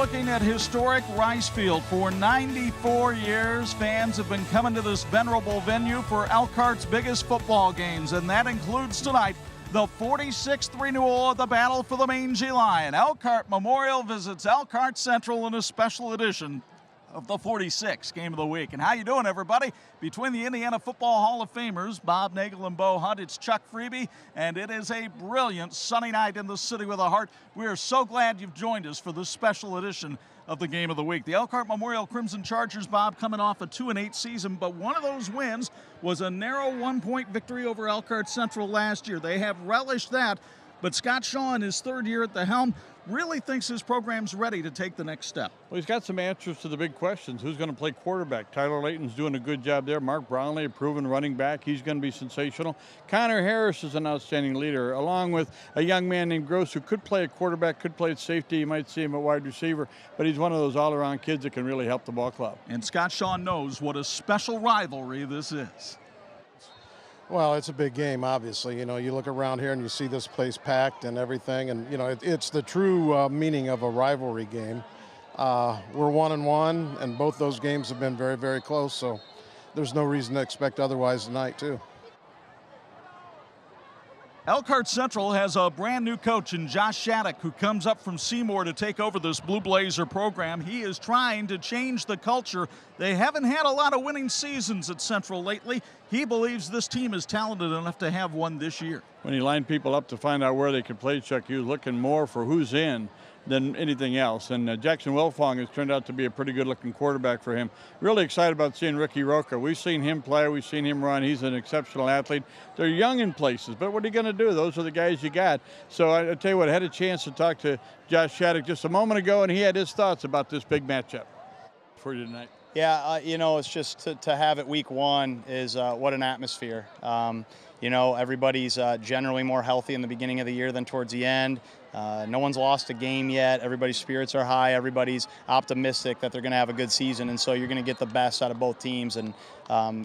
looking at historic Rice Field. For 94 years, fans have been coming to this venerable venue for Elkhart's biggest football games, and that includes tonight the 46th renewal of the Battle for the Mangy Lion. Elkhart Memorial visits Elkhart Central in a special edition of the 46th Game of the Week. And how you doing, everybody? Between the Indiana Football Hall of Famers, Bob Nagel and Bo Hunt, it's Chuck Freeby, and it is a brilliant sunny night in the city with a heart. We are so glad you've joined us for this special edition of the Game of the Week. The Elkhart Memorial Crimson Chargers, Bob, coming off a 2-8 season, but one of those wins was a narrow 1-point victory over Elkhart Central last year. They have relished that, but Scott Shaw, in his third year at the helm, really thinks his program's ready to take the next step. Well, he's got some answers to the big questions. Who's going to play quarterback? Tyler Layton's doing a good job there. Mark Brownlee, a proven running back. He's going to be sensational. Connor Harris is an outstanding leader, along with a young man named Gross who could play a quarterback, could play at safety. You might see him at wide receiver, but he's one of those all-around kids that can really help the ball club. And Scott Shaw knows what a special rivalry this is. Well, it's a big game, obviously. You know, you look around here and you see this place packed and everything, and, you know, it's the true meaning of a rivalry game. We're 1-1, and both those games have been very, very close, so there's no reason to expect otherwise tonight, too. Elkhart Central has a brand new coach in Josh Shattuck, who comes up from Seymour to take over this Blue Blazer program. He is trying to change the culture. They haven't had a lot of winning seasons at Central lately. He believes this team is talented enough to have one this year. When he lined people up to find out where they could play, Chuck, he was looking more for who's in than anything else. And Jackson Wilfong has turned out to be a pretty good-looking quarterback for him. Really excited about seeing Ricky Rocha. We've seen him play. We've seen him run. He's an exceptional athlete. They're young in places, but what are you going to do? Those are the guys you got. So I tell you what, I had a chance to talk to Josh Shattuck just a moment ago, and he had his thoughts about this big matchup for you tonight. Yeah, you know, it's just to have it week one is what an atmosphere. You know, everybody's generally more healthy in the beginning of the year than towards the end. No one's lost a game yet. Everybody's spirits are high. Everybody's optimistic that they're going to have a good season, and so you're going to get the best out of both teams. And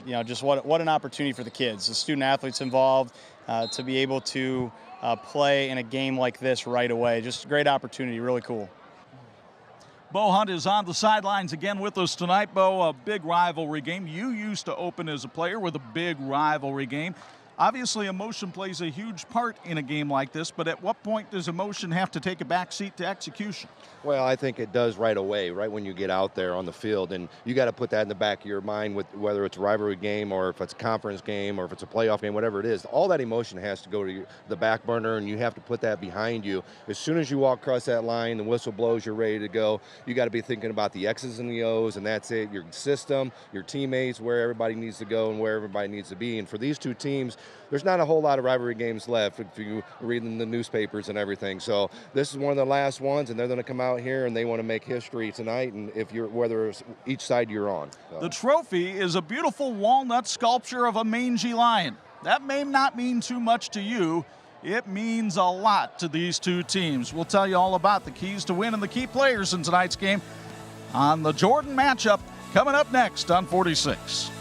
you know, just what an opportunity for the kids, the student athletes involved, to be able to play in a game like this right away. Just a great opportunity, really cool. Bo Hunt is on the sidelines again with us tonight. Bo, a big rivalry game. You used to open as a player with a big rivalry game. Obviously, emotion plays a huge part in a game like this, but at what point does emotion have to take a back seat to execution? Well, I think it does right away, right when you get out there on the field, and you got to put that in the back of your mind, with whether it's a rivalry game or if it's a conference game or if it's a playoff game, whatever it is. All that emotion has to go to the back burner, and you have to put that behind you. As soon as you walk across that line, the whistle blows, you're ready to go. You got to be thinking about the X's and the O's, and that's it. Your system, your teammates, where everybody needs to go and where everybody needs to be. And for these two teams, there's not a whole lot of rivalry games left if you read in the newspapers and everything. So this is one of the last ones, and they're going to come out here and they want to make history tonight. And if you're, whether it's each side you're on. So. The trophy is a beautiful walnut sculpture of a mangy lion. That may not mean too much to you. It means a lot to these two teams. We'll tell you all about the keys to win and the key players in tonight's game on the Jordan matchup coming up next on 46.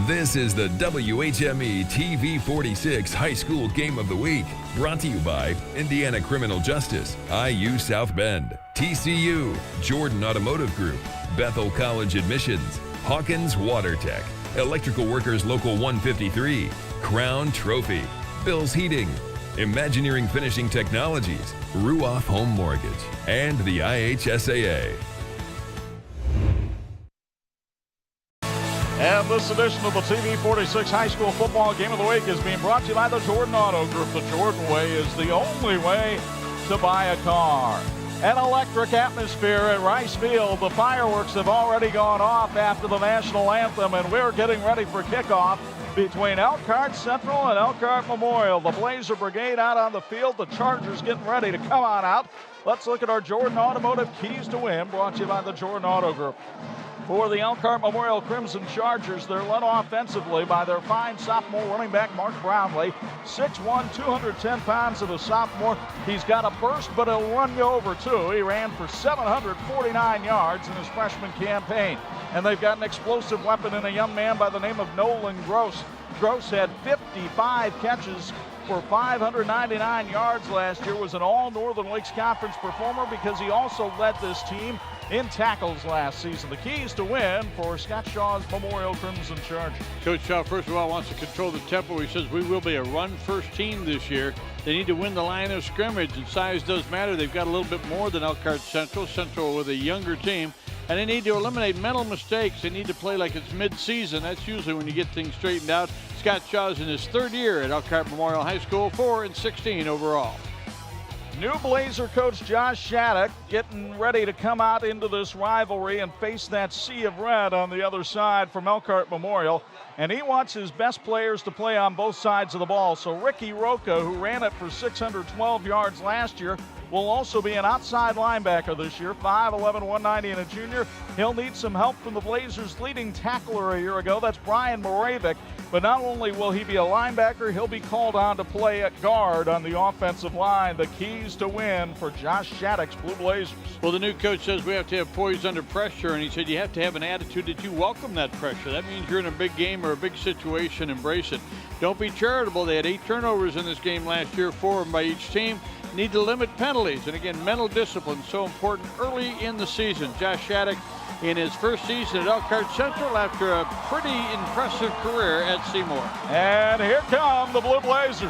This is the WHME TV 46 High School Game of the Week, brought to you by Indiana Criminal Justice, IU South Bend, TCU, Jordan Automotive Group, Bethel College Admissions, Hawkins Water Tech, Electrical Workers Local 153, Crown Trophy, Bill's Heating, Imagineering Finishing Technologies, Ruoff Home Mortgage, and the IHSAA. And this edition of the TV 46 High School Football Game of the Week is being brought to you by the Jordan Auto Group. The Jordan Way is the only way to buy a car. An electric atmosphere at Rice Field. The fireworks have already gone off after the national anthem, and we're getting ready for kickoff between Elkhart Central and Elkhart Memorial. The Blazer Brigade out on the field. The Chargers getting ready to come on out. Let's look at our Jordan Automotive Keys to Win, brought to you by the Jordan Auto Group. For the Elkhart Memorial Crimson Chargers, they're led offensively by their fine sophomore running back, Mark Brownlee. 6'1", 210 pounds of a sophomore. He's got a burst, but he'll run you over, too. He ran for 749 yards in his freshman campaign. And they've got an explosive weapon in a young man by the name of Nolan Gross. Gross had 55 catches for 599 yards last year, was an All-Northern Lakes Conference performer because he also led this team in tackles last season. The keys to win for Scott Shaw's Memorial Crimson Chargers. Coach Shaw, first of all, wants to control the tempo. He says we will be a run-first team this year. They need to win the line of scrimmage, and size does matter. They've got a little bit more than Elkhart Central. Central with a younger team. And they need to eliminate mental mistakes. They need to play like it's mid-season. That's usually when you get things straightened out. Scott Shaw's in his third year at Elkhart Memorial High School, 4-16 overall. New Blazer coach Josh Shattuck getting ready to come out into this rivalry and face that sea of red on the other side from Elkhart Memorial. And he wants his best players to play on both sides of the ball. So Ricky Rocha, who ran it for 612 yards last year, will also be an outside linebacker this year, 5'11", 190, and a junior. He'll need some help from the Blazers' leading tackler a year ago. That's Brian Moravik. But not only will he be a linebacker, he'll be called on to play at guard on the offensive line. The keys to win for Josh Shattuck's Blue Blazers. Well, the new coach says we have to have poise under pressure, and he said you have to have an attitude that you welcome that pressure. That means you're in a big game or a big situation, embrace it. Don't be charitable. They had 8 turnovers in this game last year, 4 of them by each team. Need to limit penalties, and again, mental discipline so important early in the season. Josh Shattuck in his first season at Elkhart Central after a pretty impressive career at Seymour. And here come the Blue Blazers.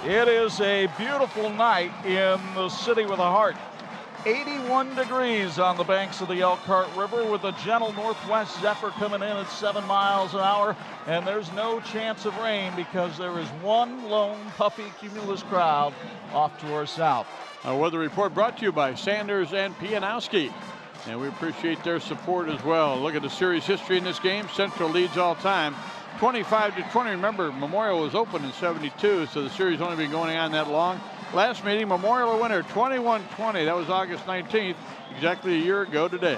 It is a beautiful night in the city with a heart. 81 degrees on the banks of the Elkhart River with a gentle northwest zephyr coming in at 7 miles an hour. And there's no chance of rain because there is one lone puffy cumulus cloud off to our south. Our weather report brought to you by Sanders and Pianowski. And we appreciate their support as well. Look at the series history in this game. Central leads all time, 25-20. Remember, Memorial was open in 72, so the series only been going on that long. Last meeting, Memorial a winner, 21-20. That was August 19th, exactly a year ago today.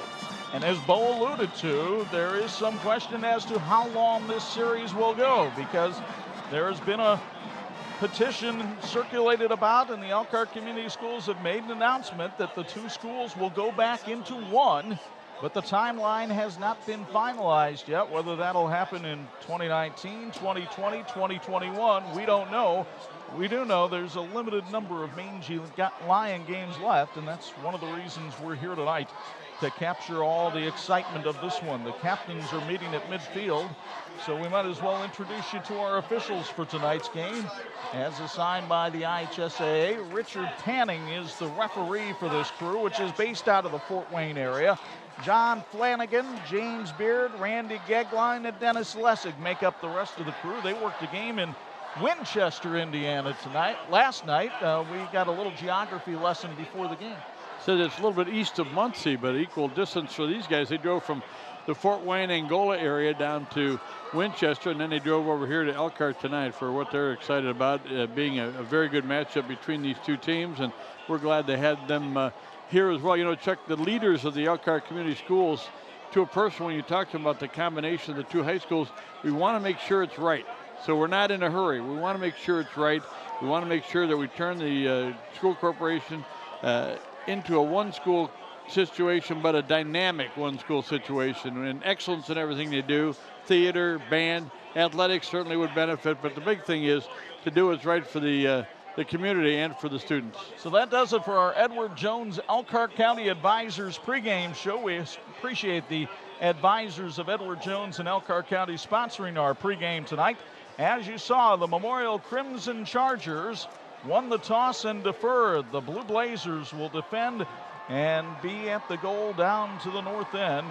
And as Bo alluded to, there is some question as to how long this series will go because there has been a petition circulated about, and the Elkhart Community Schools have made an announcement that the 2 schools will go back into one, but the timeline has not been finalized yet. Whether that'll happen in 2019, 2020, 2021, we don't know. We do know there's a limited number of Mangy Lion games left, and that's one of the reasons we're here tonight, to capture all the excitement of this one. The captains are meeting at midfield, so we might as well introduce you to our officials for tonight's game. As assigned by the IHSAA, Richard Panning is the referee for this crew, which is based out of the Fort Wayne area. John Flanagan, James Beard, Randy Gegline, and Dennis Lessig make up the rest of the crew. They worked a game in Winchester, Indiana tonight. Last night, we got a little geography lesson before the game. Said it's a little bit east of Muncie, but equal distance for these guys. They drove from the Fort Wayne, Angola area down to Winchester, and then they drove over here to Elkhart tonight for what they're excited about, being a very good matchup between these 2 teams, and we're glad they had them here as well. You know, Chuck, the leaders of the Elkhart Community Schools, to a person, when you talk to them about the combination of the 2 high schools, we want to make sure it's right. So we're not in a hurry. We want to make sure it's right. We want to make sure that we turn the school corporation into a one-school situation, but a dynamic one-school situation, and excellence in everything they do. Theater, band, athletics certainly would benefit, but the big thing is to do what's right for the community and for the students. So that does it for our Edward Jones Elkhart County Advisors pregame show. We appreciate the advisors of Edward Jones and Elkhart County sponsoring our pregame tonight. As you saw, the Memorial Crimson Chargers won the toss and deferred. The Blue Blazers will defend and be at the goal down to the north end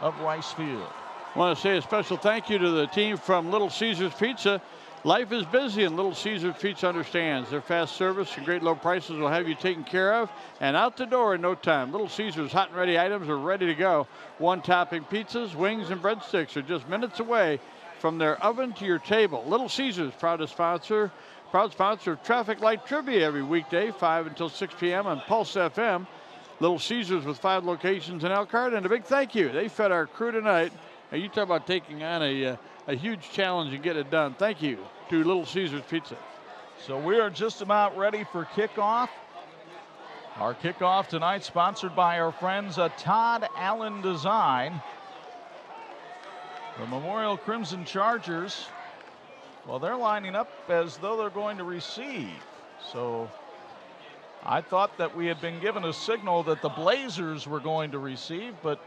of Rice Field. I want to say a special thank you to the team from Little Caesars Pizza. Life is busy, and Little Caesars Pizza understands. Their fast service and great low prices will have you taken care of and out the door in no time. Little Caesars hot and ready items are ready to go. One-topping pizzas, wings, and breadsticks are just minutes away from their oven to your table. Little Caesars, proud sponsor of Traffic Light Trivia every weekday, 5 until 6 p.m. on Pulse FM. Little Caesars with 5 locations in Elkhart, and a big thank you. They fed our crew tonight. Now, you talk about taking on a huge challenge and get it done. Thank you to Little Caesars Pizza. So we are just about ready for kickoff. Our kickoff tonight sponsored by our friends at Todd Allen Design. The Memorial Crimson Chargers, well, they're lining up as though they're going to receive. So I thought that we had been given a signal that the Blazers were going to receive, but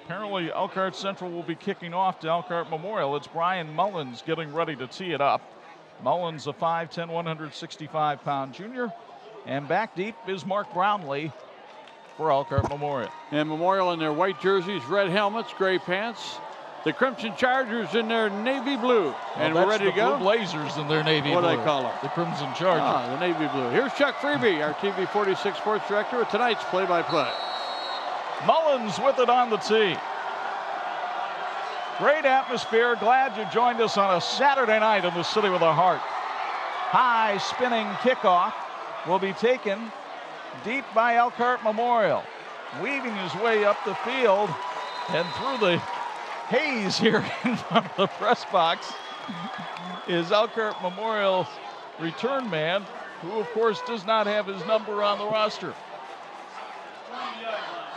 apparently Elkhart Central will be kicking off to Elkhart Memorial. It's Brian Mullins getting ready to tee it up. Mullins, a 5'10", 165-pound junior. And back deep is Mark Brownlee for Elkhart Memorial. And Memorial in their white jerseys, red helmets, gray pants. The Crimson Chargers in their navy blue. And we're ready to go. Blue Blazers in their navy blue. What do they call them? The Crimson Chargers. Ah, the navy blue. Here's Chuck Freeby, our TV 46 sports director, with tonight's play-by-play. Mullins with it on the tee. Great atmosphere. Glad you joined us on a Saturday night in the city with a heart. High spinning kickoff will be taken deep by Elkhart Memorial. Weaving his way up the field and through the haze here in front of the press box is Elkhart Memorial's return man, who of course does not have his number on the roster.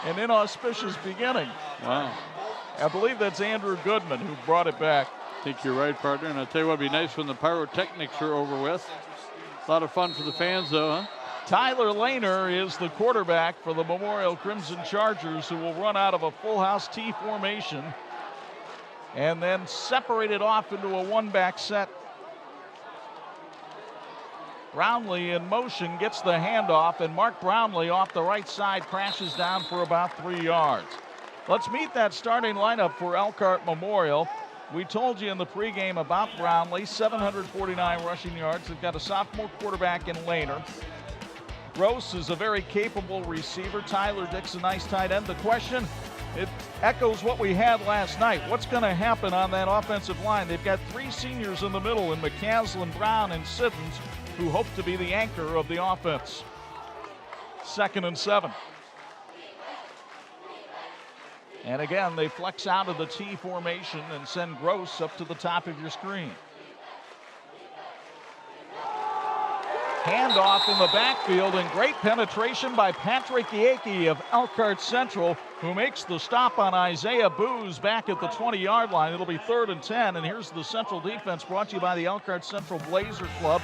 An inauspicious beginning. Wow. I believe that's Andrew Goodman who brought it back. I think you're right, partner. And I'll tell you what would be nice when the pyrotechnics are over with. A lot of fun for the fans, though, huh? Tyler Lehner is the quarterback for the Memorial Crimson Chargers, who will run out of a full house T formation and then separate it off into a one-back set. Brownlee in motion gets the handoff, and Mark Brownlee off the right side crashes down for about 3 yards. Let's meet that starting lineup for Elkhart Memorial. We told you in the pregame about Brownlee, 749 rushing yards. They've got a sophomore quarterback in Lehner. Gross is a very capable receiver. Tyler Dick's a nice tight end. The question, it echoes what we had last night. What's going to happen on that offensive line? They've got three seniors in the middle in McCaslin, Brown, and Siddons, who hope to be the anchor of the offense. 2nd and 7. And again, they flex out of the T formation and send Gross up to the top of your screen. Handoff in the backfield, and great penetration by Patrick Yake of Elkhart Central, who makes the stop on Isaiah Booz back at the 20-yard line. It'll be 3rd and 10, and here's the Central defense brought to you by the Elkhart Central Blazer Club.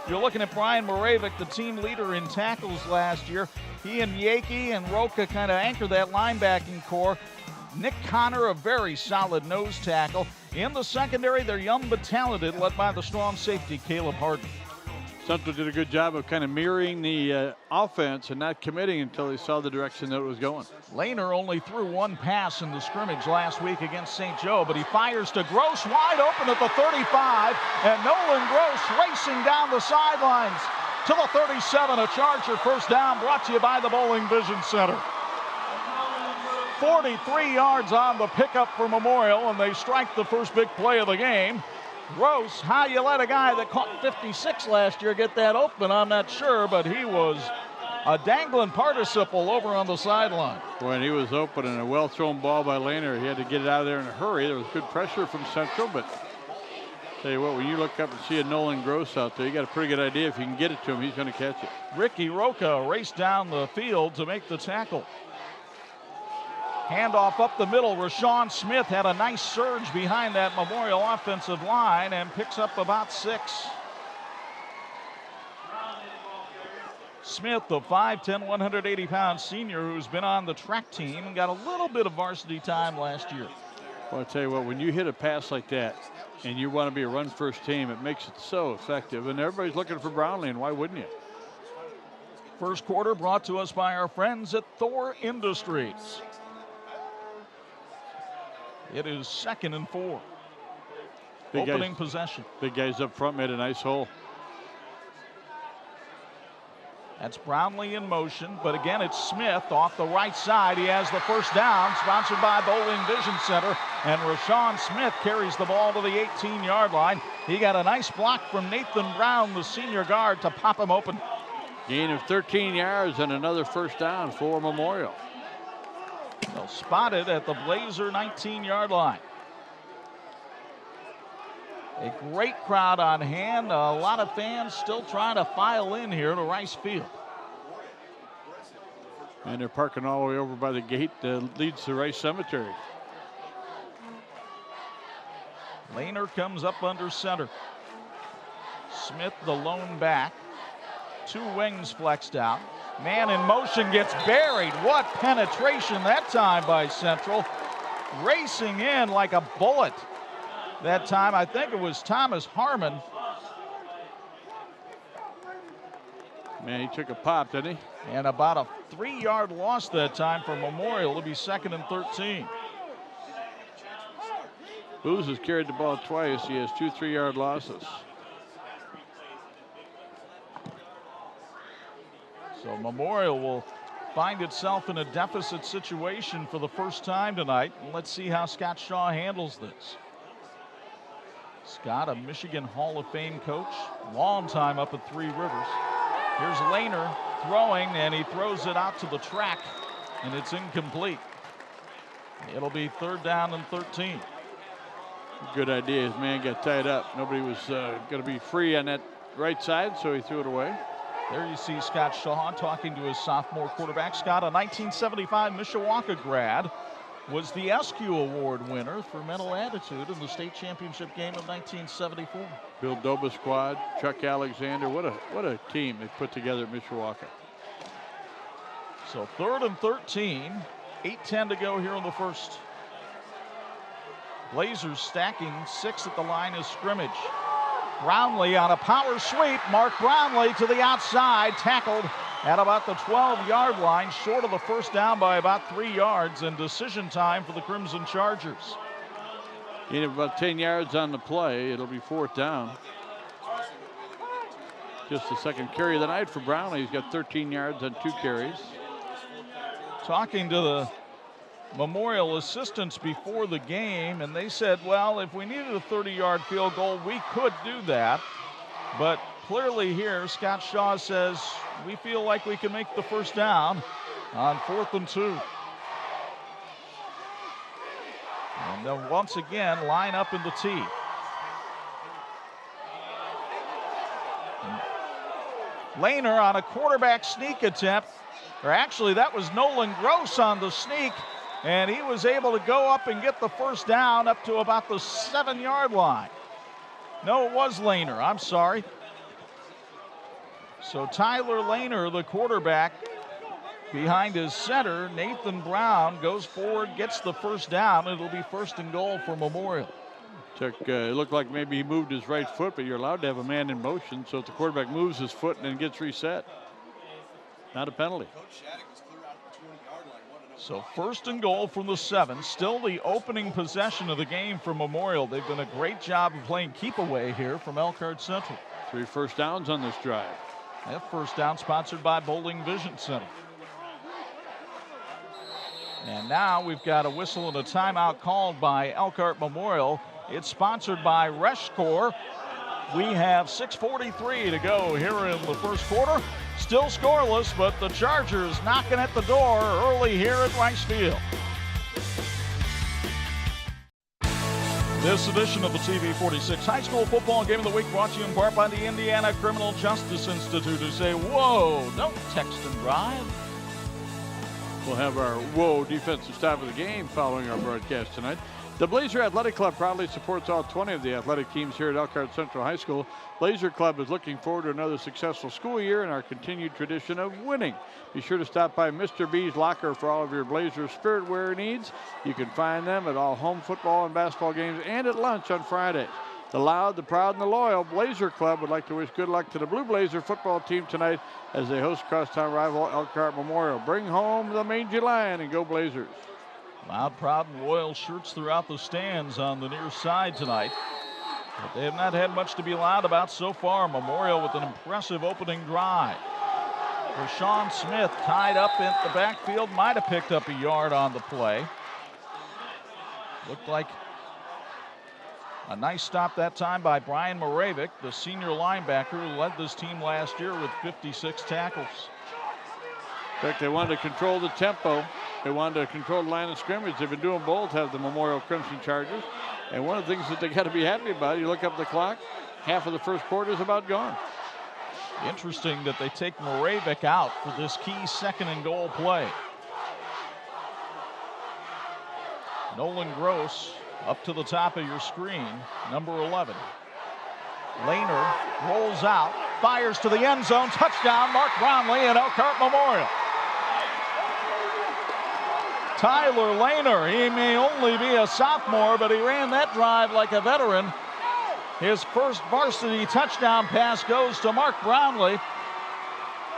You're looking at Brian Moravik, the team leader in tackles last year. He and Yake and Rocha kind of anchor that linebacking core. Nick Connor, a very solid nose tackle. In the secondary, they're young but talented, led by the strong safety, Caleb Harden. Central did a good job of kind of mirroring the offense and not committing until they saw the direction that it was going. Lehner only threw one pass in the scrimmage last week against St. Joe, but he fires to Gross wide open at the 35, and Nolan Gross racing down the sidelines to the 37. A Charger first down brought to you by the Bowling Vision Center. 43 yards on the pickup for Memorial, and they strike the first big play of the game. Gross, how you let a guy that caught 56 last year get that open, I'm not sure, but he was a dangling participle over on the sideline. When he was open and a well-thrown ball by Lehner, he had to get it out of there in a hurry. There was good pressure from Central, but tell you what, when you look up and see a Nolan Gross out there, you got a pretty good idea if you can get it to him, he's going to catch it. Ricky Rocha raced down the field to make the tackle. Handoff up the middle. Rashawn Smith had a nice surge behind that Memorial offensive line and picks up about 6. Smith, the 5'10", 180-pound senior who's been on the track team and got a little bit of varsity time last year. Well, I'll tell you what, when you hit a pass like that and you want to be a run-first team, it makes it so effective. And everybody's looking for Brownlee, and why wouldn't you? First quarter brought to us by our friends at Thor Industries. It is 2nd and 4. Opening possession. Big guys up front made a nice hole. That's Brownlee in motion, but again, it's Smith off the right side. He has the first down, sponsored by Bowling Vision Center, and Rashawn Smith carries the ball to the 18-yard line. He got a nice block from Nathan Brown, the senior guard, to pop him open. Gain of 13 yards and another first down for Memorial. They'll spot it at the Blazer 19-yard line. A great crowd on hand. A lot of fans still trying to file in here to Rice Field. And they're parking all the way over by the gate that leads to Rice Cemetery. Lehner comes up under center. Smith the lone back. 2 wings flexed out. Man in motion gets buried. What penetration that time by Central. Racing in like a bullet. That time, I think it was Thomas Harmon. Man, he took a pop, didn't he? And about a 3-yard loss that time for Memorial. It'll be 2nd and 13. Booz has carried the ball twice. He has 2 3-yard losses. So Memorial will find itself in a deficit situation for the first time tonight. Let's see how Scott Shaw handles this. Scott, a Michigan Hall of Fame coach, long time up at Three Rivers. Here's Lehner throwing, and he throws it out to the track, and it's incomplete. It'll be 3rd down and 13. Good idea. His man got tied up. Nobody was going to be free on that right side, so he threw it away. There you see Scott Shaw talking to his sophomore quarterback. Scott, a 1975 Mishawaka grad, was the SQ Award winner for mental attitude in the state championship game of 1974. Bill Doba squad, Chuck Alexander. What a team they put together at Mishawaka. So 3rd and 13, 8:10 to go here in the first. Blazers stacking 6 at the line of scrimmage. Brownlee on a power sweep. Mark Brownlee to the outside, tackled at about the 12-yard line, short of the first down by about 3 yards, and decision time for the Crimson Chargers. In about 10 yards on the play. It'll be 4th down. Just the 2nd carry of the night for Brownlee. He's got 13 yards on 2 carries. Talking to the Memorial assistants before the game, and they said, well, if we needed a 30-yard field goal, we could do that. But clearly here, Scott Shaw says, we feel like we can make the first down on 4th and 2. And they'll once again line up in the tee. Lehner on a quarterback sneak attempt, or actually that was Nolan Gross on the sneak, and he was able to go up and get the first down up to about the 7-yard line. No, it was Lehner, I'm sorry. So Tyler Lehner, the quarterback, behind his center. Nathan Brown goes forward, gets the first down. It'll be 1st and goal for Memorial. It looked like maybe he moved his right foot, but you're allowed to have a man in motion, so if the quarterback moves his foot and then gets reset, not a penalty. So 1st and goal from the 7. Still the opening possession of the game for Memorial. They've done a great job of playing keep away here from Elkhart Central. 3 first downs on this drive. That first down sponsored by Bowling Vision Center. And now we've got a whistle and a timeout called by Elkhart Memorial. It's sponsored by Reshcore. We have 6:43 to go here in the first quarter. Still scoreless, but the Chargers knocking at the door early here at Rice Field. This edition of the TV46 High School Football Game of the Week brought to you in part by the Indiana Criminal Justice Institute, who say, whoa, don't text and drive. We'll have our whoa defensive stop of the game following our broadcast tonight. The Blazer Athletic Club proudly supports all 20 of the athletic teams here at Elkhart Central High School. Blazer Club is looking forward to another successful school year and our continued tradition of winning. Be sure to stop by Mr. B's Locker for all of your Blazer spirit wear needs. You can find them at all home football and basketball games and at lunch on Fridays. The loud, the proud, and the loyal Blazer Club would like to wish good luck to the Blue Blazer football team tonight as they host crosstown rival Elkhart Memorial. Bring home the Mangy Lion and go Blazers. Loud, proud, and loyal shirts throughout the stands on the near side tonight. But they have not had much to be loud about so far. Memorial with an impressive opening drive. Rashawn Smith tied up in the backfield, might have picked up a yard on the play. Looked like a nice stop that time by Brian Moravec, the senior linebacker who led this team last year with 56 tackles. In fact, they wanted to control the tempo. They wanted to control the line of scrimmage. They've been doing both, have the Memorial Crimson Chargers. And one of the things that they got to be happy about, you look up the clock, half of the first quarter is about gone. Interesting that they take Moravec out for this key 2nd and goal play. Nolan Gross Up to the top of your screen, number 11. Lehner rolls out, fires to the end zone, touchdown, Mark Brownlee at Elkhart Memorial. Tyler Lehner, he may only be a sophomore, but he ran that drive like a veteran. His first varsity touchdown pass goes to Mark Brownlee.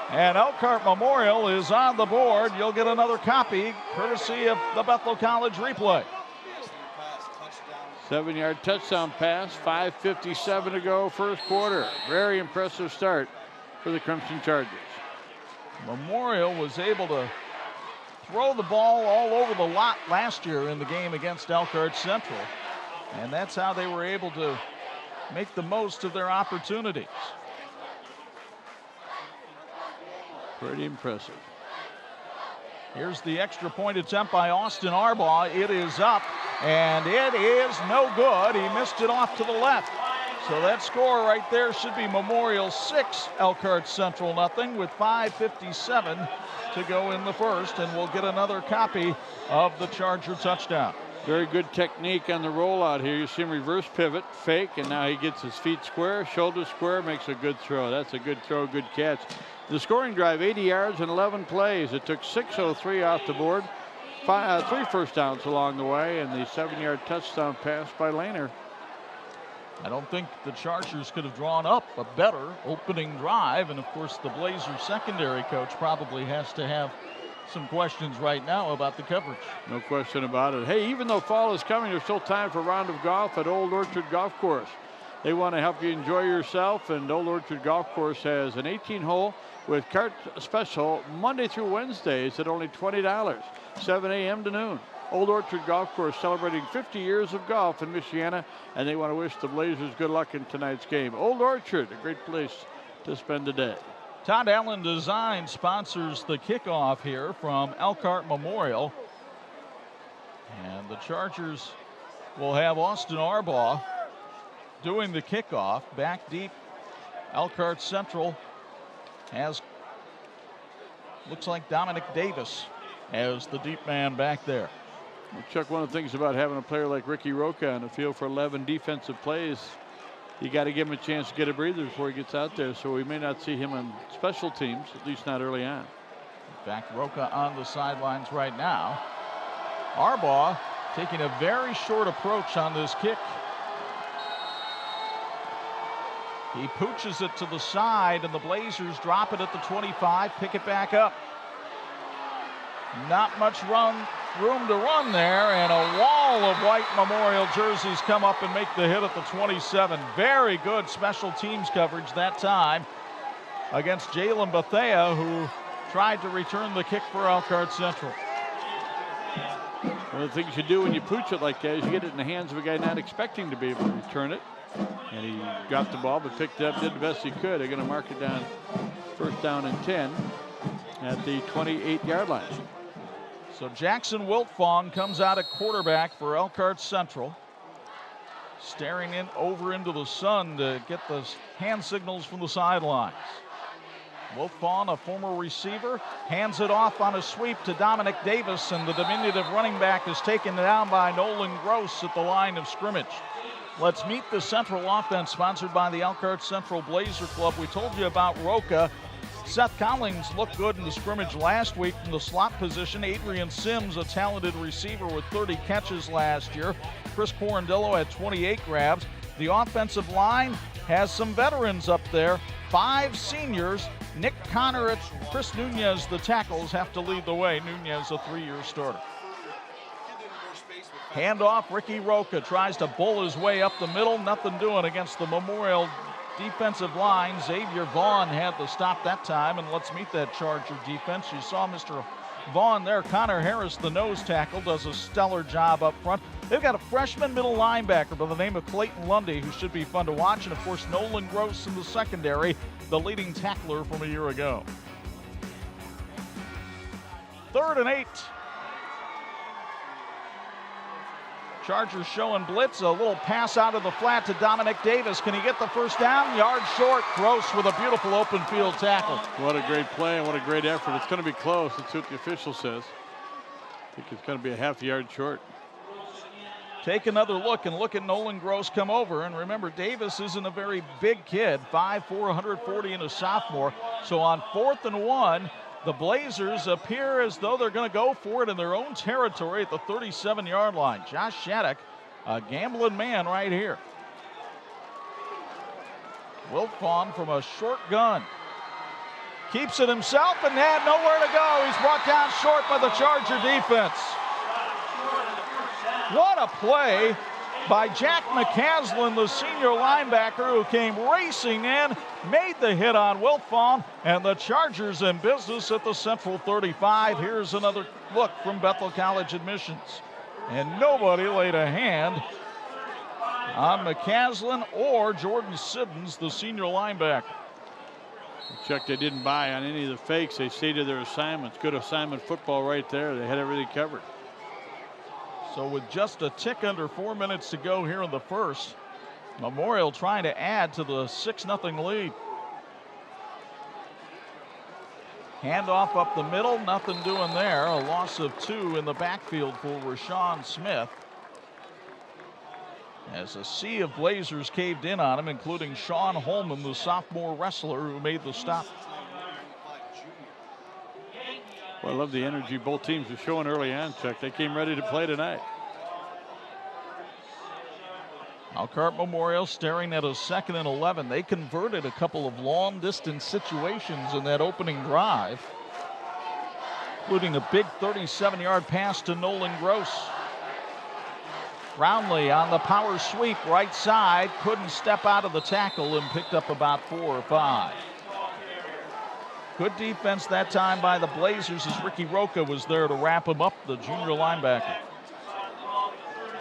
And Elkhart Memorial is on the board. You'll get another copy, courtesy of the Bethel College replay. 7-yard touchdown pass, 5:57 to go, first quarter. Very impressive start for the Crimson Chargers. Memorial was able to throw the ball all over the lot last year in the game against Elkhart Central. And that's how they were able to make the most of their opportunities. Pretty impressive. Here's the extra point attempt by Austin Arbaugh. It is up, and it is no good. He missed it off to the left. So that score right there should be Memorial 6, Elkhart Central nothing, with 5:57 to go in the first, and we'll get another copy of the Charger touchdown. Very good technique on the rollout here. You see him reverse pivot, fake, and now he gets his feet square, shoulder square, makes a good throw. That's a good throw, good catch. The scoring drive, 80 yards and 11 plays. It took 6:03 off the board, 3 first downs along the way, and the 7-yard touchdown pass by Lehner. I don't think the Chargers could have drawn up a better opening drive, and of course the Blazers secondary coach probably has to have some questions right now about the coverage. No question about it. Hey, even though fall is coming, there's still time for a round of golf at Old Orchard Golf Course. They want to help you enjoy yourself, and Old Orchard Golf Course has an 18-hole with cart special Monday through Wednesdays at only $20, 7 a.m. to noon. Old Orchard Golf Course celebrating 50 years of golf in Michiana, and they want to wish the Blazers good luck in tonight's game. Old Orchard, a great place to spend the day. Todd Allen Design sponsors the kickoff here from Elkhart Memorial. And the Chargers will have Austin Arbaugh doing the kickoff. Back deep, Elkhart Central has, looks like Dominic Davis as the deep man back there. Well, Chuck, one of the things about having a player like Ricky Rocha on the field for 11 defensive plays, you got to give him a chance to get a breather before he gets out there, so we may not see him on special teams, at least not early on. In fact, Rocha on the sidelines right now. Arbaugh taking a very short approach on this kick. He pooches it to the side, and the Blazers drop it at the 25, pick it back up. Not much room to run there, and a wall of white Memorial jerseys come up and make the hit at the 27. Very good special teams coverage that time against Jalen Bethea, who tried to return the kick for Elkhart Central. One of the things you do when you pooch it like that is you get it in the hands of a guy not expecting to be able to return it. And he dropped the ball, but picked it up, did the best he could. They're going to mark it down, first down and 10 at the 28-yard line. So Jackson Wiltfong comes out at quarterback for Elkhart Central, staring over into the sun to get the hand signals from the sidelines. Wiltfong, a former receiver, hands it off on a sweep to Dominic Davis, and the diminutive running back is taken down by Nolan Gross at the line of scrimmage. Let's meet the Central offense, sponsored by the Elkhart Central Blazer Club. We told you about Rocha. Seth Collins looked good in the scrimmage last week from the slot position. Adrian Sims, a talented receiver with 30 catches last year. Chris Corandillo had 28 grabs. The offensive line has some veterans up there. 5 seniors. Nick Connor and Chris Nunez, the tackles, have to lead the way. Nunez, a 3-year starter. Handoff, Ricky Rocha tries to bull his way up the middle. Nothing doing against the Memorial defensive line. Xavier Vaughn had the stop that time, and let's meet that Charger defense. You saw Mr. Vaughn there. Connor Harris, the nose tackle, does a stellar job up front. They've got a freshman middle linebacker by the name of Clayton Lundy, who should be fun to watch, and of course Nolan Gross in the secondary, the leading tackler from a year ago. 3rd and 8. Chargers showing blitz, a little pass out of the flat to Dominic Davis. Can he get the first down? Yard short. Gross with a beautiful open field tackle. What a great play and what a great effort. It's going to be close. That's what the official says. I think it's going to be a half yard short. take another look and look at Nolan Gross come over. And remember, Davis isn't a very big kid, 5'4", 140 and a sophomore. So on 4th and 1, the Blazers appear as though they're going to go for it in their own territory at the 37-yard line. Josh Shattuck, a gambling man right here. Wiltfong from a short gun. Keeps it himself and had nowhere to go. He's brought down short by the Charger defense. What a play by Jack McCaslin, the senior linebacker, who came racing in, made the hit on Wiltfong, and the Chargers in business at the Central 35. Here's another look from Bethel College admissions. And nobody laid a hand on McCaslin or Jordan Siddons, the senior linebacker. Chuck, they didn't buy on any of the fakes. They stayed to their assignments. Good assignment football right there. They had everything covered. So with just a tick under 4 minutes to go here in the first, Memorial trying to add to the 6-0 lead. Handoff up the middle, nothing doing there. A loss of 2 in the backfield for Rashawn Smith, as a sea of Blazers caved in on him, including Sean Holman, the sophomore wrestler who made the stop. Well, I love the energy both teams are showing early on, Chuck. They came ready to play tonight. Elkhart Memorial staring at a 2nd and 11. They converted a couple of long distance situations in that opening drive, including a big 37-yard pass to Nolan Gross. Brownlee on the power sweep right side, couldn't step out of the tackle and picked up about 4 or 5. Good defense that time by the Blazers as Ricky Rocha was there to wrap him up, the junior linebacker.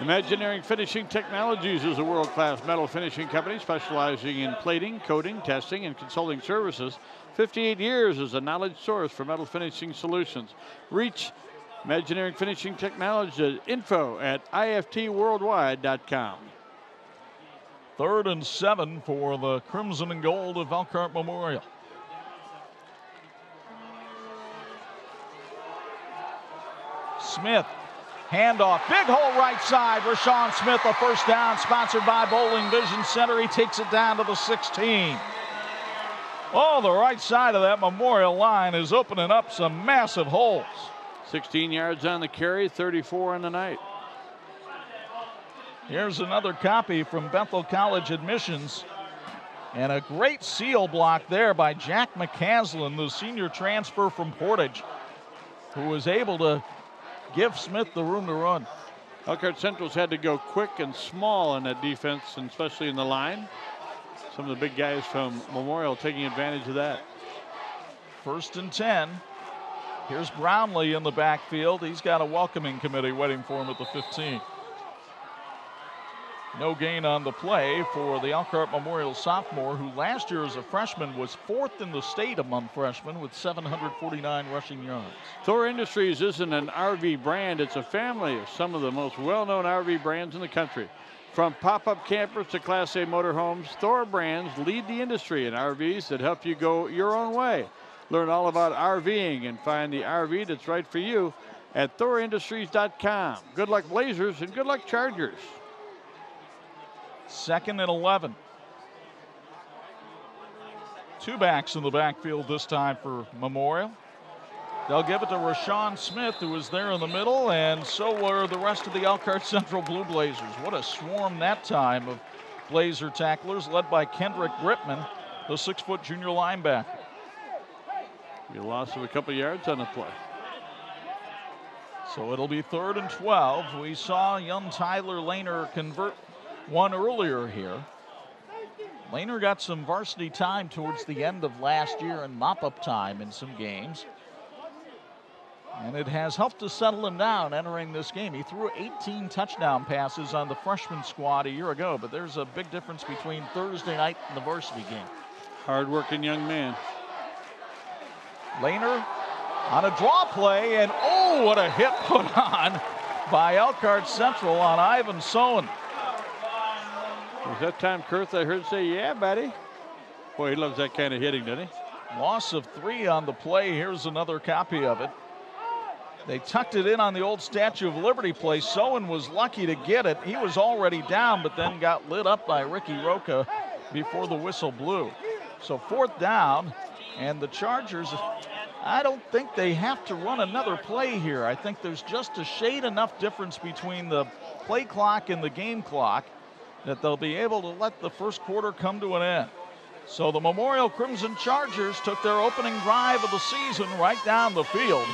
Imagineering Finishing Technologies is a world-class metal finishing company specializing in plating, coating, testing, and consulting services. 58 years as a knowledge source for metal finishing solutions. Reach Imagineering Finishing Technologies info@iftworldwide.com. 3rd and 7 for the Crimson and Gold of Elkhart Memorial. Smith, handoff, big hole right side. Rashawn Smith, a first down, sponsored by Bowling Vision Center. He takes it down to the 16. Oh, the right side of that Memorial line is opening up some massive holes. 16 yards on the carry, 34 on the night. Here's another copy from Bethel College admissions. And a great seal block there by Jack McCaslin, the senior transfer from Portage, who was able to give Smith the room to run. Elkhart Central's had to go quick and small in that defense, and especially in the line. Some of the big guys from Memorial taking advantage of that. 1st and 10. Here's Brownlee in the backfield. He's got a welcoming committee waiting for him at the 15. No gain on the play for the Elkhart Memorial sophomore, who last year as a freshman was 4th in the state among freshmen with 749 rushing yards. Thor Industries isn't an RV brand. It's a family of some of the most well-known RV brands in the country. From pop-up campers to Class A motorhomes, Thor brands lead the industry in RVs that help you go your own way. Learn all about RVing and find the RV that's right for you at ThorIndustries.com. Good luck, Blazers, and good luck, Chargers. 2nd and 11. 2 backs in the backfield this time for Memorial. They'll give it to Rashawn Smith, who was there in the middle, and so were the rest of the Elkhart Central Blue Blazers. What a swarm that time of Blazer tacklers, led by Kendrick Gripman, the 6-foot junior linebacker. A loss of a couple yards on the play. So it'll be 3rd and 12. We saw young Tyler Lehner convert one earlier here. Lehner got some varsity time towards the end of last year and mop-up time in some games. And it has helped to settle him down entering this game. He threw 18 touchdown passes on the freshman squad a year ago, but there's a big difference between Thursday night and the varsity game. Hard-working young man. Lehner on a draw play, and oh, what a hit put on by Elkhart Central on Ivan Sohn. Was that Tom Kurth I heard say, yeah, buddy? Boy, he loves that kind of hitting, doesn't he? Loss of 3 on the play. Here's another copy of it. They tucked it in on the old Statue of Liberty play. Sowen was lucky to get it. He was already down, but then got lit up by Ricky Rocha before the whistle blew. So 4th down, and the Chargers, I don't think they have to run another play here. I think there's just a shade enough difference between the play clock and the game clock that they'll be able to let the first quarter come to an end. So the Memorial Crimson Chargers took their opening drive of the season right down the field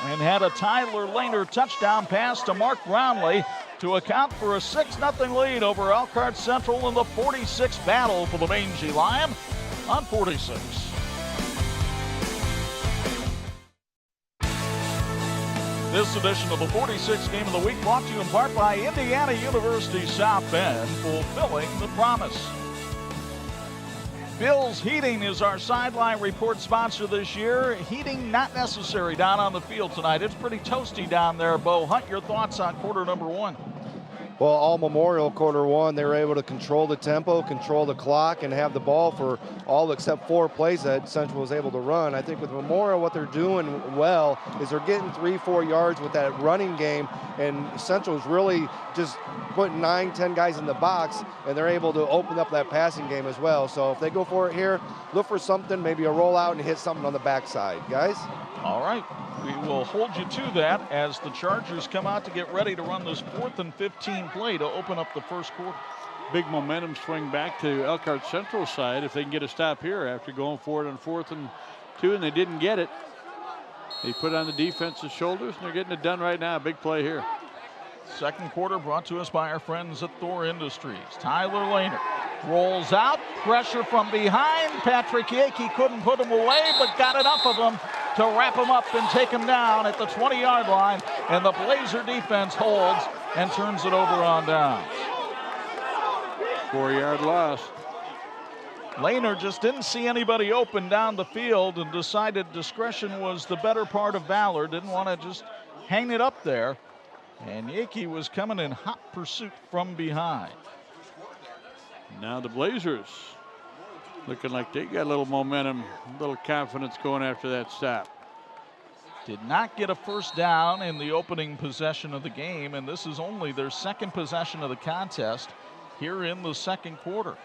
and had a Tyler Lehner touchdown pass to Mark Brownlee to account for a 6-0 lead over Elkhart Central in the 46th battle for the Mangy Lion on 46. This edition of the 46th Game of the Week brought to you in part by Indiana University South Bend, fulfilling the promise. Bill's Heating is our sideline report sponsor this year. Heating not necessary down on the field tonight. It's pretty toasty down there. Bo Hunt, your thoughts on quarter number 1? Well, all Memorial quarter 1, they were able to control the tempo, control the clock, and have the ball for all except 4 plays that Central was able to run. I think with Memorial, what they're doing well is they're getting 3-4 yards with that running game, and Central's really just putting 9-10 guys in the box, and they're able to open up that passing game as well. So if they go for it here, look for something, maybe a rollout and hit something on the backside. Guys? All right. We will hold you to that as the Chargers come out to get ready to run this 4th and 15 play to open up the first quarter. Big momentum swing back to Elkhart Central side if they can get a stop here after going for it on 4th and 2, and they didn't get it. They put on the defense's shoulders, and they're getting it done right now. Big play here. Second quarter brought to us by our friends at Thor Industries. Tyler Lehner rolls out, pressure from behind. Patrick Yakey couldn't put him away, but got enough of them to wrap him up and take him down at the 20-yard line. And the Blazer defense holds and turns it over on down. 4-yard loss. Lehner just didn't see anybody open down the field and decided discretion was the better part of valor. Didn't want to just hang it up there. And Yakey was coming in hot pursuit from behind. Now the Blazers looking like they got a little momentum, a little confidence going after that stop. Did not get a first down in the opening possession of the game, and this is only their second possession of the contest here in the second quarter.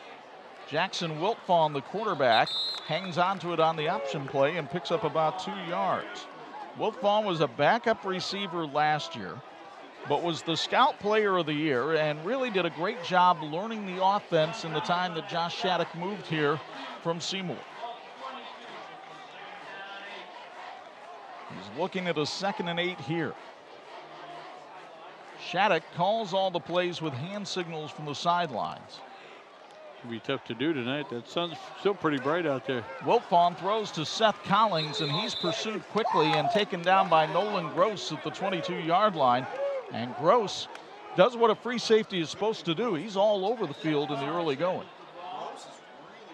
Jackson Wiltfong, the quarterback, hangs onto it on the option play and picks up about 2 yards. Wiltfong was a backup receiver last year, but was the scout player of the year and really did a great job learning the offense in the time that Josh Shattuck moved here from Seymour. He's looking at a 2nd and 8 here. Shattuck calls all the plays with hand signals from the sidelines. It'll be tough to do tonight. That sun's still pretty bright out there. Wiltfong throws to Seth Collins, and he's pursued quickly and taken down by Nolan Gross at the 22-yard line. And Gross does what a free safety is supposed to do. He's all over the field in the early going.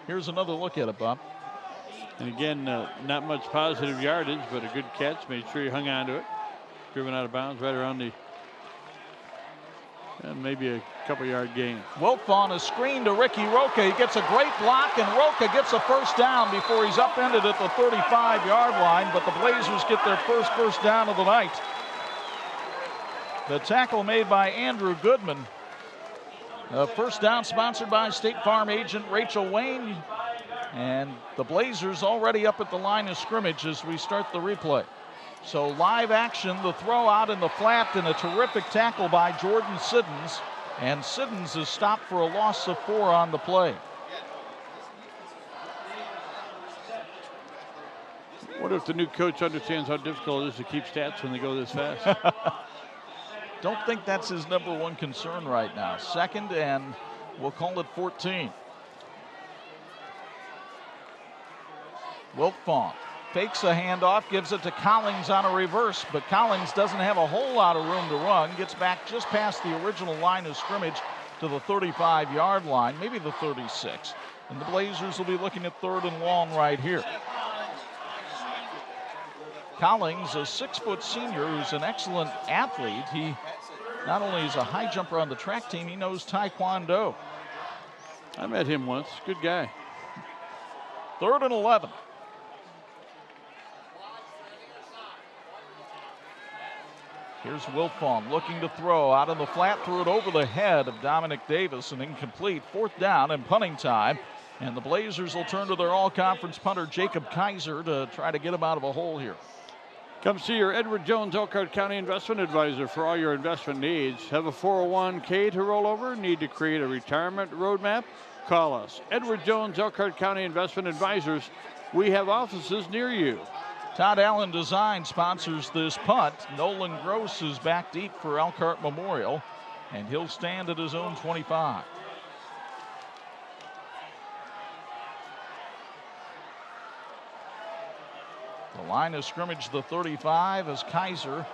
Here's another look at it, Bob. And again, not much positive yardage, but a good catch. Made sure he hung on to it. Driven out of bounds right around the, maybe a couple-yard gain. Wiltfong is screened to Ricky Rocha. He gets a great block, and Rocha gets a first down before he's upended at the 35-yard line, but the Blazers get their first down of the night. The tackle made by Andrew Goodman. First down sponsored by State Farm agent Rachel Wayne. And the Blazers already up at the line of scrimmage as we start the replay. So live action, the throw out in the flat, and a terrific tackle by Jordan Siddons. And Siddons is stopped for a loss of 4 on the play. I wonder if the new coach understands how difficult it is to keep stats when they go this fast. Don't think that's his number one concern right now. 2nd and we'll call it 14. Wiltfong fakes a handoff, gives it to Collins on a reverse, but Collins doesn't have a whole lot of room to run. Gets back just past the original line of scrimmage to the 35-yard line, maybe the 36. And the Blazers will be looking at 3rd and long right here. Collins, a 6-foot senior who's an excellent athlete. He not only is a high jumper on the track team, he knows Taekwondo. I met him once. Good guy. 3rd and 11. Here's Wilfong looking to throw out on the flat, threw it over the head of Dominic Davis and incomplete. 4th down and punting time. And the Blazers will turn to their all-conference punter, Jacob Kaiser, to try to get him out of a hole here. Come see your Edward Jones Elkhart County Investment Advisor for all your investment needs. Have a 401k to roll over? Need to create a retirement roadmap? Call us. Edward Jones Elkhart County Investment Advisors. We have offices near you. Todd Allen Design sponsors this punt. Nolan Gross is back deep for Elkhart Memorial, and he'll stand at his own 25. The line of scrimmage, the 35, as Kaiser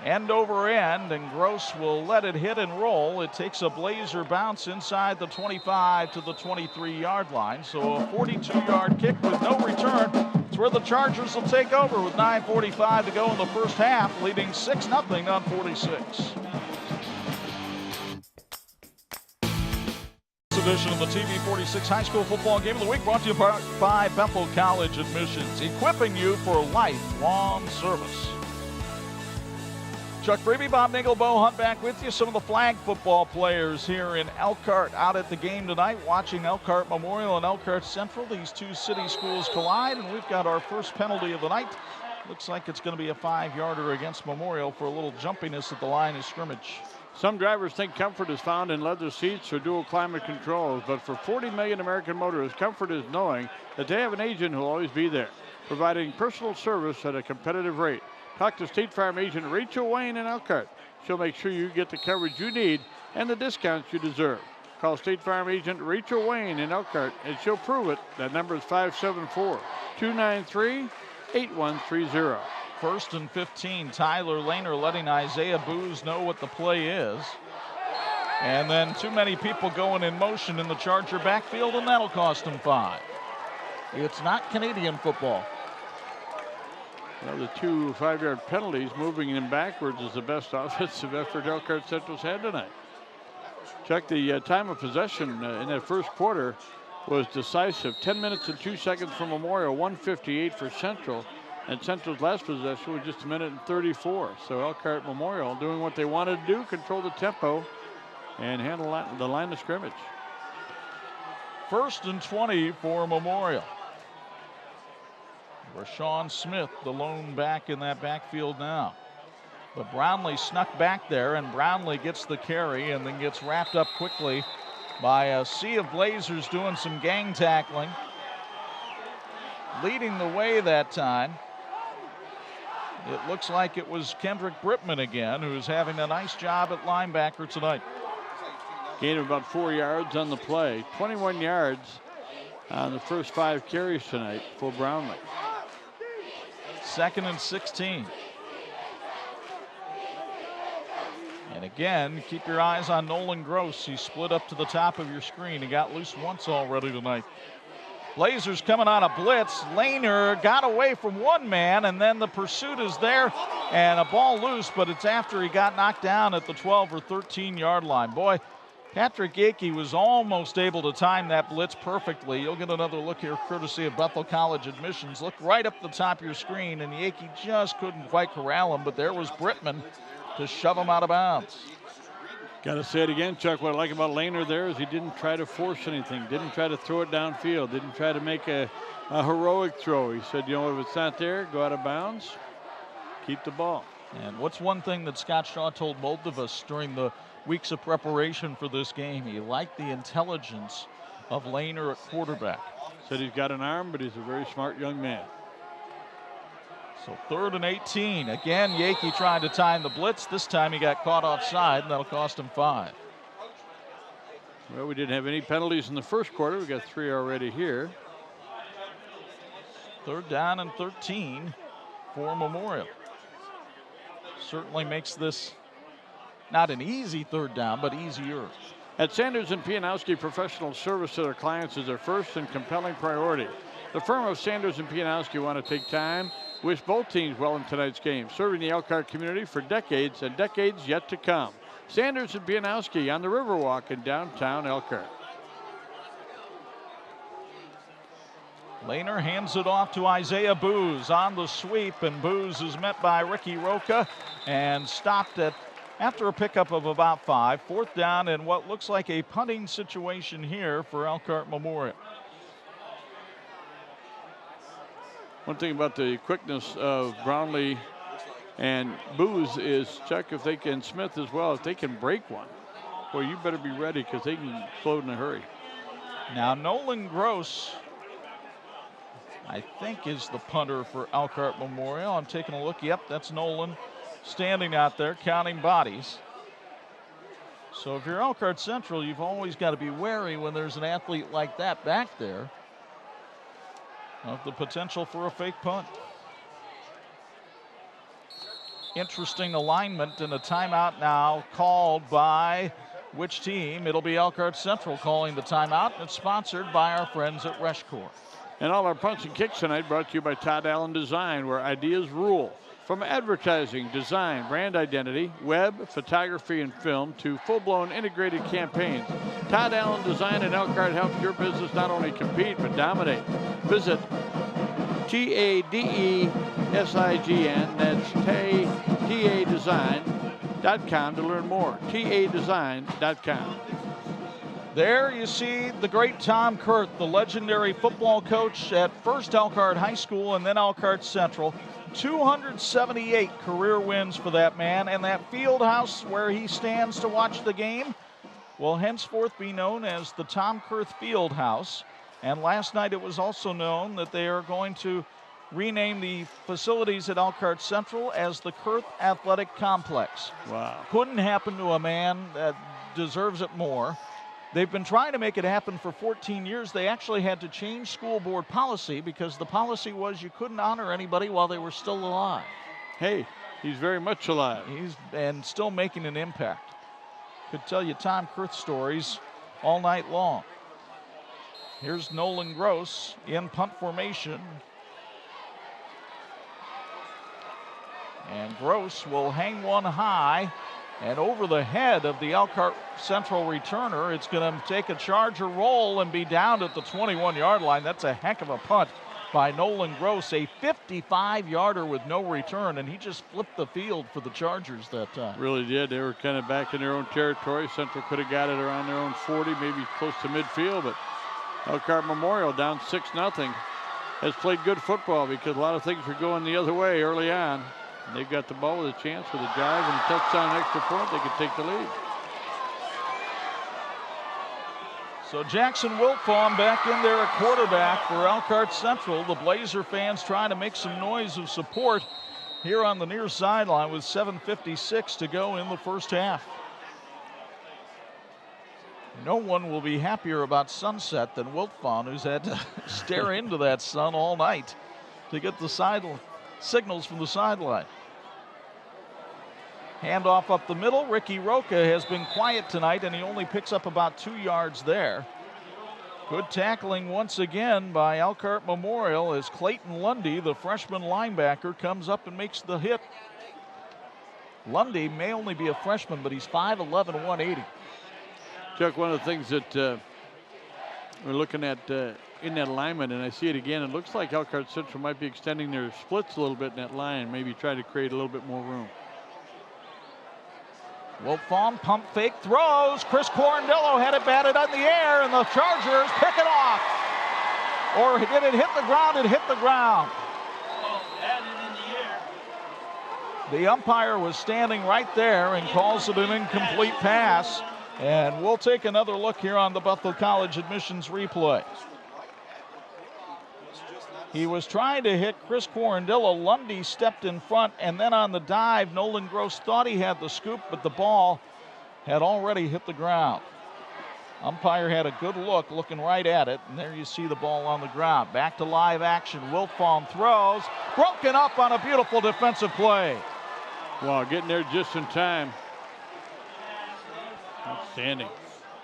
end over end, and Gross will let it hit and roll. It takes a Blazer bounce inside the 25 to the 23-yard line. So a 42-yard kick with no return. It's where the Chargers will take over with 9:45 to go in the first half, leading 6-0 on 46. Edition of the TV 46 High School Football Game of the Week, brought to you by Bethel College Admissions, equipping you for lifelong service. Chuck Freeby, Bob Nagel, Bo Hunt back with you. Some of the flag football players here in Elkhart out at the game tonight, watching Elkhart Memorial and Elkhart Central. These two city schools collide, and we've got our first penalty of the night. Looks like it's going to be a 5-yarder against Memorial for a little jumpiness at the line of scrimmage. Some drivers think comfort is found in leather seats or dual climate controls, but for 40 million American motorists, comfort is knowing that they have an agent who will always be there, providing personal service at a competitive rate. Talk to State Farm agent Rachel Wayne in Elkhart. She'll make sure you get the coverage you need and the discounts you deserve. Call State Farm agent Rachel Wayne in Elkhart, and she'll prove it. That number is 574-293-8130. 1st and 15. Tyler Lehner letting Isaiah Booz know what the play is. And then too many people going in motion in the Charger backfield, and that'll cost him 5. It's not Canadian football. Well, the 2 5-yard penalties, moving him backwards, is the best offensive effort Elkhart Central's had tonight. Check the time of possession in that first quarter was decisive. 10 minutes and 2 seconds for Memorial, 1:58 for Central. And Central's last possession was just 1 minute and 34. So Elkhart Memorial doing what they wanted to do, control the tempo and handle the line of scrimmage. 1st and 20 for Memorial. Rashawn Smith, the lone back in that backfield now. But Brownlee snuck back there, and Brownlee gets the carry and then gets wrapped up quickly by a sea of Blazers doing some gang tackling. Leading the way that time, it looks like it was Kendrick Brittman again, who's having a nice job at linebacker tonight. Gain of about 4 yards on the play. 21 yards on the first 5 carries tonight for Brownlee. 2nd and 16. And again, keep your eyes on Nolan Gross. He split up to the top of your screen. He got loose once already tonight. Blazers coming on a blitz. Lehner got away from one man, and then the pursuit is there, and a ball loose, but it's after he got knocked down at the 12 or 13-yard line. Boy, Patrick Yakey was almost able to time that blitz perfectly. You'll get another look here courtesy of Bethel College Admissions. Look right up the top of your screen, and Yakey just couldn't quite corral him, but there was Brittman to shove him out of bounds. Got to say it again, Chuck. What I like about Lehner there is he didn't try to force anything, didn't try to throw it downfield, didn't try to make a heroic throw. He said, you know, if it's not there, go out of bounds, keep the ball. And what's one thing that Scott Shaw told both of us during the weeks of preparation for this game? He liked the intelligence of Lehner at quarterback. Said he's got an arm, but he's a very smart young man. So 3rd and 18. Again, Yakey trying to time the blitz. This time he got caught offside, and that'll cost him 5. Well, we didn't have any penalties in the first quarter. We got 3 already here. 3rd down and 13 for Memorial. Certainly makes this not an easy 3rd down, but easier. At Sanders and Pianowski, professional service to their clients is their first and compelling priority. The firm of Sanders and Pianowski want to take time, wish both teams well in tonight's game, serving the Elkhart community for decades and decades yet to come. Sanders and Pianowski on the Riverwalk in downtown Elkhart. Lehner hands it off to Isaiah Booz on the sweep, and Booz is met by Ricky Rocha and stopped after a pickup of about 5. 4th down and what looks like a punting situation here for Elkhart Memorial. One thing about the quickness of Brownlee and Booz is check if they can, Smith as well, if they can break one. Boy, you better be ready because they can explode in a hurry. Now Nolan Gross, I think, is the punter for Elkhart Memorial. I'm taking a look. Yep, that's Nolan standing out there counting bodies. So if you're Elkhart Central, you've always got to be wary when there's an athlete like that back there of the potential for a fake punt. Interesting alignment and a timeout now called by which team? It'll be Elkhart Central calling the timeout. It's sponsored by our friends at Reshcore. And all our punts and kicks tonight brought to you by Todd Allen Design, where ideas rule. From advertising, design, brand identity, web, photography, and film to full-blown integrated campaigns, Todd Allen Design in Elkhart helps your business not only compete but dominate. Visit TADESIGN, that's TA Design.com to learn more. TADesign.com. There you see the great Tom Kurth, the legendary football coach at first Elkhart High School and then Elkhart Central. 278 career wins for that man, and that field house where he stands to watch the game will henceforth be known as the Tom Kurth Field House. And last night it was also known that they are going to rename the facilities at Elkhart Central as the Kurth Athletic Complex. Wow. Couldn't happen to a man that deserves it more. They've been trying to make it happen for 14 years. They actually had to change school board policy because the policy was you couldn't honor anybody while they were still alive. Hey, he's very much alive. And still making an impact. Could tell you Tom Kurth stories all night long. Here's Nolan Gross in punt formation. And Gross will hang one high and over the head of the Elkhart Central returner. It's going to take a Charger roll and be down at the 21-yard line. That's a heck of a punt by Nolan Gross, a 55-yarder with no return, and he just flipped the field for the Chargers that time. Really did. They were kind of back in their own territory. Central could have got it around their own 40, maybe close to midfield, but Elkhart Memorial down 6-0 has played good football because a lot of things were going the other way early on. They've got the ball with a chance with a drive and a touchdown extra point. They could take the lead. So Jackson Wiltfong back in there at quarterback for Elkhart Central. The Blazer fans trying to make some noise of support here on the near sideline with 7:56 to go in the first half. No one will be happier about sunset than Wiltfong, who's had to stare into that sun all night to get the signals from the sideline. Handoff up the middle. Ricky Rocha has been quiet tonight, and he only picks up about 2 yards there. Good tackling once again by Elkhart Memorial as Clayton Lundy, the freshman linebacker, comes up and makes the hit. Lundy may only be a freshman, but he's 5'11", 180. Chuck, one of the things that we're looking at in that alignment, and I see it again, it looks like Elkhart Central might be extending their splits a little bit in that line, maybe try to create a little bit more room. Wiltfong pump fake throws. Chris Corandillo had it batted in the air, and the Chargers pick it off. Or did it hit the ground? It hit the ground. The umpire was standing right there and calls it an incomplete pass. And we'll take another look here on the Bethel College admissions replay. He was trying to hit Chris Corandillo. Lundy stepped in front, and then on the dive, Nolan Gross thought he had the scoop, but the ball had already hit the ground. Umpire had a good look, looking right at it, and there you see the ball on the ground. Back to live action. Wiltfong throws. Broken up on a beautiful defensive play. Wow, getting there just in time. Outstanding.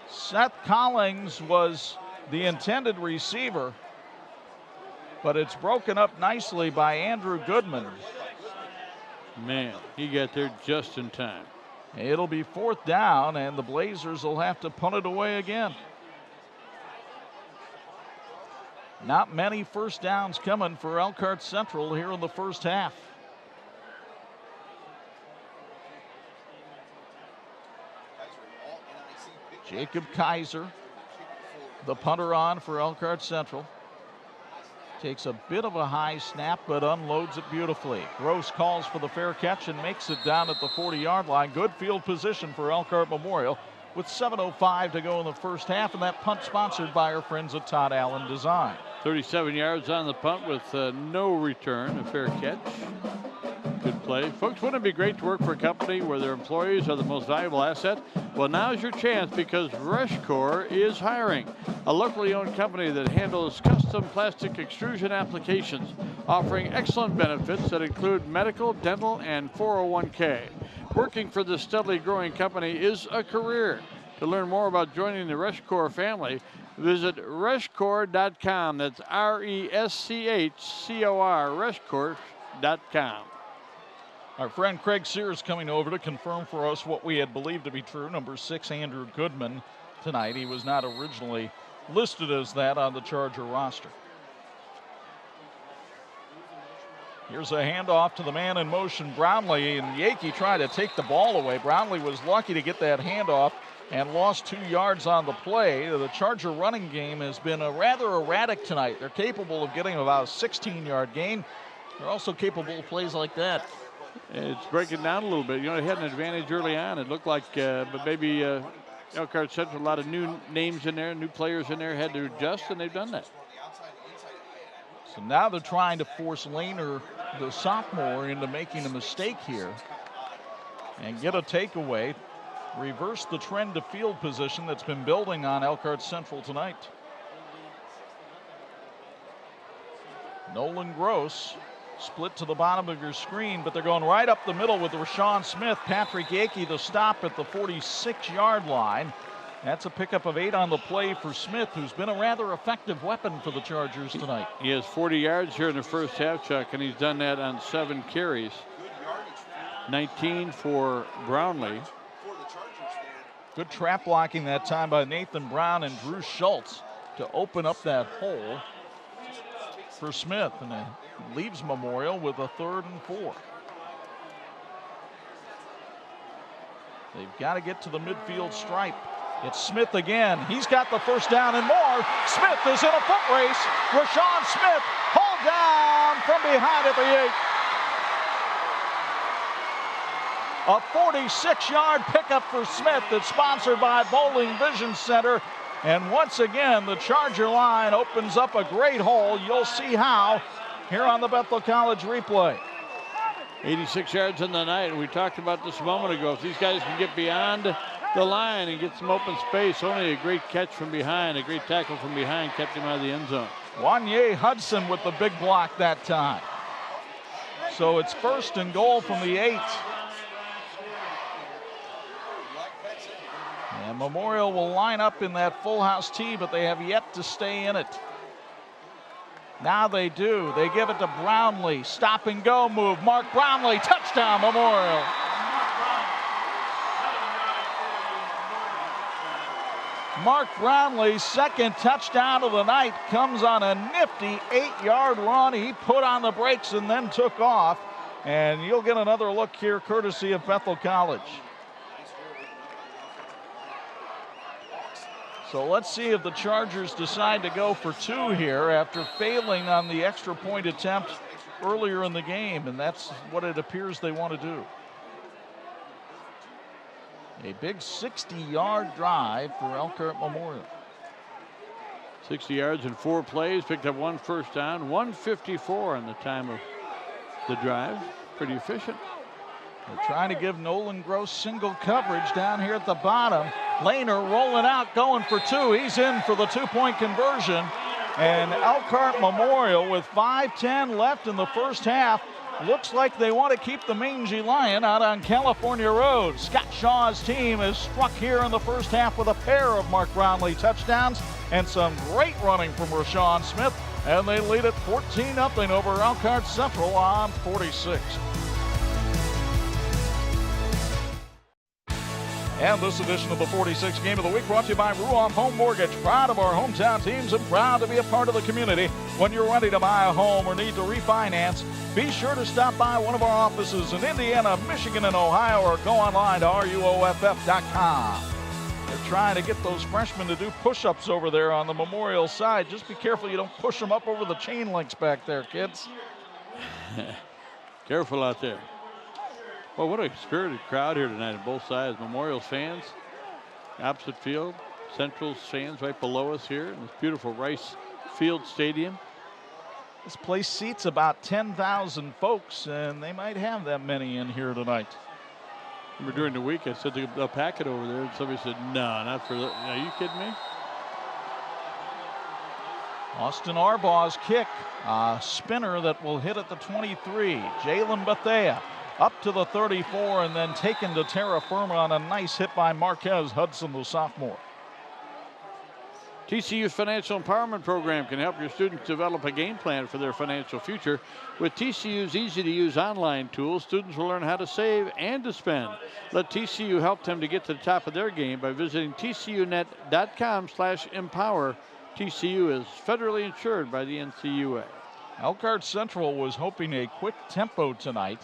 Seth Collins was the intended receiver, but it's broken up nicely by Andrew Goodman. Man, he got there just in time. It'll be 4th down, and the Blazers will have to punt it away again. Not many first downs coming for Elkhart Central here in the first half. Jacob Kaiser, the punter on for Elkhart Central. Takes a bit of a high snap, but unloads it beautifully. Gross calls for the fair catch and makes it down at the 40-yard line. Good field position for Elkhart Memorial with 7:05 to go in the first half, and that punt sponsored by our friends at Todd Allen Design. 37 yards on the punt with no return, a fair catch. Good play. Folks, wouldn't it be great to work for a company where their employees are the most valuable asset? Well, now's your chance because Reshcore is hiring. A locally owned company that handles custom plastic extrusion applications, offering excellent benefits that include medical, dental, and 401k. Working for this steadily growing company is a career. To learn more about joining the Reshcore family, visit reshcore.com. That's R-E-S-C-H-C-O-R, reshcore.com. Our friend Craig Sears coming over to confirm for us what we had believed to be true. Number 6, Andrew Goodman, tonight. He was not originally listed as that on the Charger roster. Here's a handoff to the man in motion, Brownlee, and Yakey tried to take the ball away. Brownlee was lucky to get that handoff and lost 2 yards on the play. The Charger running game has been rather erratic tonight. They're capable of getting about a 16-yard gain. They're also capable of plays like that. It's breaking down a little bit. You know, they had an advantage early on. It looked like, but maybe Elkhart Central, a lot of new names in there, new players in there, had to adjust, and they've done that. So now they're trying to force Lehner, the sophomore, into making a mistake here and get a takeaway, reverse the trend to field position that's been building on Elkhart Central tonight. Nolan Gross split to the bottom of your screen, but they're going right up the middle with Rashawn Smith. Patrick Yakey the stop at the 46-yard line. That's a pickup of 8 on the play for Smith, who's been a rather effective weapon for the Chargers tonight. He has 40 yards here in the first half, Chuck, and he's done that on 7 carries. 19 for Brownlee. Good trap blocking that time by Nathan Brown and Drew Schultz to open up that hole for Smith, and it leaves Memorial with a 3rd and 4. They've got to get to the midfield stripe. It's Smith again. He's got the first down and more. Smith is in a foot race. Rashawn Smith hauled down from behind at the 8. A 46-yard pickup for Smith that's sponsored by Bowling Vision Center. And once again, the Charger line opens up a great hole. You'll see how here on the Bethel College replay. 86 yards in the night. We talked about this a moment ago. If these guys can get beyond the line and get some open space, only a great catch from behind, a great tackle from behind kept him out of the end zone. Wanye Hudson with the big block that time. So it's 1st and goal from the 8. And Memorial will line up in that full house tee, but they have yet to stay in it. Now they do. They give it to Brownlee. Stop and go move. Mark Brownlee, touchdown Memorial. Mark Brownlee's 2nd touchdown of the night comes on a nifty 8-yard run. He put on the brakes and then took off. And you'll get another look here courtesy of Bethel College. So let's see if the Chargers decide to go for 2 here after failing on the extra point attempt earlier in the game, and that's what it appears they want to do. A big 60-yard drive for Elkhart Memorial. 60 yards in 4 plays, picked up 1 first down, 154 in the time of the drive. Pretty efficient. They're trying to give Nolan Gross single coverage down here at the bottom. Lehner rolling out, going for 2. He's in for the 2-point conversion. And Elkhart Memorial with 5:10 left in the first half. Looks like they want to keep the Mangy Lion out on California Road. Scott Shaw's team is struck here in the first half with a pair of Mark Brownlee touchdowns and some great running from Rashawn Smith. And they lead it 14-0 over Elkhart Central on 46. And this edition of the 46th Game of the Week brought to you by Ruoff Home Mortgage. Proud of our hometown teams and proud to be a part of the community. When you're ready to buy a home or need to refinance, be sure to stop by one of our offices in Indiana, Michigan, and Ohio, or go online to ruoff.com. They're trying to get those freshmen to do push-ups over there on the Memorial side. Just be careful you don't push them up over the chain links back there, kids. Careful out there. Well, what a spirited crowd here tonight on both sides. Memorial's fans, opposite field. Central's fans right below us here in this beautiful Rice Field Stadium. This place seats about 10,000 folks, and they might have that many in here tonight. Remember during the week, I said they'll pack it over there, and somebody said, no, not for that. Are you kidding me? Austin Arbaugh's kick, a spinner that will hit at the 23. Jalen Bethea up to the 34 and then taken to terra firma on a nice hit by Marquez Hudson, the sophomore. TCU's Financial Empowerment Program can help your students develop a game plan for their financial future. With TCU's easy-to-use online tools, students will learn how to save and to spend. Let TCU help them to get to the top of their game by visiting tcunet.com/empower. TCU is federally insured by the NCUA. Elkhart Central was hoping a quick tempo tonight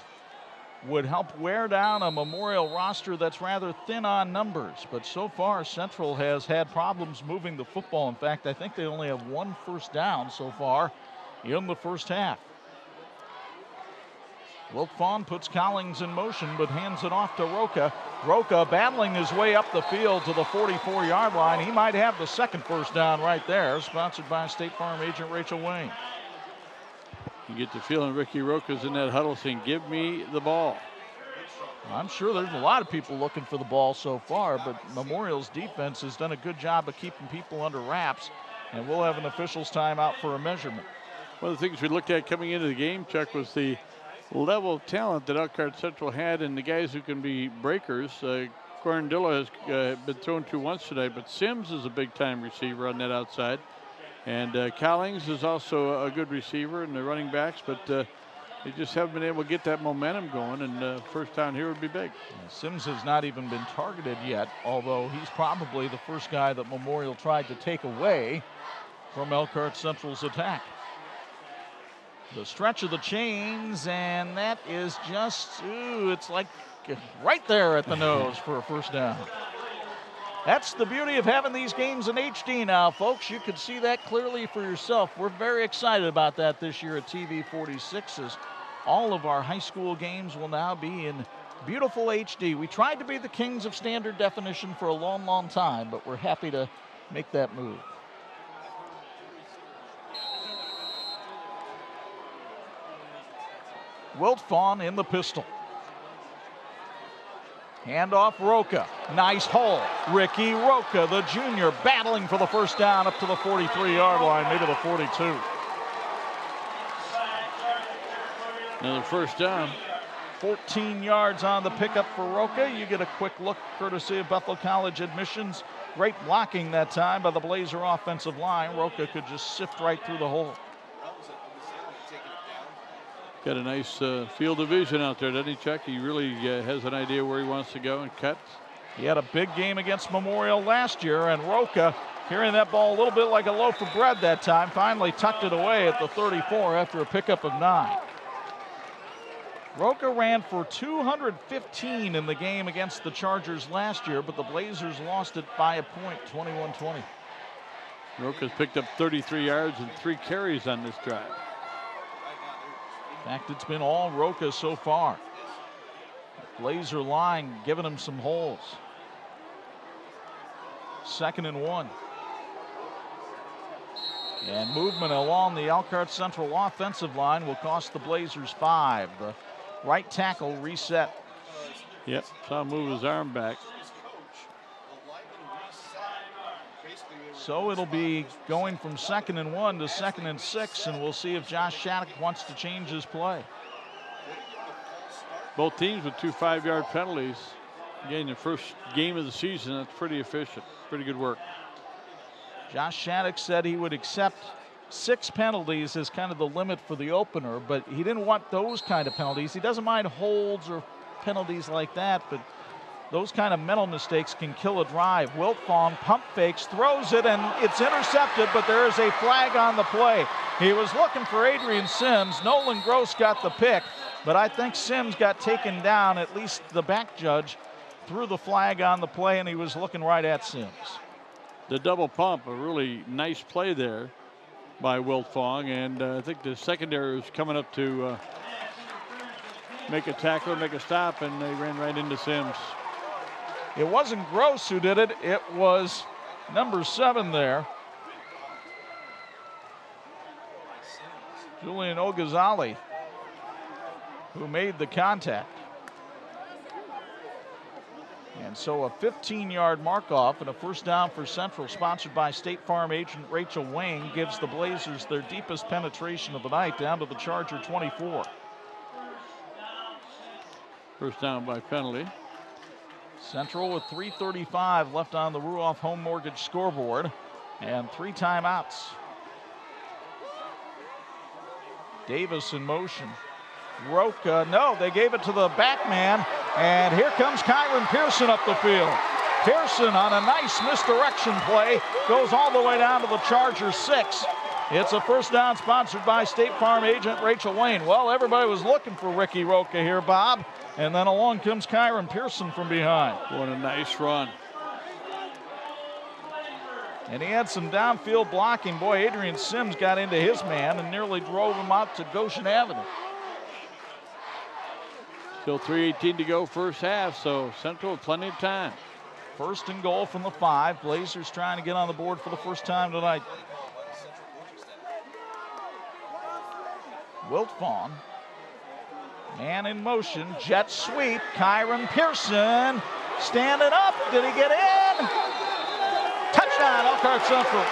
would help wear down a Memorial roster that's rather thin on numbers. But so far, Central has had problems moving the football. In fact, I think they only have one first down so far in the first half. Wilt Vaughn puts Collings in motion, but hands it off to Rocha. Rocha battling his way up the field to the 44-yard line. He might have the second first down right there, sponsored by State Farm agent Rachel Wayne. You get the feeling Ricky Rocha's in that huddle saying, give me the ball. I'm sure there's a lot of people looking for the ball so far, but Memorial's defense has done a good job of keeping people under wraps, and we'll have an official's timeout for a measurement. One of the things we looked at coming into the game, Chuck, was the level of talent that Elkhart Central had and the guys who can be breakers. Corandillo has been thrown to once today, but Sims is a big-time receiver on that outside. And Collings is also a good receiver in the running backs, but they just haven't been able to get that momentum going, and first down here would be big. Sims has not even been targeted yet, although he's probably the first guy that Memorial tried to take away from Elkhart Central's attack. The stretch of the chains, and that is just, it's like right there at the nose for a first down. That's the beauty of having these games in HD now, folks. You can see that clearly for yourself. We're very excited about that this year at TV 46, as all of our high school games will now be in beautiful HD. We tried to be the kings of standard definition for a long, long time, but we're happy to make that move. Wilt Vaughn in the pistol. Handoff Rocha. Nice hole. Ricky Rocha, the junior, battling for the first down up to the 43-yard line, maybe the 42. Another first down. 14 yards on the pickup for Rocha. You get a quick look courtesy of Bethel College admissions. Great blocking that time by the Blazer offensive line. Rocha could just sift right through the hole. Got a nice field of vision out there, doesn't he, Chuck? He really has an idea where he wants to go and cut. He had a big game against Memorial last year, and Rocha, hearing that ball a little bit like a loaf of bread that time, finally tucked it away at the 34 after a pickup of 9. Rocha ran for 215 in the game against the Chargers last year, but the Blazers lost it by a point, 21-20. Rocha's picked up 33 yards and 3 carries on this drive. In fact, it's been all Rocha so far. Blazer line giving him some holes. 2nd and 1. And movement along the Elkhart Central offensive line will cost the Blazers 5. The right tackle reset. Yep, saw him move his arm back. So it'll be going from 2nd and 1 to 2nd and 6, and we'll see if Josh Shattuck wants to change his play. Both teams with 2 5-yard penalties. Again, the first game of the season, that's pretty efficient. Pretty good work. Josh Shattuck said he would accept 6 penalties as kind of the limit for the opener, but he didn't want those kind of penalties. He doesn't mind holds or penalties like that, but those kind of mental mistakes can kill a drive. Wiltfong pump fakes, throws it, and it's intercepted, but there is a flag on the play. He was looking for Adrian Sims. Nolan Gross got the pick, but I think Sims got taken down. At least the back judge threw the flag on the play, and he was looking right at Sims. The double pump, a really nice play there by Wiltfong, and I think the secondary was coming up to make a tackle, make a stop, and they ran right into Sims. It wasn't Gross who did it. It was number 7 there, Julian Ogazali, who made the contact. And so a 15-yard mark-off and a first down for Central, sponsored by State Farm agent Rachel Wayne, gives the Blazers their deepest penetration of the night down to the Charger 24. First down by penalty. Central with 3:35 left on the Ruoff Home Mortgage scoreboard and 3 timeouts. Davis in motion. Rocha, no, they gave it to the back man, and here comes Kyron Pearson up the field. Pearson on a nice misdirection play goes all the way down to the Charger 6. It's a first down sponsored by State Farm agent Rachel Wayne. Well, everybody was looking for Ricky Rocha here, Bob, and then along comes Kyron Pearson from behind. What a nice run. And he had some downfield blocking. Boy, Adrian Sims got into his man and nearly drove him out to Goshen Avenue. Still 3:18 to go first half, so Central with plenty of time. First and goal from the 5. Blazers trying to get on the board for the first time tonight. Wiltfong, man in motion, jet sweep. Kyron Pearson standing up. Did he get in? Touchdown, Elkhart Central.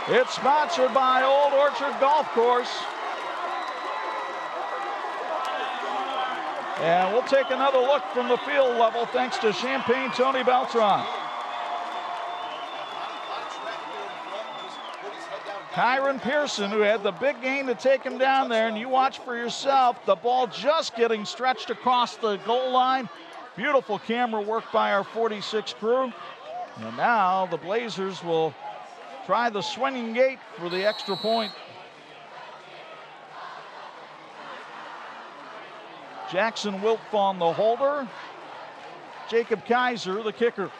It's sponsored by Old Orchard Golf Course. And we'll take another look from the field level thanks to Champagne Tony Beltran. Kyron Pearson, who had the big gain to take him down there, and you watch for yourself, the ball just getting stretched across the goal line. Beautiful camera work by our 46 crew. And now the Blazers will try the swinging gate for the extra point. Jackson Wiltfong, the holder. Jacob Kaiser, the kicker.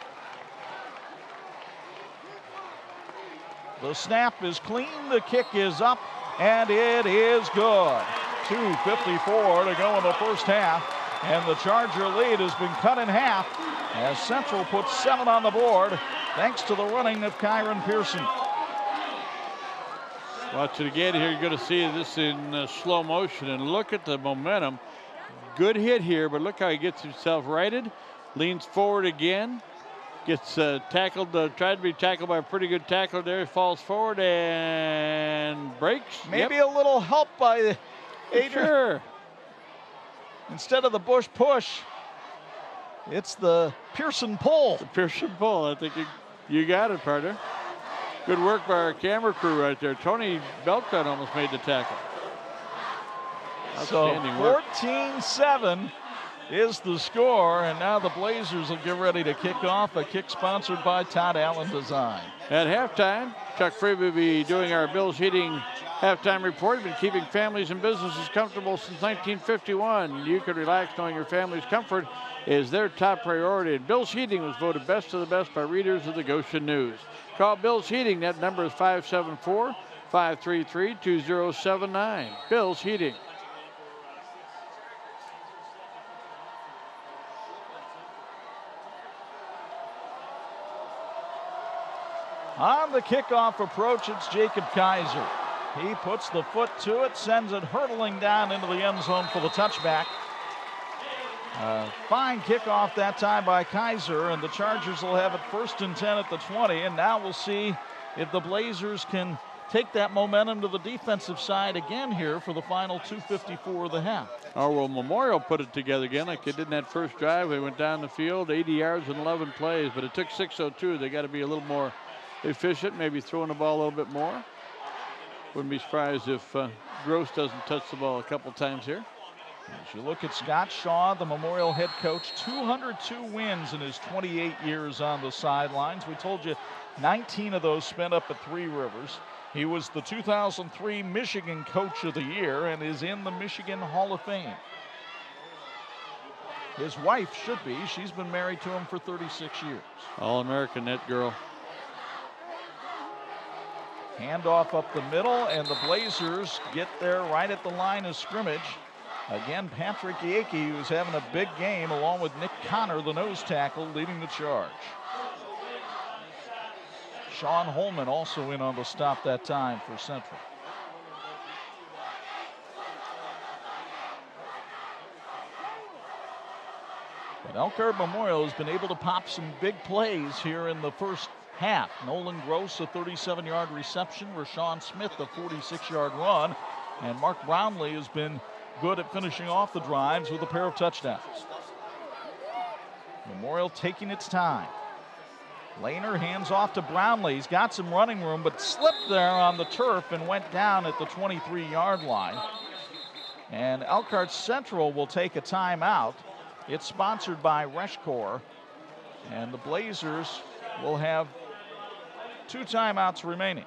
The snap is clean, the kick is up, and it is good. 2:54 to go in the first half, and the Charger lead has been cut in half as Central puts 7 on the board thanks to the running of Kyron Pearson. Watch it again here. You're going to see this in slow motion, and look at the momentum. Good hit here, but look how he gets himself righted, leans forward again, gets tackled, tried to be tackled by a pretty good tackler there, falls forward and breaks. Maybe a little help by Adrian. Sure. Instead of the Bush push, it's the Pearson pull. The Pearson pull. I think you got it, partner. Good work by our camera crew right there. Tony Beltran almost made the tackle. Outstanding work. 14-7 is the score, and now the Blazers will get ready to kick off. A kick sponsored by Todd Allen Design. At halftime, Chuck Freebe will be doing our Bills Heating halftime report. Been keeping families and businesses comfortable since 1951. You can relax knowing your family's comfort is their top priority. And Bills Heating was voted best of the best by readers of the Goshen News. Call Bills Heating. That number is 574-533-2079. Bills Heating. On the kickoff approach, it's Jacob Kaiser. He puts the foot to it, sends it hurtling down into the end zone for the touchback. Fine kickoff that time by Kaiser, and the Chargers will have it 1st and 10 at the 20. And now we'll see if the Blazers can take that momentum to the defensive side again here for the final 2:54 of the half. Oh, well, Memorial put it together again like they did in that first drive. They went down the field, 80 yards and 11 plays, but it took 6:02. They got to be a little more efficient, maybe throwing the ball a little bit more. Wouldn't be surprised if Gross doesn't touch the ball a couple times here. As you look at Scott Shaw, the Memorial head coach, 202 wins in his 28 years on the sidelines. We told you 19 of those spent up at Three Rivers. He was the 2003 Michigan Coach of the Year and is in the Michigan Hall of Fame. His wife should be. She's been married to him for 36 years. All-American, that girl. Handoff up the middle, and the Blazers get there right at the line of scrimmage. Again, Patrick Yaakey, who's having a big game, along with Nick Connor, the nose tackle, leading the charge. Sean Holman also in on the stop that time for Central. But Elkhart Memorial has been able to pop some big plays here in the first half. Nolan Gross, a 37-yard reception. Rashawn Smith, a 46-yard run. And Mark Brownlee has been good at finishing off the drives with a pair of touchdowns. Memorial taking its time. Lehner hands off to Brownlee. He's got some running room, but slipped there on the turf and went down at the 23-yard line. And Elkhart Central will take a timeout. It's sponsored by Reshcor. And the Blazers will have 2 timeouts remaining.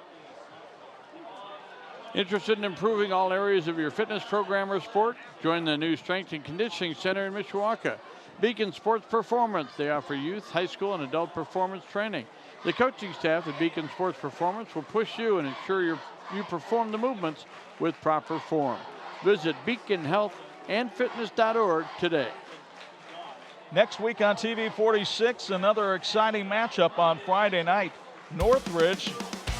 Interested in improving all areas of your fitness program or sport? Join the new Strength and Conditioning Center in Mishawaka. Beacon Sports Performance. They offer youth, high school, and adult performance training. The coaching staff at Beacon Sports Performance will push you and ensure you perform the movements with proper form. Visit beaconhealthandfitness.org today. Next week on TV 46, another exciting matchup on Friday night. Northridge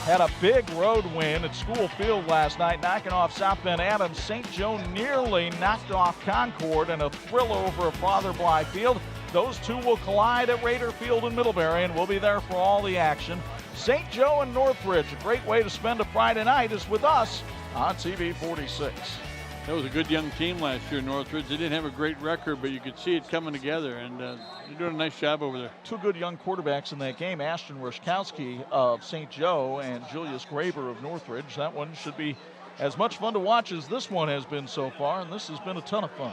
had a big road win at School Field last night, knocking off South Bend Adams. St. Joe nearly knocked off Concord in a thriller over at Father Bly Field. Those two will collide at Raider Field in Middlebury, and we'll be there for all the action. St. Joe and Northridge, a great way to spend a Friday night is with us on TV 46. That was a good young team last year, Northridge. They didn't have a great record, but you could see it coming together, and they're doing a nice job over there. 2 good young quarterbacks in that game, Ashton Rashkowski of St. Joe and Julius Graber of Northridge. That one should be as much fun to watch as this one has been so far, and this has been a ton of fun.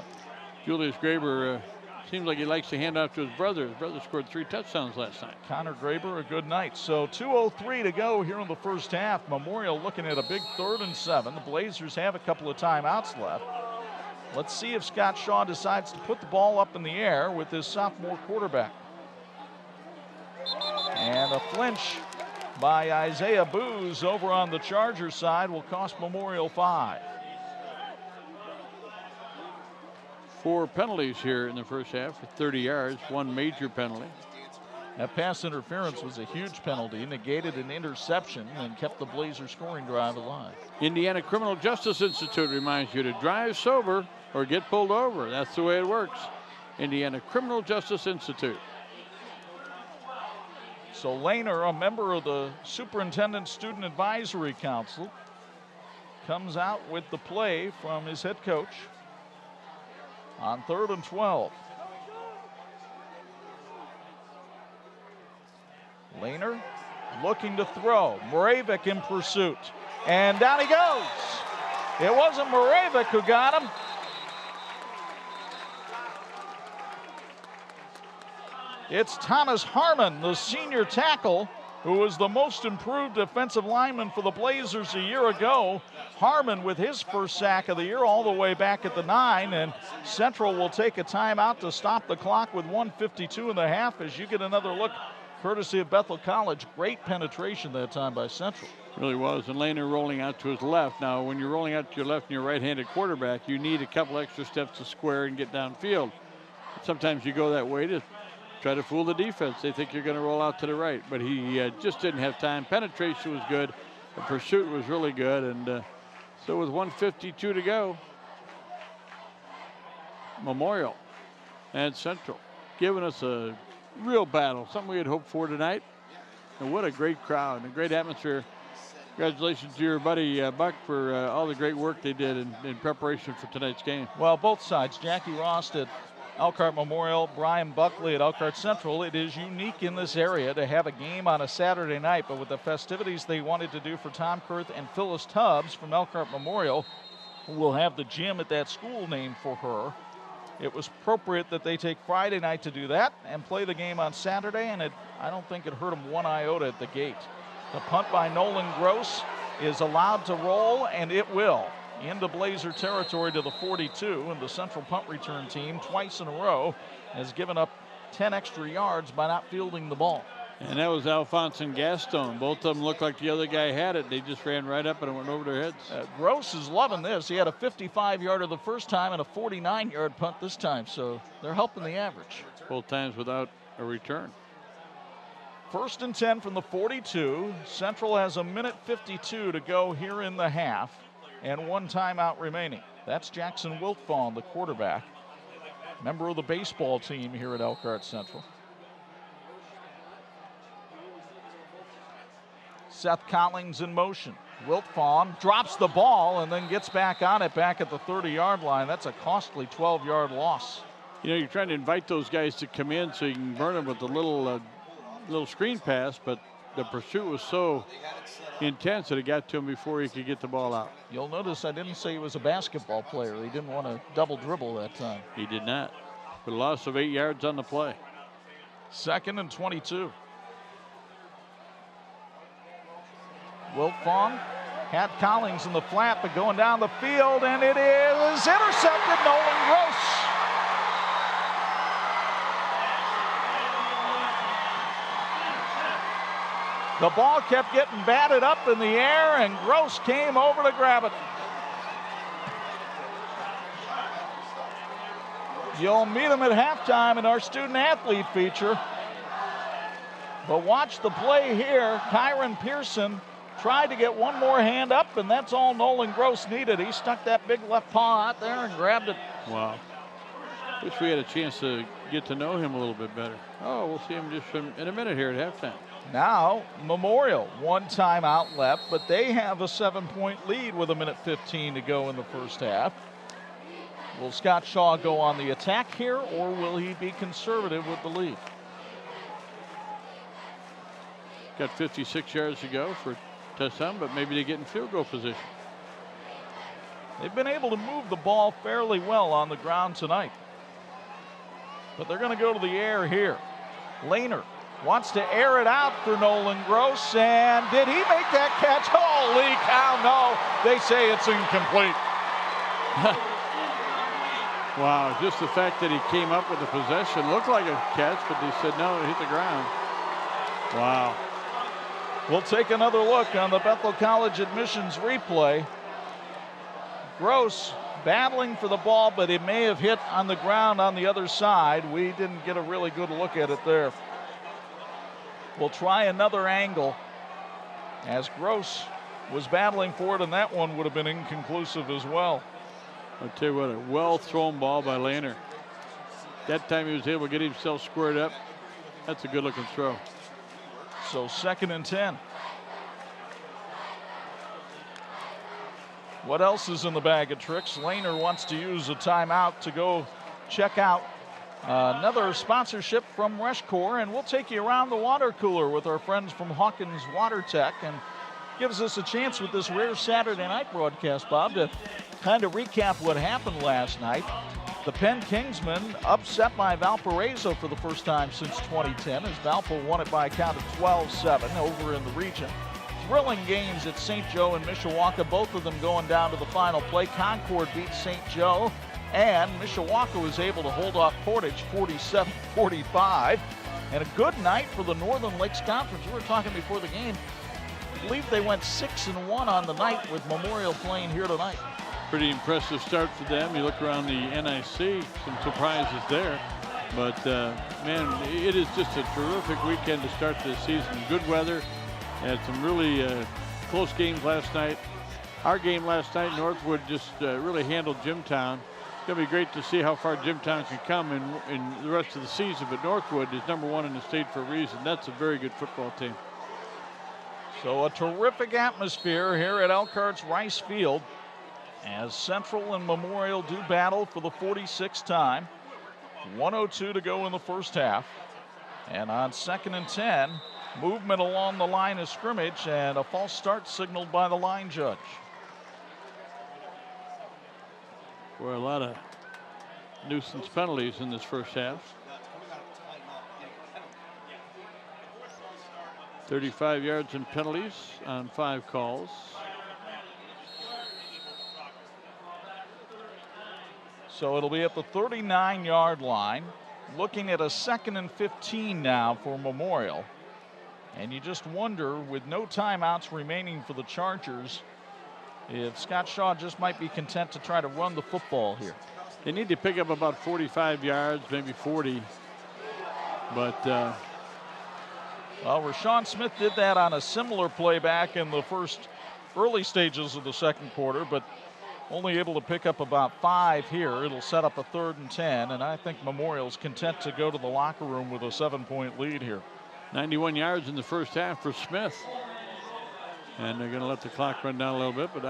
Julius Graber seems like he likes to hand off to his brother. His brother scored 3 touchdowns last night. Connor Graber, a good night. So 2:03 to go here in the first half. Memorial looking at a big 3rd and 7. The Blazers have a couple of timeouts left. Let's see if Scott Shaw decides to put the ball up in the air with his sophomore quarterback. And a flinch by Isaiah Booz over on the Charger side will cost Memorial 5. 4 penalties here in the first half for 30 yards, 1 major penalty. That pass interference was a huge penalty, negated an interception, and kept the Blazer scoring drive alive. Indiana Criminal Justice Institute reminds you to drive sober or get pulled over. That's the way it works. Indiana Criminal Justice Institute. So Lehner, a member of the Superintendent Student Advisory Council, comes out with the play from his head coach on 3rd and 12. Lehner looking to throw. Moravik in pursuit. And down he goes. It wasn't Moravik who got him. It's Thomas Harmon, the senior tackle, who was the most improved defensive lineman for the Blazers a year ago. Harmon with his first sack of the year all the way back at the 9, and Central will take a timeout to stop the clock with 1:52 in the half as you get another look courtesy of Bethel College. Great penetration that time by Central. Really was, and Lehner rolling out to his left. Now, when you're rolling out to your left and you're right-handed quarterback, you need a couple extra steps to square and get downfield. Sometimes you go that way to try to fool the defense. They think you're going to roll out to the right, but he just didn't have time. Penetration was good. The pursuit was really good, and so with 1:52 to go, Memorial and Central giving us a real battle, something we had hoped for tonight. And what a great crowd and a great atmosphere. Congratulations to your buddy Buck for all the great work they did in preparation for tonight's game. Well, both sides. Jackie Rost at Elkhart Memorial, Brian Buckley at Elkhart Central. It is unique in this area to have a game on a Saturday night, but with the festivities they wanted to do for Tom Kurth and Phyllis Tubbs from Elkhart Memorial, who will have the gym at that school named for her. It was appropriate that they take Friday night to do that and play the game on Saturday, and I don't think it hurt them one iota at the gate. The punt by Nolan Gross is allowed to roll, and it will. Into Blazer territory to the 42, and the Central punt return team twice in a row has given up 10 extra yards by not fielding the ball. And that was Alphonse and Gaston. Both of them looked like the other guy had it. They just ran right up and it went over their heads. Gross is loving this. He had a 55-yarder the first time and a 49-yard punt this time, so they're helping the average. Both times without a return. 1st and 10 from the 42. Central has a minute 52 to go here in the half and one timeout remaining. That's Jackson Wiltfong, the quarterback, member of the baseball team here at Elkhart Central. Seth Collings in motion. Wiltfong drops the ball and then gets back on it back at the 30-yard line. That's a costly 12-yard loss. You know, you're trying to invite those guys to come in so you can burn them with a little screen pass, but the pursuit was so intense that it got to him before he could get the ball out. You'll notice I didn't say he was a basketball player. He didn't want to double dribble that time. He did not. But a loss of 8 yards on the play. 2nd and 22. Wiltfong had Collings in the flat, but going down the field, and it is intercepted. Nolan Gross. The ball kept getting batted up in the air, and Gross came over to grab it. You'll meet him at halftime in our student athlete feature. But watch the play here. Kyron Pearson tried to get one more hand up, and that's all Nolan Gross needed. He stuck that big left paw out there and grabbed it. Wow. Wish we had a chance to get to know him a little bit better. Oh, we'll see him just in a minute here at halftime. Now, Memorial, one timeout left, but they have a 7-point lead with a minute 15 to go in the first half. Will Scott Shaw go on the attack here, or will he be conservative with the lead? Got 56 yards to go for touchdown, but maybe they get in field goal position. They've been able to move the ball fairly well on the ground tonight. But they're going to go to the air here. Lehner wants to air it out for Nolan Gross, and did he make that catch? Holy cow, no. They say it's incomplete. Wow, just the fact that he came up with the possession looked like a catch, but they said no, it hit the ground. Wow. We'll take another look on the Bethel College admissions replay. Gross battling for the ball, but it may have hit on the ground on the other side. We didn't get a really good look at it there. We'll try another angle as Gross was battling for it, and that one would have been inconclusive as well. I'll tell you what, a well-thrown ball by Lehner. That time he was able to get himself squared up. That's a good-looking throw. So 2nd and 10. What else is in the bag of tricks? Lehner wants to use a timeout to go check out another sponsorship from Reshcore, and we'll take you around the water cooler with our friends from Hawkins Water Tech, and gives us a chance with this rare Saturday night broadcast, Bob, to kind of recap what happened last night. The Penn Kingsmen upset by Valparaiso for the first time since 2010 as Valpo won it by a count of 12-7 over in the region. Thrilling games at St. Joe and Mishawaka, both of them going down to the final play. Concord beat St. Joe, and Mishawaka was able to hold off Portage 47-45. And a good night for the Northern Lakes Conference. We were talking before the game. I believe they went 6-1 on the night with Memorial playing here tonight. Pretty impressive start for them. You look around the NIC, some surprises there. But, man, it is just a terrific weekend to start this season. Good weather. Had some really close games last night. Our game last night, Northwood just really handled Jimtown. It's going to be great to see how far Jimtown can come in the rest of the season. But Northwood is #1 in the state for a reason. That's a very good football team. So a terrific atmosphere here at Elkhart's Rice Field as Central and Memorial do battle for the 46th time. 1:02 to go in the first half. And on 2nd and 10, movement along the line of scrimmage and a false start signaled by the line judge. Boy, a lot of nuisance penalties in this first half. 35 yards in penalties on 5 calls. So it'll be at the 39-yard line. Looking at a 2nd and 15 now for Memorial. And you just wonder, with no timeouts remaining for the Chargers, if Scott Shaw just might be content to try to run the football here. They need to pick up about 45 yards, maybe 40. But well, Rashawn Smith did that on a similar play back in the early stages of the second quarter, but only able to pick up about 5 here. It'll set up a 3rd and 10, and I think Memorial's content to go to the locker room with a 7-point lead here. 91 yards in the first half for Smith. And they're going to let the clock run down a little bit. But,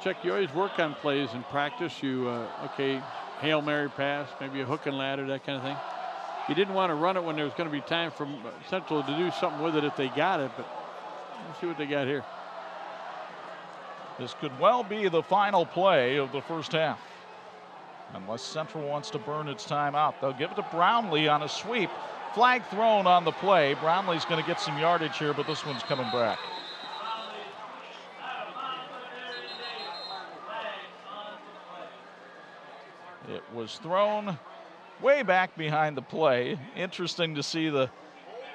Chuck, you always work on plays in practice. You, Hail Mary pass, maybe a hook and ladder, that kind of thing. You didn't want to run it when there was going to be time for Central to do something with it if they got it. But let's see what they got here. This could well be the final play of the first half. Unless Central wants to burn its time out. They'll give it to Brownlee on a sweep. Flag thrown on the play. Brownlee's going to get some yardage here, but this one's coming back. It was thrown way back behind the play. Interesting to see the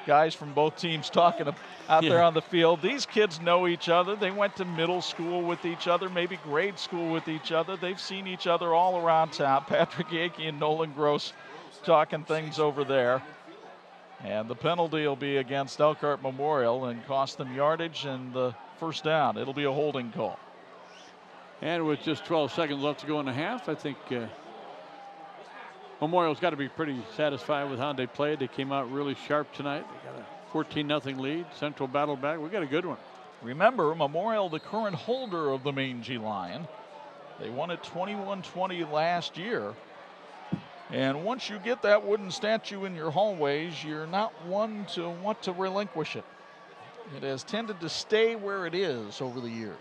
guys from both teams talking out there on the field. These kids know each other. They went to middle school with each other, maybe grade school with each other. They've seen each other all around town. Patrick Yankee and Nolan Gross talking things over there. And the penalty will be against Elkhart Memorial and cost them yardage and the first down. It'll be a holding call. And with just 12 seconds left to go in the half, I think Memorial's got to be pretty satisfied with how they played. They came out really sharp tonight. They got a 14-0 lead. Central battled back. We got a good one. Remember, Memorial, the current holder of the Mangy Lion. They won it 21-20 last year. And once you get that wooden statue in your hallways, you're not one to want to relinquish it. It has tended to stay where it is over the years.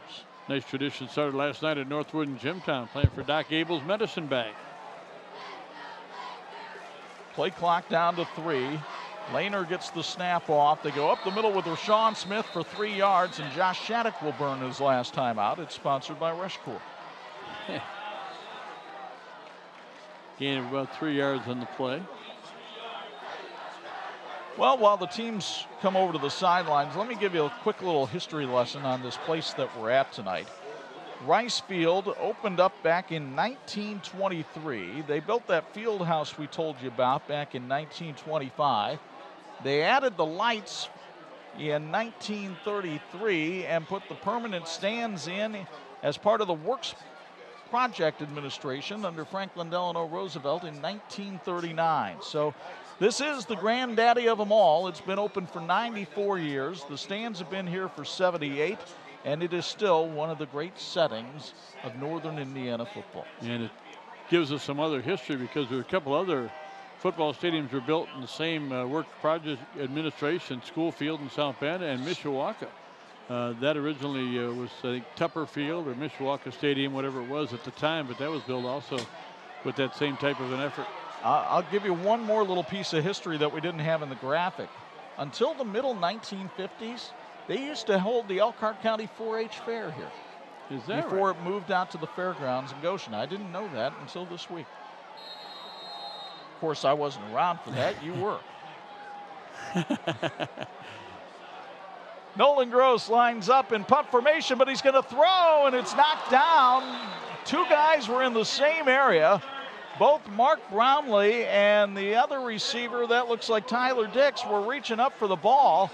Nice tradition started last night at Northwood and Jimtown, playing for Doc Abel's medicine bag. Play clock down to 3. Lehner gets the snap off. They go up the middle with Rashawn Smith for 3 yards, and Josh Shattuck will burn his last time out. It's sponsored by Rush Corps. Gain of about 3 yards on the play. Well, while the teams come over to the sidelines, let me give you a quick little history lesson on this place that we're at tonight. Rice Field opened up back in 1923. They built that field house we told you about back in 1925. They added the lights in 1933 and put the permanent stands in as part of the Works Project Administration under Franklin Delano Roosevelt in 1939. So this is the granddaddy of them all. It's been open for 94 years. The stands have been here for 78. And it is still one of the great settings of Northern Indiana football. And it gives us some other history because there are a couple other football stadiums were built in the same Work Project Administration, School Field in South Bend and Mishawaka. That originally was, I think, Tupper Field or Mishawaka Stadium, whatever it was at the time, but that was built also with that same type of an effort. I'll give you one more little piece of history that we didn't have in the graphic. Until the middle 1950s, they used to hold the Elkhart County 4-H Fair here. Is that before right? It moved out to the fairgrounds in Goshen. I didn't know that until this week. Of course, I wasn't around for that. You were. Nolan Gross lines up in punt formation, but he's going to throw, and it's knocked down. 2 guys were in the same area. Both Mark Brownlee and the other receiver, that looks like Tyler Dix, were reaching up for the ball.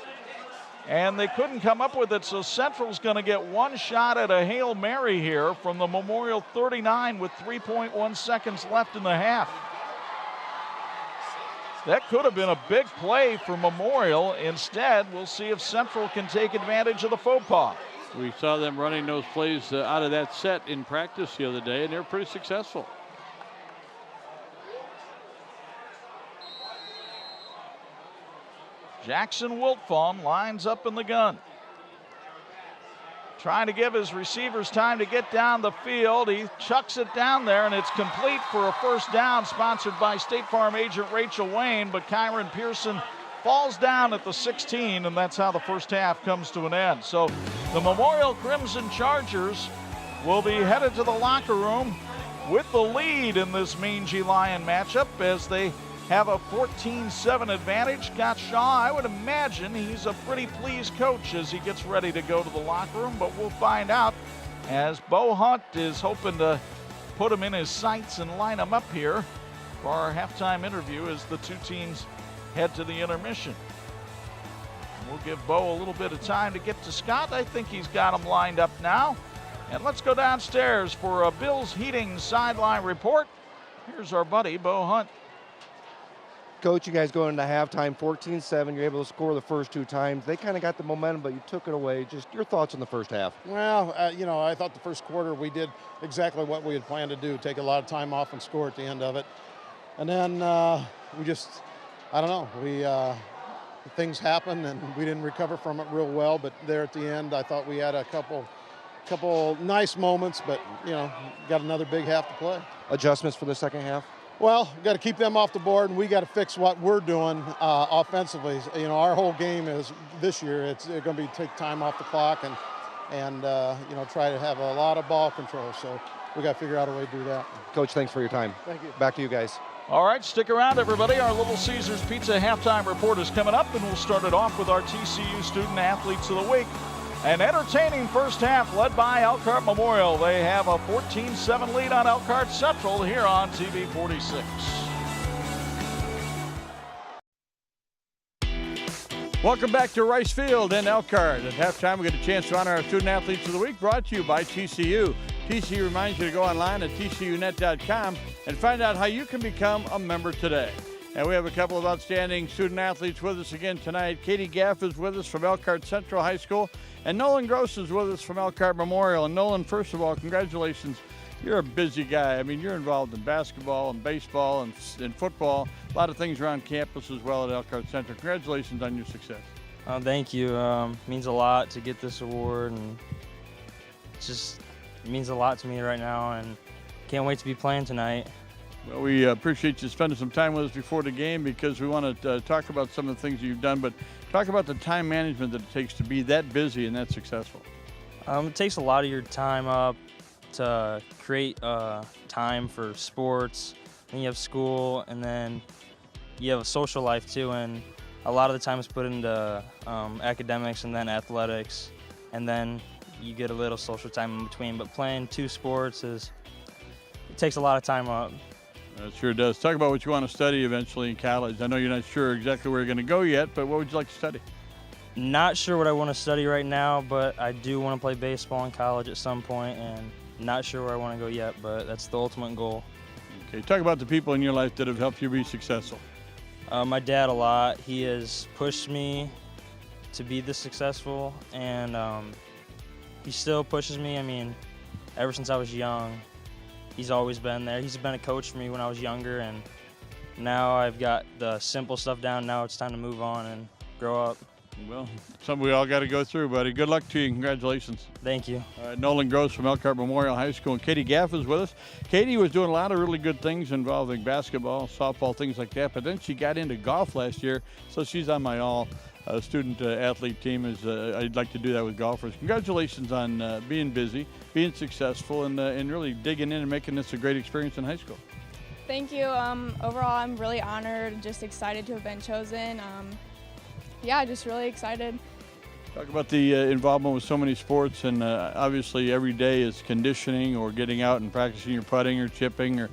And they couldn't come up with it, so Central's going to get one shot at a Hail Mary here from the Memorial 39 with 3.1 seconds left in the half. That could have been a big play for Memorial. Instead, we'll see if Central can take advantage of the faux pas. We saw them running those plays out of that set in practice the other day, and they're pretty successful. Jackson Wiltfong lines up in the gun. trying to give his receivers time to get down the field. He chucks it down there, and it's complete for a first down, sponsored by State Farm agent Rachel Wayne, but Kyron Pearson falls down at the 16, and that's how the first half comes to an end. So the Memorial Crimson Chargers will be headed to the locker room with the lead in this Mangy Lion matchup as they have a 14-7 advantage. Scott Shaw, I would imagine he's a pretty pleased coach as he gets ready to go to the locker room, but we'll find out as Bo Hunt is hoping to put him in his sights and line him up here for our halftime interview as the two teams head to the intermission. We'll give Bo a little bit of time to get to Scott. I think he's got him lined up now. And let's go downstairs for a Bills Heating sideline report. Here's our buddy, Bo Hunt. Coach, you guys go into halftime 14-7. You're able to score the first 2 times. They kind of got the momentum, but you took it away. Just your thoughts on the first half. Well, I thought the first quarter we did exactly what we had planned to do, take a lot of time off and score at the end of it. And then we just, I don't know, things happened and we didn't recover from it real well, but there at the end I thought we had a couple nice moments, but got another big half to play. Adjustments for the second half? Well, got to keep them off the board, and we got to fix what we're doing offensively. Our whole game is this year. It's going to be take time off the clock and try to have a lot of ball control. So we got to figure out a way to do that. Coach, thanks for your time. Thank you. Back to you guys. All right, stick around, everybody. Our Little Caesars Pizza halftime report is coming up, and we'll start it off with our TCU Student Athletes of the Week. An entertaining first half led by Elkhart Memorial. They have a 14-7 lead on Elkhart Central here on TV 46. Welcome back to Rice Field in Elkhart. At halftime, we get a chance to honor our Student Athletes of the Week, brought to you by TCU. TCU reminds you to go online at tcunet.com and find out how you can become a member today. And we have a couple of outstanding student athletes with us again tonight. Katie Gaff is with us from Elkhart Central High School, and Nolan Gross is with us from Elkhart Memorial. And Nolan, first of all, congratulations. You're a busy guy. I mean, you're involved in basketball and baseball and football, a lot of things around campus as well at Elkhart Central. Congratulations on your success. Thank you. Means a lot to get this award, and it means a lot to me right now, and can't wait to be playing tonight. Well, we appreciate you spending some time with us before the game because we want to talk about some of the things you've done, but talk about the time management that it takes to be that busy and that successful. It takes a lot of your time up to create time for sports. Then you have school, and then you have a social life too, and a lot of the time is put into academics and then athletics, and then you get a little social time in between. But playing 2 sports it takes a lot of time up. It sure does. Talk about what you want to study eventually in college. I know you're not sure exactly where you're going to go yet, but what would you like to study? Not sure what I want to study right now, but I do want to play baseball in college at some point, and not sure where I want to go yet, but that's the ultimate goal. Okay, talk about the people in your life that have helped you be successful. My dad a lot. He has pushed me to be this successful, and he still pushes me. I mean, ever since I was young, he's always been there. He's been a coach for me when I was younger, and now I've got the simple stuff down. Now it's time to move on and grow up. Well, something we all got to go through, buddy. Good luck to you. Congratulations. Thank you. All right, Nolan Gross from Elkhart Memorial High School, and Katie Gaff is with us. Katie was doing a lot of really good things involving basketball, softball, things like that, but then she got into golf last year, so she's on my all-student athlete team. I'd like to do that with golfers. Congratulations on being busy, being successful, and really digging in and making this a great experience in high school. Thank you. Overall, I'm really honored, just excited to have been chosen. Yeah, just really excited. Talk about the involvement with so many sports, and obviously every day is conditioning or getting out and practicing your putting or chipping or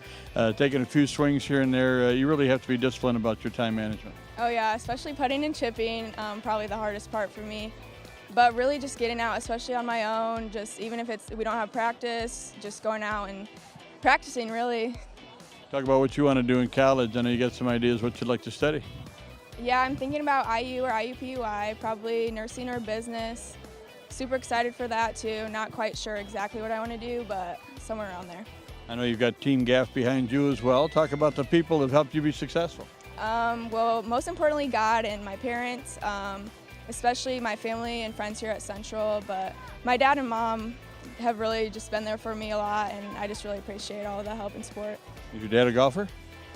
taking a few swings here and there. You really have to be disciplined about your time management. Oh yeah, especially putting and chipping, probably the hardest part for me. But really just getting out, especially on my own, just even if we don't have practice, just going out and practicing really. Talk about what you want to do in college. I know you got some ideas what you'd like to study. Yeah, I'm thinking about IU or IUPUI, probably nursing or business. Super excited for that too. Not quite sure exactly what I want to do, but somewhere around there. I know you've got Team Gaff behind you as well. Talk about the people that helped you be successful. Well, most importantly, God and my parents. especially my family and friends here at Central. But my dad and mom have really just been there for me a lot, and I just really appreciate all the help and support. Is your dad a golfer?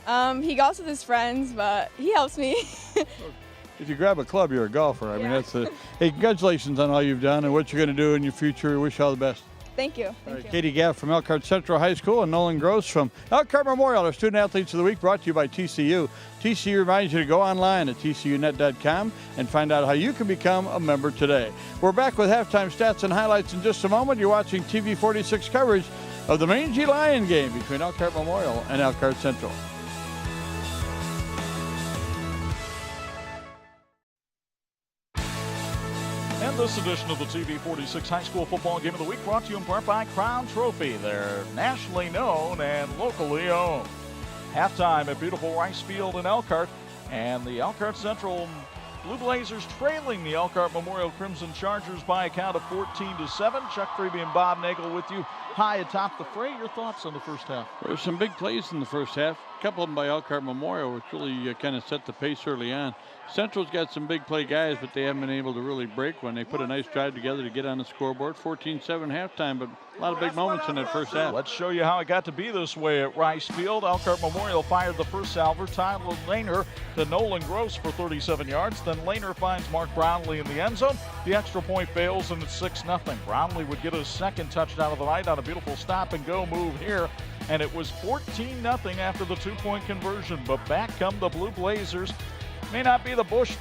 He golfs with his friends, but he helps me. If you grab a club, you're a golfer. I mean, that's a. Hey, congratulations on all you've done and what you're going to do in your future. Wish you all the best. Thank you. Thank you. Katie Gaff from Elkhart Central High School and Nolan Gross from Elkhart Memorial, our Student Athletes of the Week, brought to you by TCU. TCU reminds you to go online at tcunet.com and find out how you can become a member today. We're back with halftime stats and highlights in just a moment. You're watching TV 46 coverage of the Mangy Lion game between Elkhart Memorial and Elkhart Central. And this edition of the TV 46 High School Football Game of the Week brought to you in part by Crown Trophy. They're nationally known and locally owned. Halftime at beautiful Rice Field in Elkhart, and the Elkhart Central Blue Blazers trailing the Elkhart Memorial Crimson Chargers by a count of 14-7. Chuck Freeby and Bob Nagel with you high atop the fray. Your thoughts on the first half? There were some big plays in the first half. A couple of them by Elkhart Memorial, which really kind of set the pace early on. Central's got some big play guys, but they haven't been able to really break one. They put a nice drive together to get on the scoreboard. 14-7 halftime, but a lot of big moments in that first half. Let's show you how it got to be this way at Rice Field. Elkhart Memorial fired the first salver. Tyler Lehner to Nolan Gross for 37 yards. Then Lehner finds Mark Brownlee in the end zone. The extra point fails, and it's 6-0. Brownlee would get his second touchdown of the night on a beautiful stop-and-go move here. And it was 14-0 after the two-point conversion. But back come the Blue Blazers. May not be the Bush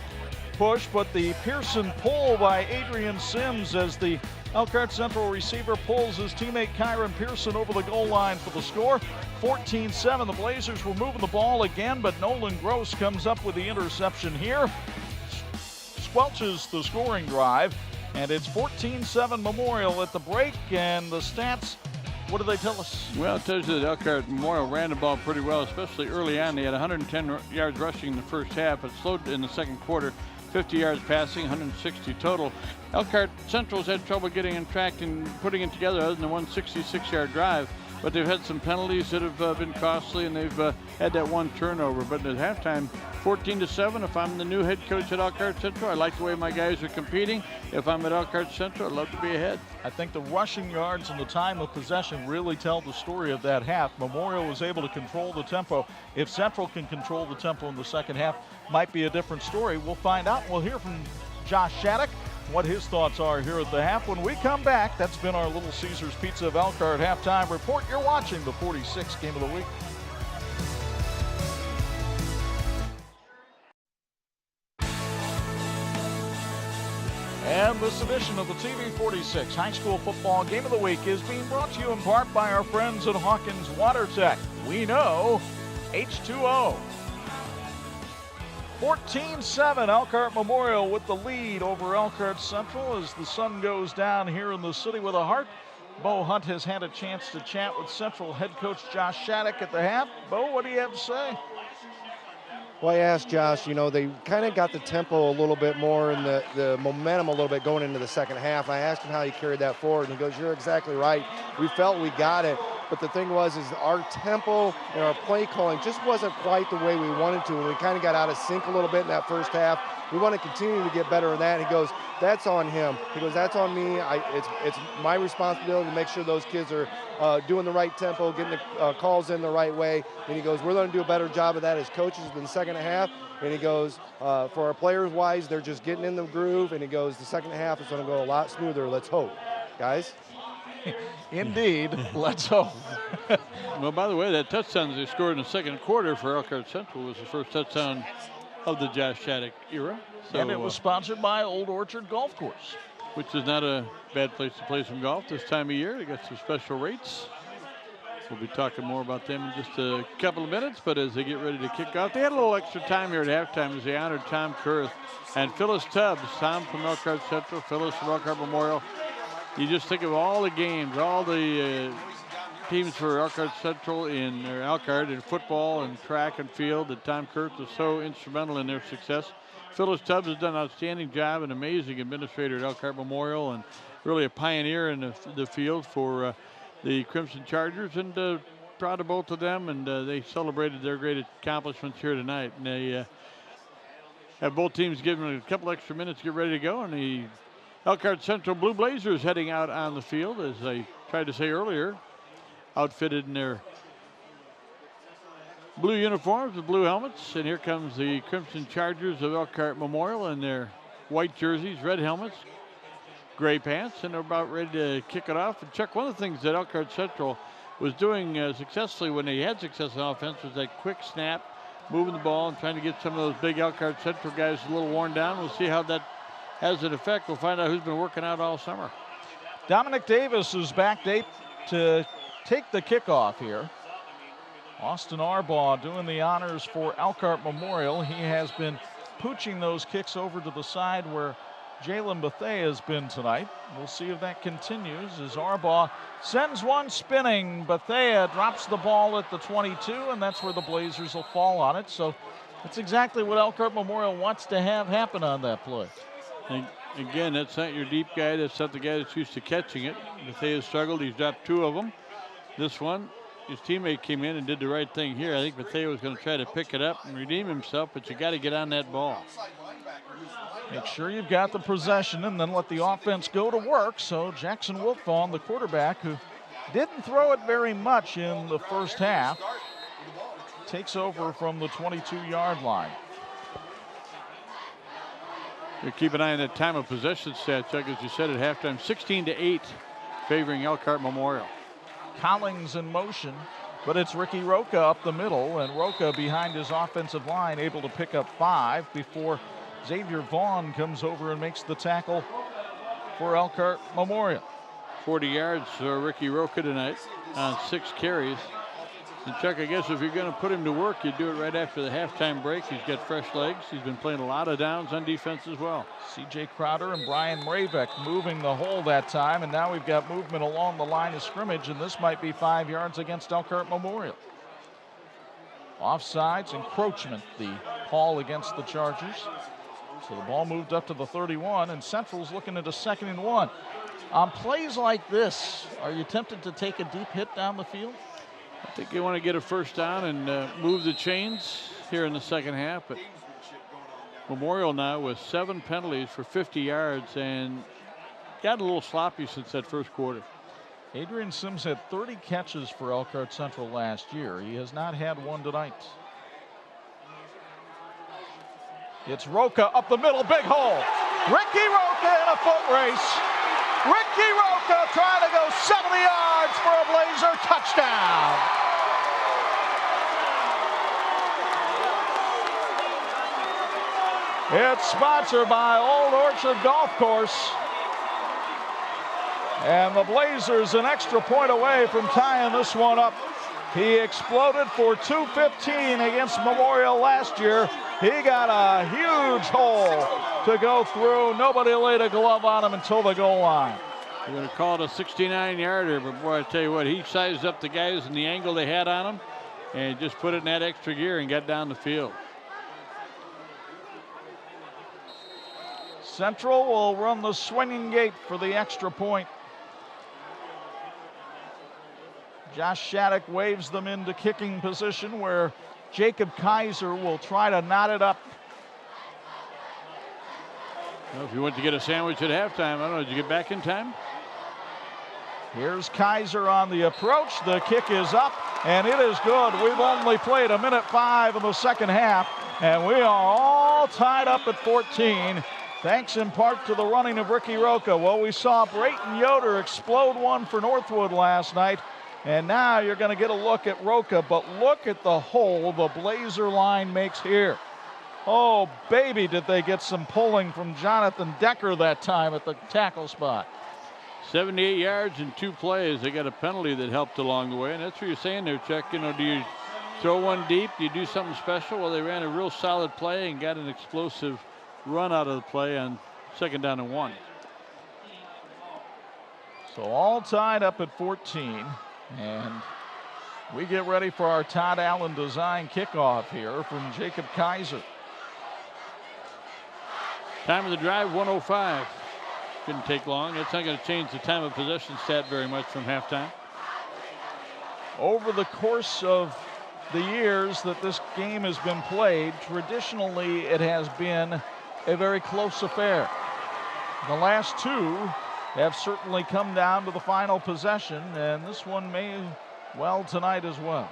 push, but the Pearson pull by Adrian Sims as the Elkhart Central receiver pulls his teammate Kyron Pearson over the goal line for the score. 14-7. The Blazers were moving the ball again, but Nolan Gross comes up with the interception here. Squelches the scoring drive, and it's 14-7 Memorial at the break. And the stats, what do they tell us? Well, it tells you that Elkhart Memorial ran the ball pretty well, especially early on. They had 110 yards rushing in the first half, but slowed in the second quarter. 50 yards passing, 160 total. Elkhart Central's had trouble getting in track and putting it together other than the 166-yard drive, but they've had some penalties that have been costly, and they've had that one turnover. But at halftime, 14-7. If I'm the new head coach at Elkhart Central, I like the way my guys are competing. If I'm at Elkhart Central, I'd love to be ahead. I think the rushing yards and the time of possession really tell the story of that half. Memorial was able to control the tempo. If Central can control the tempo in the second half, might be a different story. We'll find out. We'll hear from Josh Shattuck what his thoughts are here at the half. When we come back, that's been our Little Caesars Pizza of Elkhart halftime report. You're watching the 46th Game of the Week. And this edition of the TV 46 High School Football Game of the Week is being brought to you in part by our friends at Hawkins Water Tech. We know H2O. 14-7, Elkhart Memorial with the lead over Elkhart Central as the sun goes down here in the city with a heart. Bo Hunt has had a chance to chat with Central head coach Josh Shattuck at the half. Bo, what do you have to say? Well, I asked Josh, you know, they kind of got the tempo a little bit more and the momentum a little bit going into the second half. I asked him how he carried that forward, and he goes, you're exactly right. We felt we got it. But the thing was, is our tempo and our play calling just wasn't quite the way we wanted to, and we kind of got out of sync a little bit in that first half. We want to continue to get better in that. He goes, that's on him. He goes, that's on me. It's my responsibility to make sure those kids are doing the right tempo, getting the calls in the right way. And he goes, we're going to do a better job of that as coaches in the second half. And he goes, for our players-wise, they're just getting in the groove. And he goes, the second half is going to go a lot smoother. Let's hope, guys. Indeed, let's hope. Well, by the way, that touchdown they scored in the second quarter for Elkhart Central was the first touchdown of the Josh Shattuck era. So, and it was sponsored by Old Orchard Golf Course, which is not a bad place to play some golf this time of year. They got some special rates. We'll be talking more about them in just a couple of minutes, but as they get ready to kick off, they had a little extra time here at halftime as they honored Tom Kurth and Phyllis Tubbs. Tom from Elkhart Central, Phyllis from Elkhart Memorial. You just think of all the games, all the teams for Elkhart Central in Elkhart in football and track and field that Tom Kurth was so instrumental in their success. Phyllis Tubbs has done an outstanding job, an amazing administrator at Elkhart Memorial, and really a pioneer in the field for the Crimson Chargers, and proud of both of them, and they celebrated their great accomplishments here tonight. And they have both teams given a couple extra minutes to get ready to go. And the Elkhart Central Blue Blazers heading out on the field, as I tried to say earlier, outfitted in their blue uniforms with blue helmets. And here comes the Crimson Chargers of Elkhart Memorial in their white jerseys, red helmets, gray pants, and they're about ready to kick it off. And Chuck, one of the things that Elkhart Central was doing successfully when they had success on offense was that quick snap, moving the ball and trying to get some of those big Elkhart Central guys a little worn down. We'll see how that has an effect. We'll find out who's been working out all summer. Dominic Davis is back to take the kickoff here. Austin Arbaugh doing the honors for Elkhart Memorial. He has been pooching those kicks over to the side where Jalen Bethea has been tonight. We'll see if that continues as Arbaugh sends one spinning. Bethea drops the ball at the 22, and that's where the Blazers will fall on it. So that's exactly what Elkhart Memorial wants to have happen on that play. And again, that's not your deep guy. That's not the guy that's used to catching it. Bethea struggled. He's dropped 2 of them. This one, his teammate came in and did the right thing here. I think Bethea was going to try to pick it up and redeem himself, but you got to get on that ball. Make sure you've got the possession and then let the offense go to work. So Jackson Wiltfong, the quarterback, who didn't throw it very much in the first half, takes over from the 22-yard line. You keep an eye on that time of possession stat, Chuck, as you said at halftime, 16-8 favoring Elkhart Memorial. Collings in motion, but it's Ricky Rocha up the middle, and Rocha behind his offensive line able to pick up 5 before Xavier Vaughn comes over and makes the tackle for Elkhart Memorial. 40 yards for Ricky Rocha tonight on 6 carries. And Chuck, I guess if you're going to put him to work, you do it right after the halftime break. He's got fresh legs. He's been playing a lot of downs on defense as well. C.J. Crowder and Brian Mravek moving the hole that time, and now we've got movement along the line of scrimmage, and this might be 5 yards against Elkhart Memorial. Offsides, encroachment, the call against the Chargers. So the ball moved up to the 31, and Central's looking at a 2nd and 1. On plays like this, are you tempted to take a deep hit down the field? I think they want to get a first down and move the chains here in the second half. But Memorial now with 7 penalties for 50 yards and got a little sloppy since that first quarter. Adrian Sims had 30 catches for Elkhart Central last year. He has not had one tonight. It's Rocha up the middle, big hole. Ricky Rocha in a foot race. Ricky Rocha trying to go 70 yards for a Blazer touchdown. It's sponsored by Old Orchard Golf Course. And the Blazers an extra point away from tying this one up. He exploded for 215 against Memorial last year. He got a huge hole to go through. Nobody laid a glove on him until the goal line. They're going to call it a 69-yarder, but boy, I tell you what, he sized up the guys and the angle they had on him and just put it in that extra gear and got down the field. Central will run the swinging gate for the extra point. Josh Shattuck waves them into kicking position where Jacob Kaiser will try to knot it up. Well, if you went to get a sandwich at halftime, I don't know, did you get back in time? Here's Kaiser on the approach. The kick is up, and it is good. We've only played 1:05 in the second half, and we are all tied up at 14, thanks in part to the running of Ricky Rocha. Well, we saw Brayton Yoder explode one for Northwood last night, and now you're going to get a look at Rocha, but look at the hole the Blazer line makes here. Oh, baby, did they get some pulling from Jonathan Decker that time at the tackle spot. 78 yards in 2 plays. They got a penalty that helped along the way, and that's what you're saying there, Chuck. You know, do you throw one deep? Do you do something special? Well, they ran a real solid play and got an explosive run out of the play on 2nd down and 1. So all tied up at 14, and we get ready for our Todd Allen design kickoff here from Jacob Kaiser. Time of the drive, 1:05. Didn't take long. That's not going to change the time of possession stat very much from halftime. Over the course of the years that this game has been played, traditionally it has been a very close affair. The last two have certainly come down to the final possession, and this one may well tonight as well.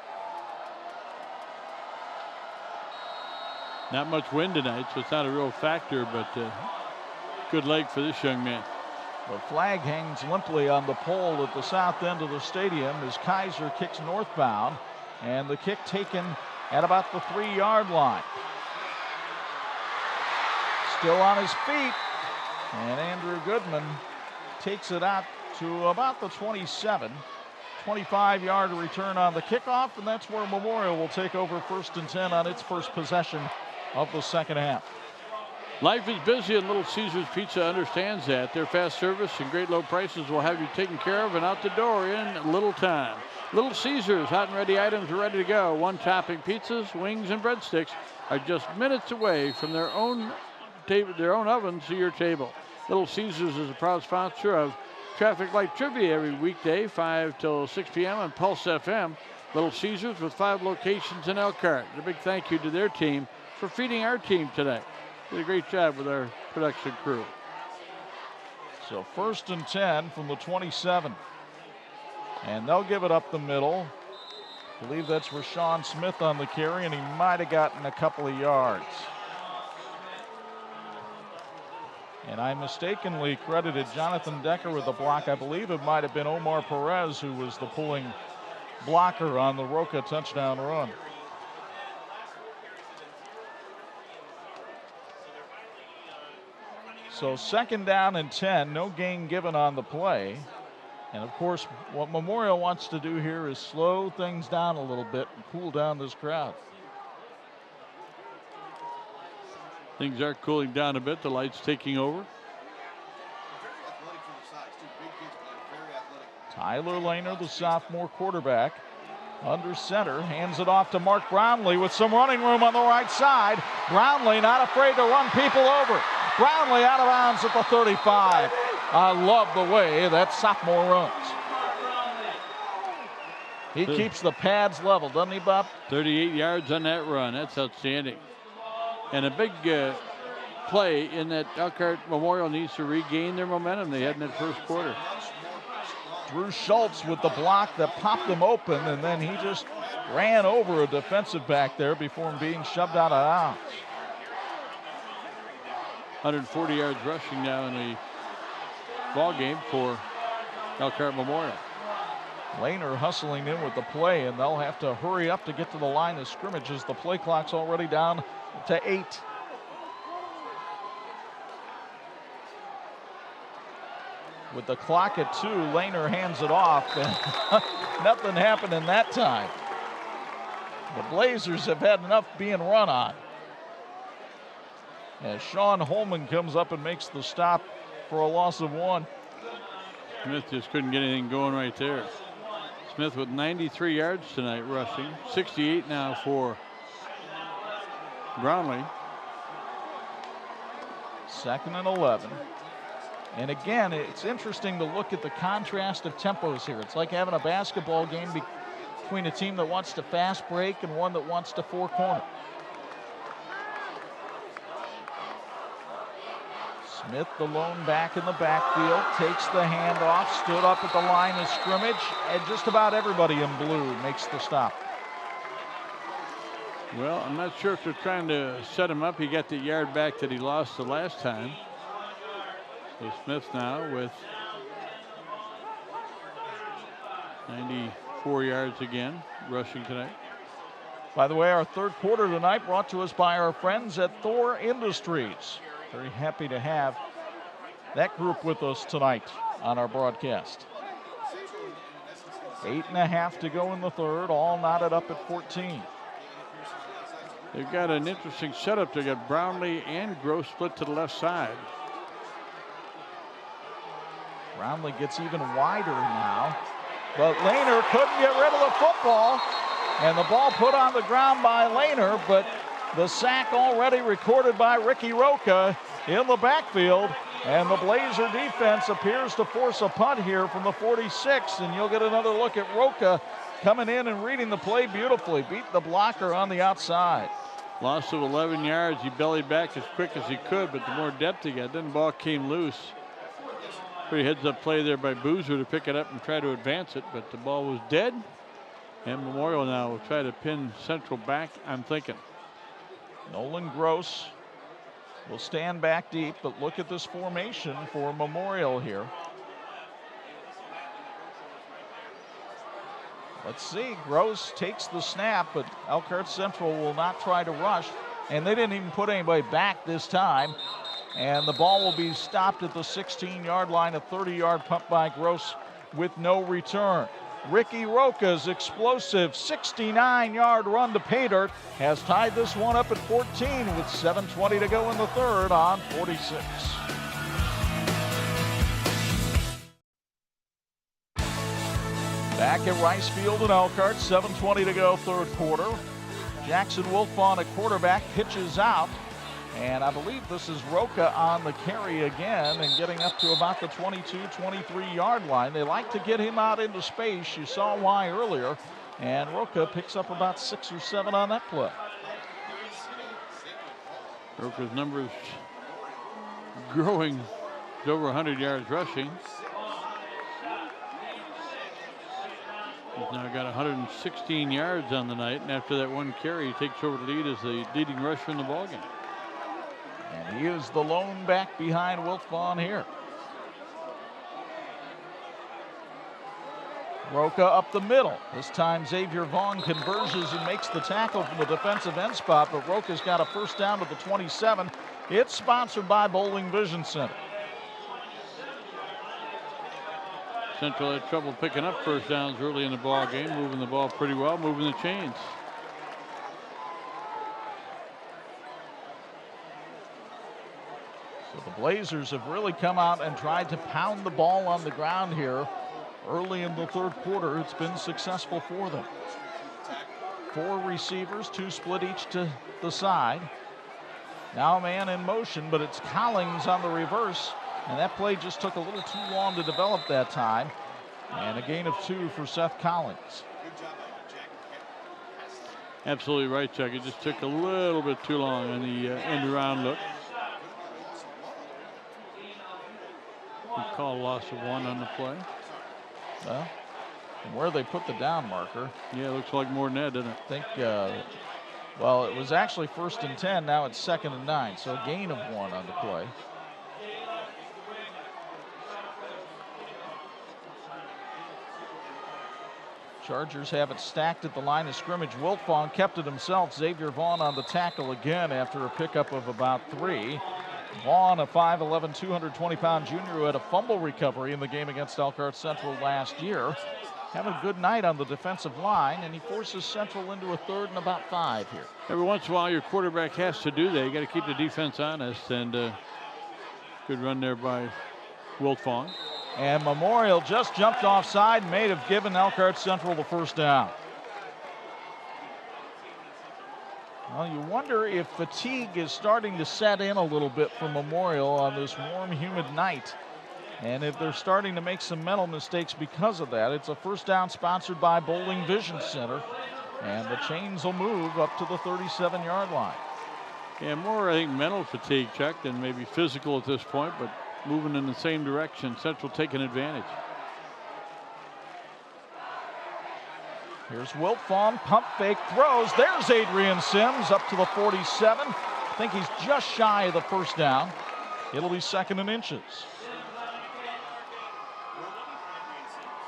Not much wind tonight, so it's not a real factor, but good leg for this young man. The flag hangs limply on the pole at the south end of the stadium as Kaiser kicks northbound, and the kick taken at about the 3-yard line. Still on his feet, and Andrew Goodman takes it out to about the 27. 25-yard return on the kickoff, and that's where Memorial will take over 1st and 10 on its first possession of the second half. Life is busy, and Little Caesars Pizza understands that. Their fast service and great low prices will have you taken care of and out the door in little time. Little Caesars, hot and ready items are ready to go. One-topping pizzas, wings, and breadsticks are just minutes away from their own ovens to your table. Little Caesars is a proud sponsor of Traffic Light Trivia every weekday, 5 till 6 p.m. on Pulse FM. Little Caesars with 5 locations in Elkhart. A big thank you to their team for feeding our team today. Did a great job with our production crew. So 1st and 10 from the 27. And they'll give it up the middle. I believe that's Rashawn Smith on the carry, and he might have gotten a couple of yards. And I mistakenly credited Jonathan Decker with the block. I believe it might have been Omar Perez who was the pulling blocker on the Rocha touchdown run. So 2nd down and 10, no gain given on the play. And of course, what Memorial wants to do here is slow things down a little bit and cool down this crowd. Things are cooling down a bit. The lights taking over. Tyler Lehner, the sophomore quarterback, under center, hands it off to Mark Brownlee with some running room on the right side. Brownlee not afraid to run people over. Brownlee out of bounds at the 35. I love the way that sophomore runs. He keeps the pads level, doesn't he, Bob? 38 yards on that run. That's outstanding. And a big play in that Elkhart Memorial needs to regain their momentum they had in that first quarter. Drew Schultz with the block that popped him open, and then he just ran over a defensive back there before him being shoved out of bounds. 140 yards rushing now in the ball game for Elkhart Memorial. Lehner hustling in with the play, and they'll have to hurry up to get to the line of scrimmage as the play clock's already down to 8. With the clock at 2, Lehner hands it off, and nothing happened in that time. The Blazers have had enough being run on. As Sean Holman comes up and makes the stop for a loss of 1. Smith just couldn't get anything going right there. Smith with 93 yards tonight rushing. 68 now for Brownlee. 2nd and 11. And again, it's interesting to look at the contrast of tempos here. It's like having a basketball game between a team that wants to fast break and one that wants to four corner. Smith, the lone back in the backfield, takes the handoff, stood up at the line of scrimmage, and just about everybody in blue makes the stop. Well, I'm not sure if they're trying to set him up. He got the yard back that he lost the last time. So Smith now with 94 yards again, rushing tonight. By the way, our third quarter tonight brought to us by our friends at Thor Industries. Very happy to have that group with us tonight on our broadcast. 8.5 to go in the third, all knotted up at 14. They've got an interesting setup. They got Brownlee and Gross split to the left side. Brownlee gets even wider now, but Lehner couldn't get rid of the football, and the ball put on the ground by Lehner, but the sack already recorded by Ricky Rocha in the backfield, and the Blazer defense appears to force a punt here from the 46, and you'll get another look at Rocha coming in and reading the play beautifully. Beat the blocker on the outside. Loss of 11 yards. He bellied back as quick as he could, but the more depth he got, then the ball came loose. Pretty heads-up play there by Boozer to pick it up and try to advance it, but the ball was dead. And Memorial now will try to pin Central back, I'm thinking. Nolan Gross will stand back deep, but look at this formation for Memorial here. Let's see, Gross takes the snap, but Elkhart Central will not try to rush. And they didn't even put anybody back this time. And the ball will be stopped at the 16-yard line, a 30-yard pump by Gross with no return. Ricky Rocha's explosive 69-yard run to pay dirt has tied this one up at 14 with 7:20 to go in the third on 46. Back at Rice Field in Elkhart, 7:20 to go, third quarter. Jackson Wilfon at quarterback pitches out, and I believe this is Rocha on the carry again and getting up to about the 22, 23-yard line. They like to get him out into space. You saw why earlier, and Rocha picks up about 6 or 7 on that play. Rocha's numbers growing. He's over 100 yards rushing. He's now got 116 yards on the night, and after that one carry, he takes over the lead as the leading rusher in the ballgame. And he is the lone back behind Wilfon here. Rocha up the middle. This time Xavier Vaughn converges and makes the tackle from the defensive end spot, but Rocha's got a first down to the 27. It's sponsored by Bowling Vision Center. Central had trouble picking up first downs early in the ball game, moving the ball pretty well, moving the chains. So the Blazers have really come out and tried to pound the ball on the ground here early in the third quarter. It's been successful for them. 4 receivers, 2 split each to the side. Now a man in motion, but it's Collins on the reverse. And that play just took a little too long to develop that time. And a gain of 2 for Seth Collins. Absolutely right, Chuck. It just took a little bit too long on the end around look. We call a loss of 1 on the play. Well, from where they put the down marker. Yeah, it looks like more than that, doesn't it? I think, well, it was actually 1st and 10. Now it's 2nd and 9. So a gain of 1 on the play. Chargers have it stacked at the line of scrimmage. Wilfon kept it himself. Xavier Vaughn on the tackle again after a pickup of about 3. Vaughn, a 5'11", 220-pound junior who had a fumble recovery in the game against Elkhart Central last year. Having a good night on the defensive line, and he forces Central into a 3rd and about 5 here. Every once in a while, your quarterback has to do that. You got to keep the defense honest, and good run there by Wilfon. And Memorial just jumped offside, may have given Elkhart Central the first down. Well, you wonder if fatigue is starting to set in a little bit for Memorial on this warm, humid night. And if they're starting to make some mental mistakes because of that. It's a first down sponsored by Bowling Vision Center. And the chains will move up to the 37-yard line. Yeah, more, I think, mental fatigue, Chuck, than maybe physical at this point, but moving in the same direction. Central taking advantage. Here's Wilfon, pump fake, throws. There's Adrian Sims up to the 47. I think he's just shy of the first down. It'll be 2nd and inches.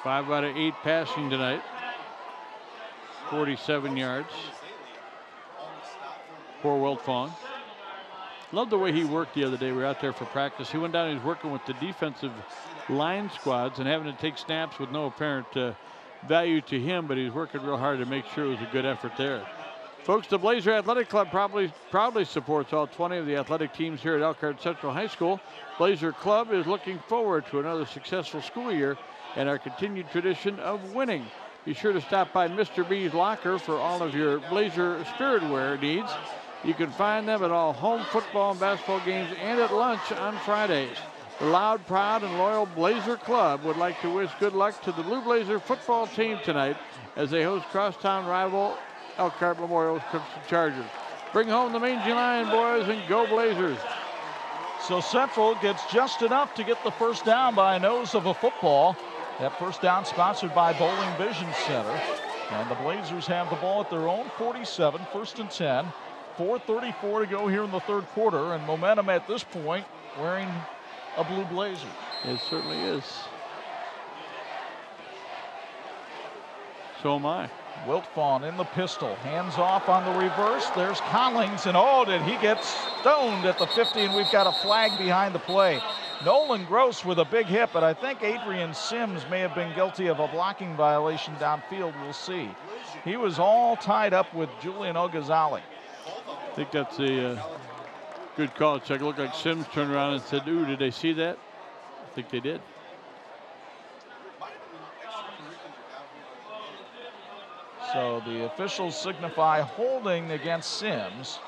5 out of 8 passing tonight. 47 yards. Poor Wilfon. Love the way he worked the other day. We were out there for practice. He went down and he was working with the defensive line squads and having to take snaps with no apparent value to him, but he was working real hard to make sure it was a good effort there. Folks, the Blazer Athletic Club proudly supports all 20 of the athletic teams here at Elkhart Central High School. Blazer Club is looking forward to another successful school year and our continued tradition of winning. Be sure to stop by Mr. B's Locker for all of your Blazer spirit wear needs. You can find them at all home football and basketball games and at lunch on Fridays. The loud, proud, and loyal Blazer Club would like to wish good luck to the Blue Blazer football team tonight as they host crosstown rival Elkhart Memorial's Crimson Chargers. Bring home the Mangy Lion, boys, and go Blazers. So Central gets just enough to get the first down by a nose of a football. That first down sponsored by Bowling Vision Center. And the Blazers have the ball at their own 47, 1st and 10. 4:34 to go here in the third quarter, and momentum at this point wearing a blue blazer. It certainly is. So am I. Wiltfong in the pistol, hands off on the reverse. There's Collins, and oh, did he get stoned at the 50, and we've got a flag behind the play. Nolan Gross with a big hit, but I think Adrian Sims may have been guilty of a blocking violation downfield. We'll see. He was all tied up with Julian Ogazali. I think that's a good call, Chuck. It looked like Sims turned around and said, ooh, did they see that? I think they did. So the officials signify holding against Sims,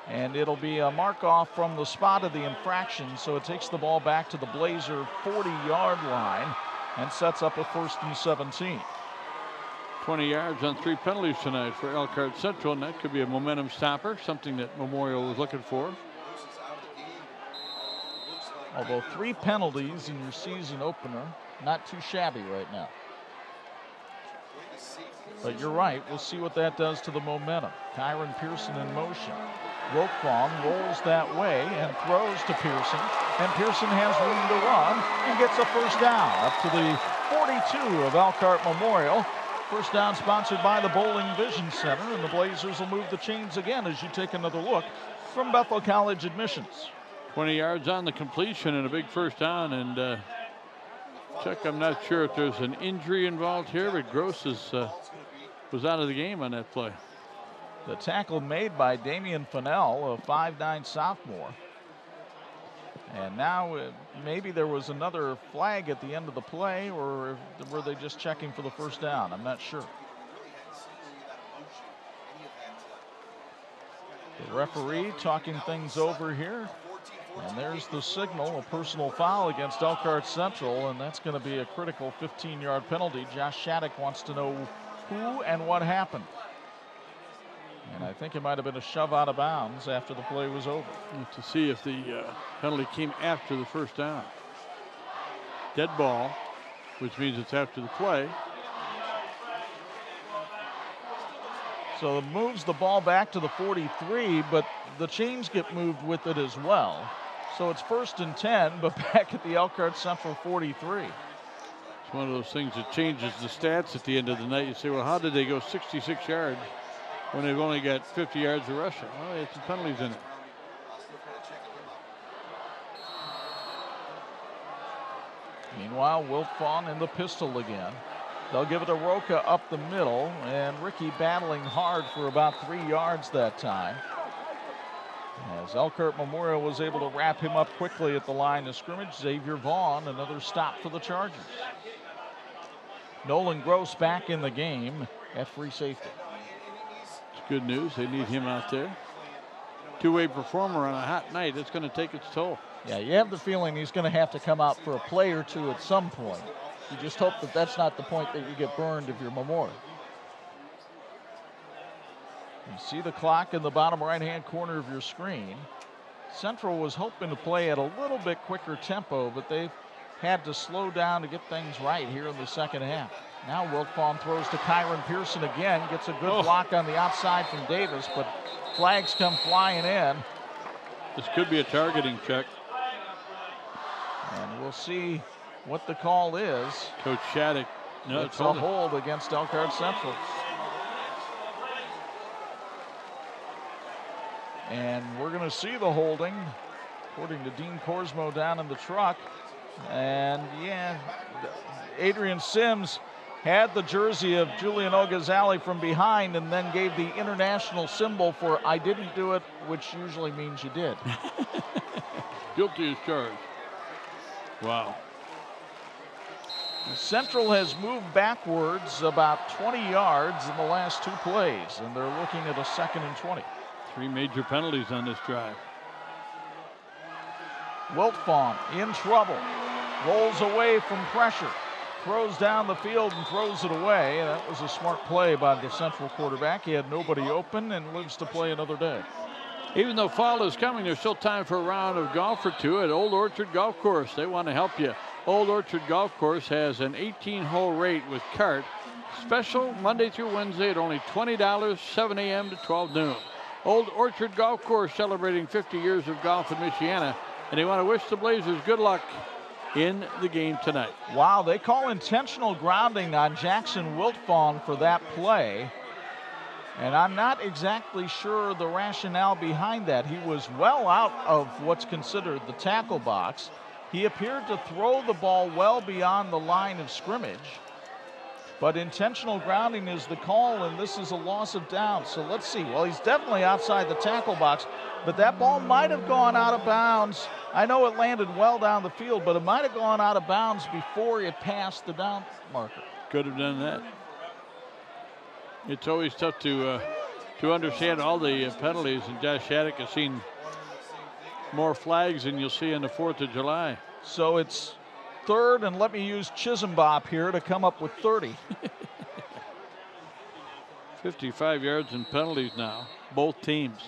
and it'll be a mark off from the spot of the infraction, so it takes the ball back to the Blazer 40-yard line and sets up a 1st and 17. 20 yards on 3 penalties tonight for Elkhart Central, and that could be a momentum stopper, something that Memorial was looking for. Although 3 penalties in your season opener, not too shabby right now. But you're right, we'll see what that does to the momentum. Kyron Pearson in motion. Wiltfong rolls that way and throws to Pearson. And Pearson has room to run and gets a first down up to the 42 of Elkhart Memorial. First down sponsored by the Bowling Vision Center, and the Blazers will move the chains again as you take another look from Bethel College admissions. 20 yards on the completion and a big first down. And Chuck, I'm not sure if there's an injury involved here, but Gross was out of the game on that play. The tackle made by Damian Fennell, a 5'9" sophomore. And now maybe there was another flag at the end of the play, or were they just checking for the first down? I'm not sure. The referee talking things over here. And there's the signal, a personal foul against Elkhart Central, and that's going to be a critical 15-yard penalty. Josh Shattuck wants to know who and what happened. And I think it might have been a shove out of bounds after the play was over. To see if the penalty came after the first down. Dead ball, which means it's after the play. So it moves the ball back to the 43, but the chains get moved with it as well. So it's 1st and 10, but back at the Elkhart Central 43. It's one of those things that changes the stats at the end of the night. You say, well, how did they go 66 yards when they've only got 50 yards of rushing? Well, they had some penalties in it. Meanwhile, Wiltfong in the pistol again. They'll give it to Rocha up the middle, and Ricky battling hard for about 3 yards that time. As Elkhart Memorial was able to wrap him up quickly at the line of scrimmage, Xavier Vaughn, another stop for the Chargers. Nolan Gross back in the game at free safety. It's good news. They need him out there. Two-way performer on a hot night. It's going to take its toll. Yeah, you have the feeling he's going to have to come out for a play or two at some point. You just hope that that's not the point that you get burned if you're Memorial. You see the clock in the bottom right-hand corner of your screen. Central was hoping to play at a little bit quicker tempo, but they've had to slow down to get things right here in the second half. Now Wiltfong throws to Kyron Pearson again, gets a good block on the outside from Davis, but flags come flying in. This could be a targeting check. And we'll see what the call is. Coach Shattuck. No, it's a hold against Elkhart Central. And we're going to see the holding, according to Dean Korsmo down in the truck. And yeah, Adrian Sims had the jersey of Julian Ogazali from behind and then gave the international symbol for I didn't do it, which usually means you did. Guilty as charged. Wow. Central has moved backwards about 20 yards in the last 2 plays, and they're looking at a 2nd and 20. 3 major penalties on this drive. Wiltfong in trouble. Rolls away from pressure. Throws down the field and throws it away. That was a smart play by the Central quarterback. He had nobody open and lives to play another day. Even though fall is coming, there's still time for a round of golf or two at Old Orchard Golf Course. They want to help you. Old Orchard Golf Course has an 18-hole rate with cart. Special Monday through Wednesday at only $20, 7 a.m. to 12 noon. Old Orchard Golf Course celebrating 50 years of golf in Michiana, and they want to wish the Blazers good luck in the game tonight. Wow, they call intentional grounding on Jackson Wiltfong for that play. And I'm not exactly sure the rationale behind that. He was well out of what's considered the tackle box. He appeared to throw the ball well beyond the line of scrimmage. But intentional grounding is the call, and this is a loss of down. So let's see. Well, he's definitely outside the tackle box, but that ball might have gone out of bounds. I know it landed well down the field, but it might have gone out of bounds before it passed the down marker. Could have done that. It's always tough to understand all the penalties, and Josh Shattuck has seen more flags than you'll see on the 4th of July. So it's third, and let me use Chisholm Bop here to come up with 30. 55 yards in penalties now, both teams.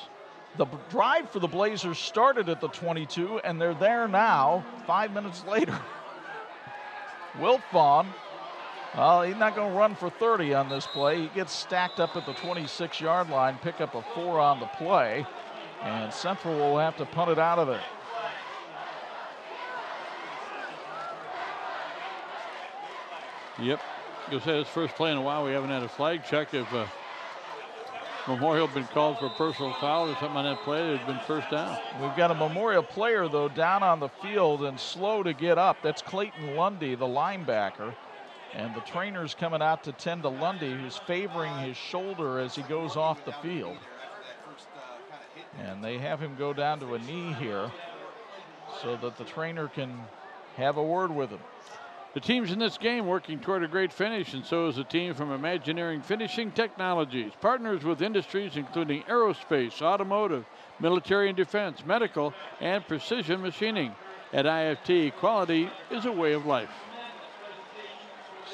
The drive for the Blazers started at the 22, and they're there now, 5 minutes later. Wiltfong, well, he's not going to run for 30 on this play. He gets stacked up at the 26-yard line, pick up a 4 on the play, and Central will have to punt it out of there. Yep. You'll say it's first play in a while we haven't had a flag check. If Memorial been called for a personal foul or something on that play, there's been first down. We've got a Memorial player, though, down on the field and slow to get up. That's Clayton Lundy, the linebacker. And the trainer's coming out to tend to Lundy, who's favoring his shoulder as he goes off the field. And they have him go down to a knee here so that the trainer can have a word with him. The teams in this game working toward a great finish, and so is the team from Imagineering Finishing Technologies. Partners with industries including aerospace, automotive, military and defense, medical, and precision machining. At IFT, quality is a way of life.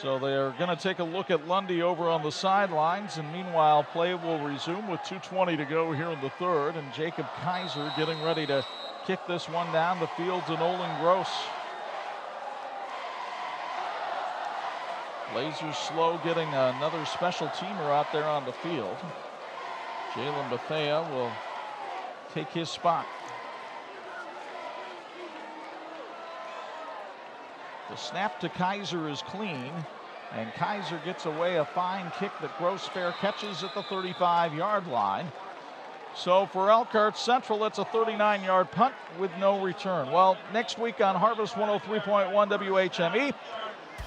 So they're going to take a look at Lundy over on the sidelines, and meanwhile, play will resume with 2:20 to go here in the third, and Jacob Kaiser getting ready to kick this one down the field to Nolan Gross. Blazers slow getting another special teamer out there on the field. Jalen Bethea will take his spot. The snap to Kaiser is clean, and Kaiser gets away a fine kick that Gross fair catches at the 35-yard line. So for Elkhart Central, it's a 39-yard punt with no return. Well, next week on Harvest 103.1 WHME,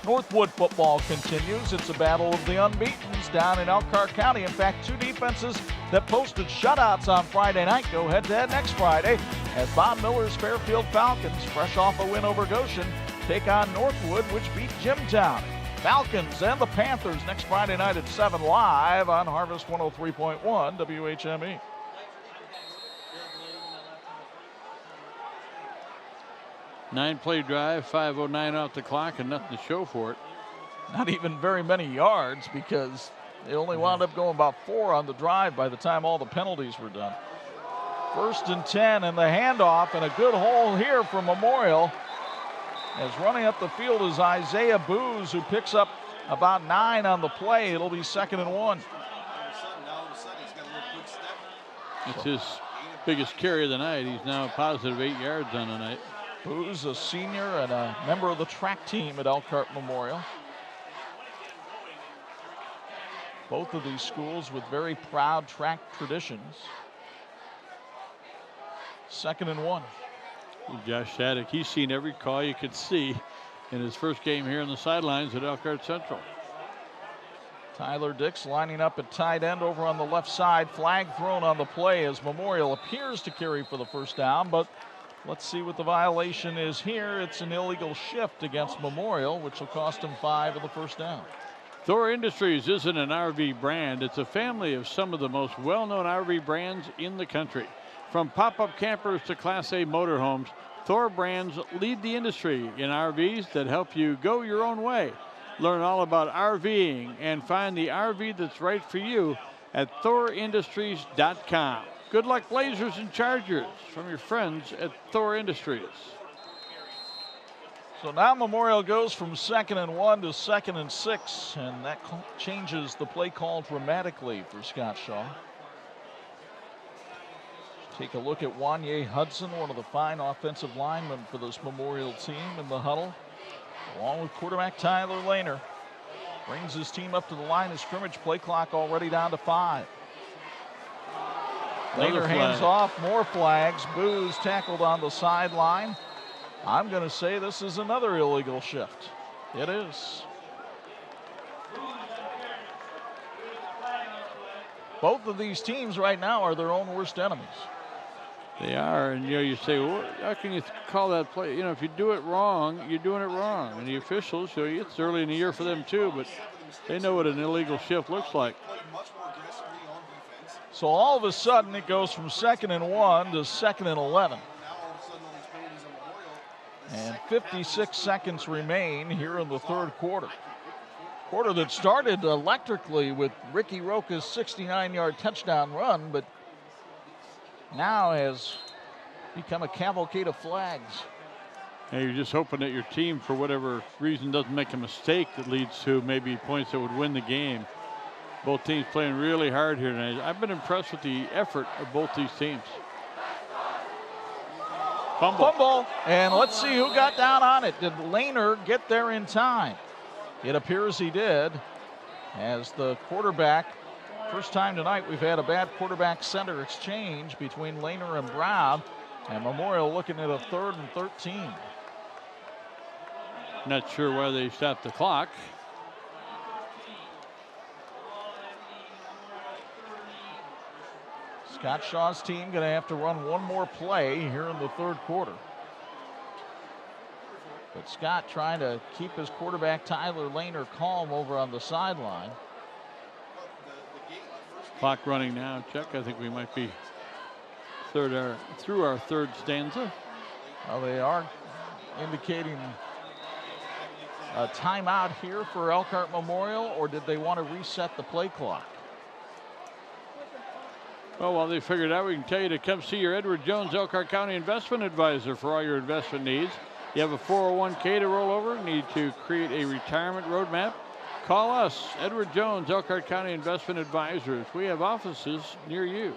Northwood football continues. It's a battle of the unbeatens down in Elkhart County. In fact, two defenses that posted shutouts on Friday night go head-to-head next Friday as Bob Miller's Fairfield Falcons, fresh off a win over Goshen, take on Northwood, which beat Jimtown. Falcons and the Panthers next Friday night at 7 live on Harvest 103.1 WHME. Nine-play drive, 5:09 off the clock, and nothing to show for it. Not even very many yards because they only wound up going about 4 on the drive by the time all the penalties were done. 1st and 10, and the handoff, and a good hole here for Memorial. As running up the field is Isaiah Booz, who picks up about 9 on the play. It'll be 2nd and 1. It's his biggest carry of the night. He's now a positive 8 yards on the night. Booz, a senior and a member of the track team at Elkhart Memorial. Both of these schools with very proud track traditions. 2nd and 1. Josh Shattuck, he's seen every call you could see in his first game here on the sidelines at Elkhart Central. Tyler Dix lining up at tight end over on the left side. Flag thrown on the play as Memorial appears to carry for the first down, but let's see what the violation is here. It's an illegal shift against Memorial, which will cost him 5 of the first down. Thor Industries isn't an RV brand. It's a family of some of the most well-known RV brands in the country. From pop-up campers to Class A motorhomes, Thor brands lead the industry in RVs that help you go your own way. Learn all about RVing and find the RV that's right for you at ThorIndustries.com. Good luck, Blazers and Chargers, from your friends at Thor Industries. So now Memorial goes from 2nd and 1 to 2nd and 6, and that changes the play call dramatically for Scott Shaw. Take a look at Wanye Hudson, one of the fine offensive linemen for this Memorial team in the huddle, along with quarterback Tyler Lehner. Brings his team up to the line of scrimmage, play clock already down to 5. Lehner hands off, more flags, Booz tackled on the sideline. I'm going to say this is another illegal shift. It is. Both of these teams right now are their own worst enemies. They are, and you say, well, how can you call that play? If you do it wrong, you're doing it wrong. And the officials, it's early in the year for them too, but they know what an illegal shift looks like. So all of a sudden it goes from 2nd and 1 to 2nd and 11. And 56 seconds remain here in the third quarter. Quarter that started electrically with Ricky Rocha's 69-yard touchdown run, but now has become a cavalcade of flags. And you're just hoping that your team, for whatever reason, doesn't make a mistake that leads to maybe points that would win the game. Both teams playing really hard here tonight. I've been impressed with the effort of both these teams. Fumble, and let's see who got down on it. Did Lehner get there in time? It appears he did, as the quarterback, first time tonight we've had a bad quarterback-center exchange between Lehner and Brown, and Memorial looking at a 3rd and 13. Not sure why they stopped the clock. Scott Shaw's team going to have to run one more play here in the third quarter. But Scott trying to keep his quarterback Tyler Lehner calm over on the sideline. Clock running now. Check. I think we might be through our third stanza. Well, they are indicating a timeout here for Elkhart Memorial, or did they want to reset the play clock? Well, while they figure it out, we can tell you to come see your Edward Jones Elkhart County Investment Advisor for all your investment needs. You have a 401k to roll over, need to create a retirement roadmap? Call us, Edward Jones Elkhart County Investment Advisors. We have offices near you.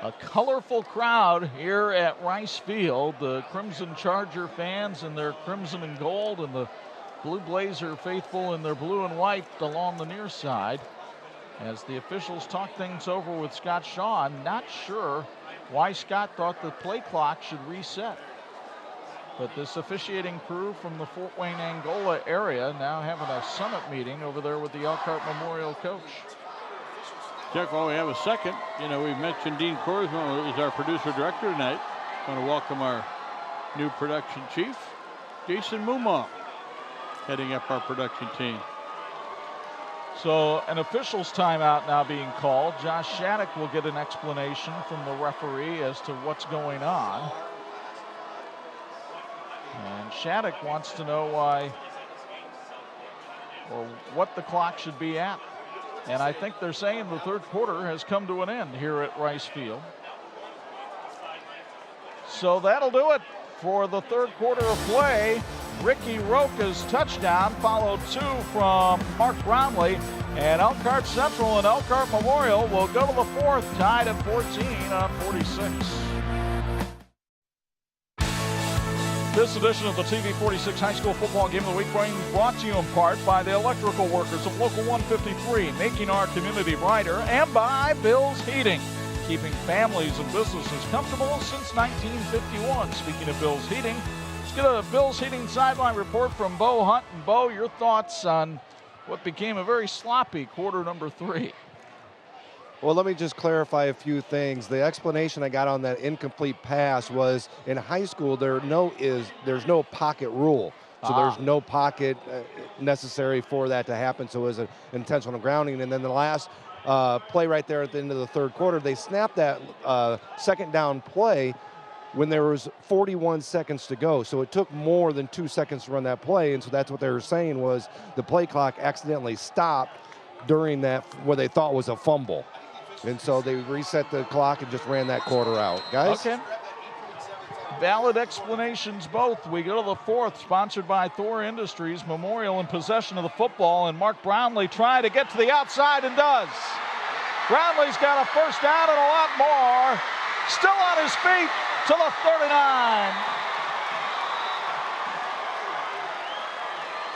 A colorful crowd here at Rice Field. The Crimson Charger fans in their crimson and gold, and the Blue Blazer faithful in their blue and white along the near side. As the officials talk things over with Scott Shaw, I'm not sure why Scott thought the play clock should reset. But this officiating crew from the Fort Wayne, Angola area now having a summit meeting over there with the Elkhart Memorial coach. Check while we have a second. We've mentioned Dean Korsman is our producer director tonight. I want to welcome our new production chief, Jason Mumaw, heading up our production team. So an official's timeout now being called. Josh Shattuck will get an explanation from the referee as to what's going on. And Shattuck wants to know why, or what the clock should be at. And I think they're saying the third quarter has come to an end here at Rice Field. So that'll do it for the third quarter of play. Ricky Rocha's touchdown, followed 2 from Mark Brownlee. And Elkhart Central and Elkhart Memorial will go to the fourth, tied at 14 on 46. This edition of the TV 46 High School Football Game of the Week brought to you in part by the electrical workers of Local 153, making our community brighter, and by Bill's Heating, keeping families and businesses comfortable since 1951. Speaking of Bill's Heating, let's get a Bill's Heating sideline report from Bo Hunt. And Bo, your thoughts on what became a very sloppy quarter number 3. Well, let me just clarify a few things. The explanation I got on that incomplete pass was in high school there's no pocket rule. So there's no pocket necessary for that to happen. So it was an intentional grounding. And then the last play right there at the end of the third quarter, they snapped that second down play, when there was 41 seconds to go. So it took more than 2 seconds to run that play, and so that's what they were saying was the play clock accidentally stopped during that, what they thought was a fumble. And so they reset the clock and just ran that quarter out. Guys? Okay. Valid explanations both. We go to the fourth, sponsored by Thor Industries. Memorial in possession of the football, and Mark Brownlee trying to get to the outside and does. Brownlee's got a first down and a lot more. Still on his feet to the 39.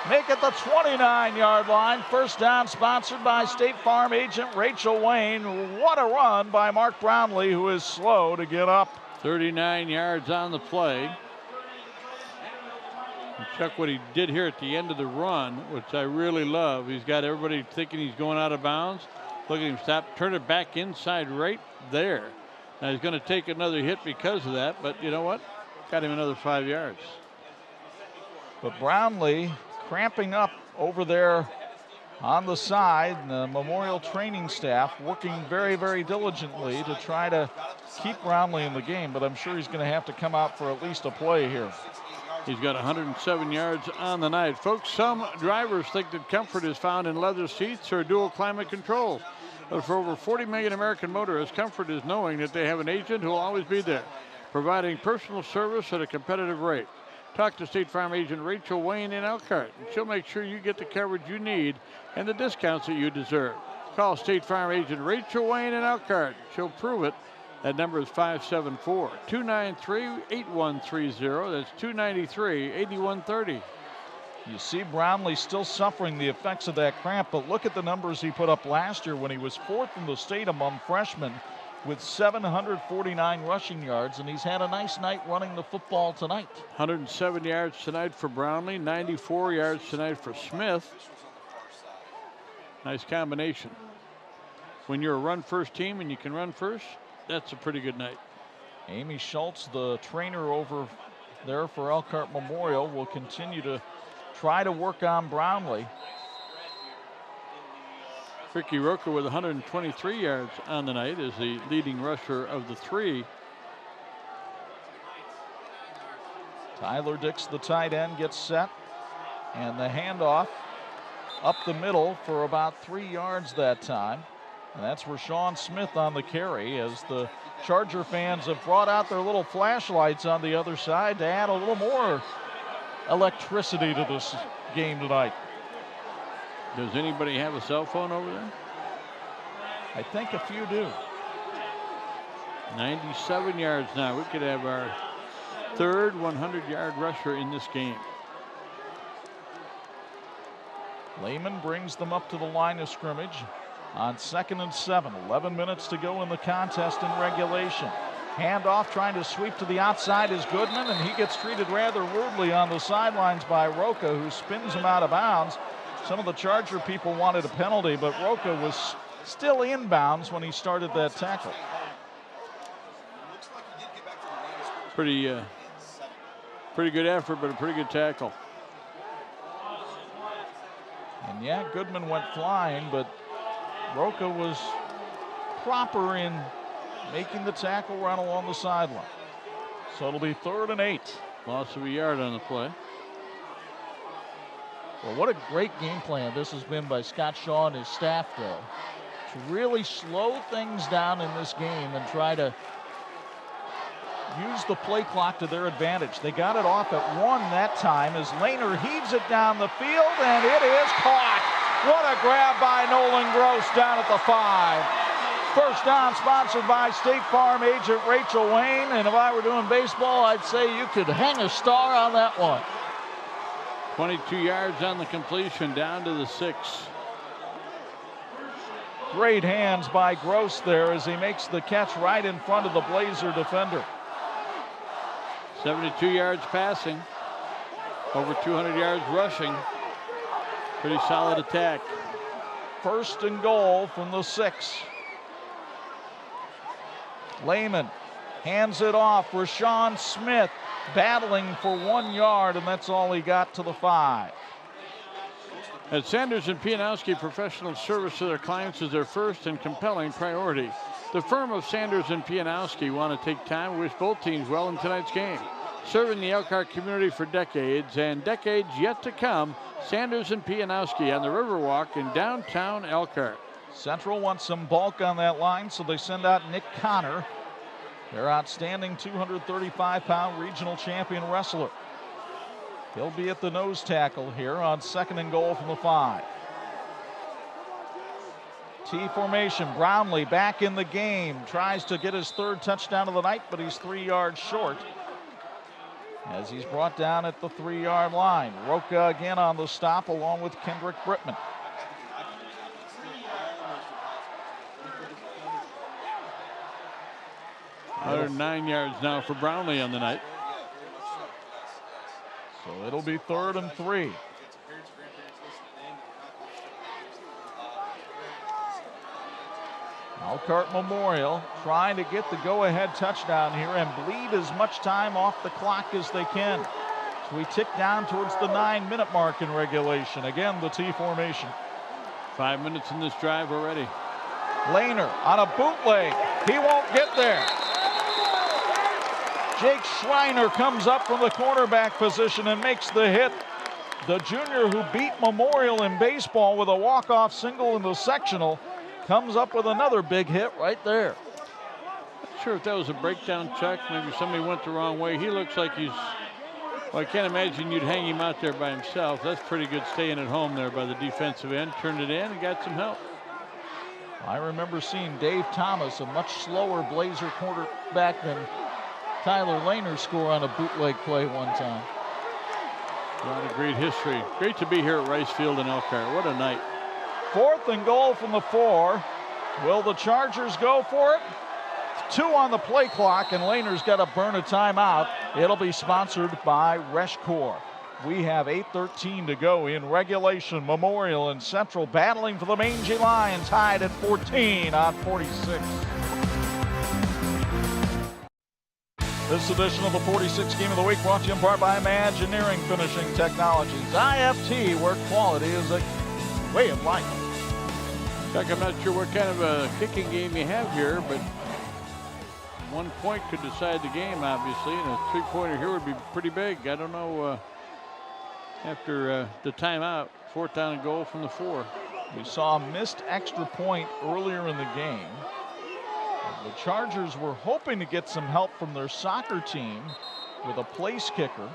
Make it the 29-yard line. First down sponsored by State Farm agent Rachel Wayne. What a run by Mark Brownlee, who is slow to get up. 39 yards on the play. And check what he did here at the end of the run, which I really love. He's got everybody thinking he's going out of bounds. Look at him stop, turn it back inside right there. Now he's going to take another hit because of that, but you know what? Got him another 5 yards. But Brownlee cramping up over there on the side. The Memorial training staff working very, very diligently to try to keep Brownlee in the game, but I'm sure he's going to have to come out for at least a play here. He's got 107 yards on the night. Folks, some drivers think that comfort is found in leather seats or dual climate controls. But for over 40 million American motorists, comfort is knowing that they have an agent who will always be there, providing personal service at a competitive rate. Talk to State Farm agent Rachel Wayne in Elkhart, and she'll make sure you get the coverage you need and the discounts that you deserve. Call State Farm agent Rachel Wayne in Elkhart. She'll prove it. That number is 574-293-8130. That's 293-8130. You see Brownlee still suffering the effects of that cramp, but look at the numbers he put up last year when he was fourth in the state among freshmen with 749 rushing yards, and he's had a nice night running the football tonight. 107 yards tonight for Brownlee, 94 yards tonight for Smith. Nice combination. When you're a run-first team and you can run first, that's a pretty good night. Amy Schultz, the trainer over there for Elkhart Memorial, will continue to try to work on Brownlee. Ricky Rocha with 123 yards on the night is the leading rusher of the three. Tyler Dix, the tight end, gets set, and the handoff up the middle for about 3 yards that time. And that's Rashawn Smith on the carry, as the Charger fans have brought out their little flashlights on the other side to add a little more electricity to this game tonight. Does anybody have a cell phone over there? I think a few do. 97 yards now. We could have our third 100-yard rusher in this game. Lehman brings them up to the line of scrimmage on 2nd and 7. 11 minutes to go in the contest in regulation. Handoff trying to sweep to the outside is Goodman, and he gets treated rather rudely on the sidelines by Rocha, who spins him out of bounds. Some of the Charger people wanted a penalty, but Rocha was still in bounds when he started that tackle. Pretty good effort, but a pretty good tackle. And yeah, Goodman went flying, but Rocha was proper in making the tackle run along the sideline. So it'll be 3rd and 8. Loss of a yard on the play. Well, what a great game plan this has been by Scott Shaw and his staff, though, to really slow things down in this game and try to use the play clock to their advantage. They got it off at 1 that time as Lehner heaves it down the field, and it is caught. What a grab by Nolan Gross down at the 5. First down sponsored by State Farm agent Rachel Wayne, and if I were doing baseball, I'd say you could hang a star on that one. 22 yards on the completion, down to the 6. Great hands by Gross there as he makes the catch right in front of the Blazer defender. 72 yards passing, over 200 yards rushing. Pretty solid attack. 1st and goal from the 6. Lehman hands it off. Rashawn Smith battling for 1 yard, and that's all he got to the 5. At Sanders and Pianowski, professional service to their clients is their first and compelling priority. The firm of Sanders and Pianowski want to take time to wish both teams well in tonight's game. Serving the Elkhart community for decades and decades yet to come, Sanders and Pianowski on the Riverwalk in downtown Elkhart. Central wants some bulk on that line, so they send out Nick Connor, their outstanding 235-pound regional champion wrestler. He'll be at the nose tackle here on 2nd and goal from the 5. T formation, Brownlee back in the game, tries to get his 3rd touchdown of the night, but he's 3 yards short as he's brought down at the 3-yard line. Rocha again on the stop along with Kendrick Brittman. Another 9 yards now for Brownlee on the night. So it'll be 3rd and 3. Elkhart Memorial trying to get the go-ahead touchdown here and bleed as much time off the clock as they can. So we tick down towards the 9-minute mark in regulation. Again, the T formation. 5 minutes in this drive already. Lehner on a bootleg. He won't get there. Jake Schreiner comes up from the cornerback position and makes the hit. The junior who beat Memorial in baseball with a walk-off single in the sectional comes up with another big hit right there. Not sure if that was a breakdown check. Maybe somebody went the wrong way. He looks like he's, well, I can't imagine you'd hang him out there by himself. That's pretty good staying at home there by the defensive end. Turned it in and got some help. I remember seeing Dave Thomas, a much slower Blazer quarterback than Tyler Lehner, score on a bootleg play one time. A lot of great history. Great to be here at Rice Field in Elkhart. What a night. 4th and goal from the 4. Will the Chargers go for it? 2 on the play clock, and Lehner's got to burn a timeout. It'll be sponsored by Reshcor. We have 8:13 to go in regulation. Memorial and Central battling for the Mangy line, tied at 14 on 46. This edition of the 46 Game of the Week brought to you in part by Imagineering Finishing Technologies. IFT, where quality is a way of life. Chuck, I'm not sure what kind of a kicking game you have here, but 1 point could decide the game, obviously, and a 3-pointer here would be pretty big. I don't know after the timeout, 4th down and goal from the 4. We saw a missed extra point earlier in the game. The Chargers were hoping to get some help from their soccer team with a place kicker.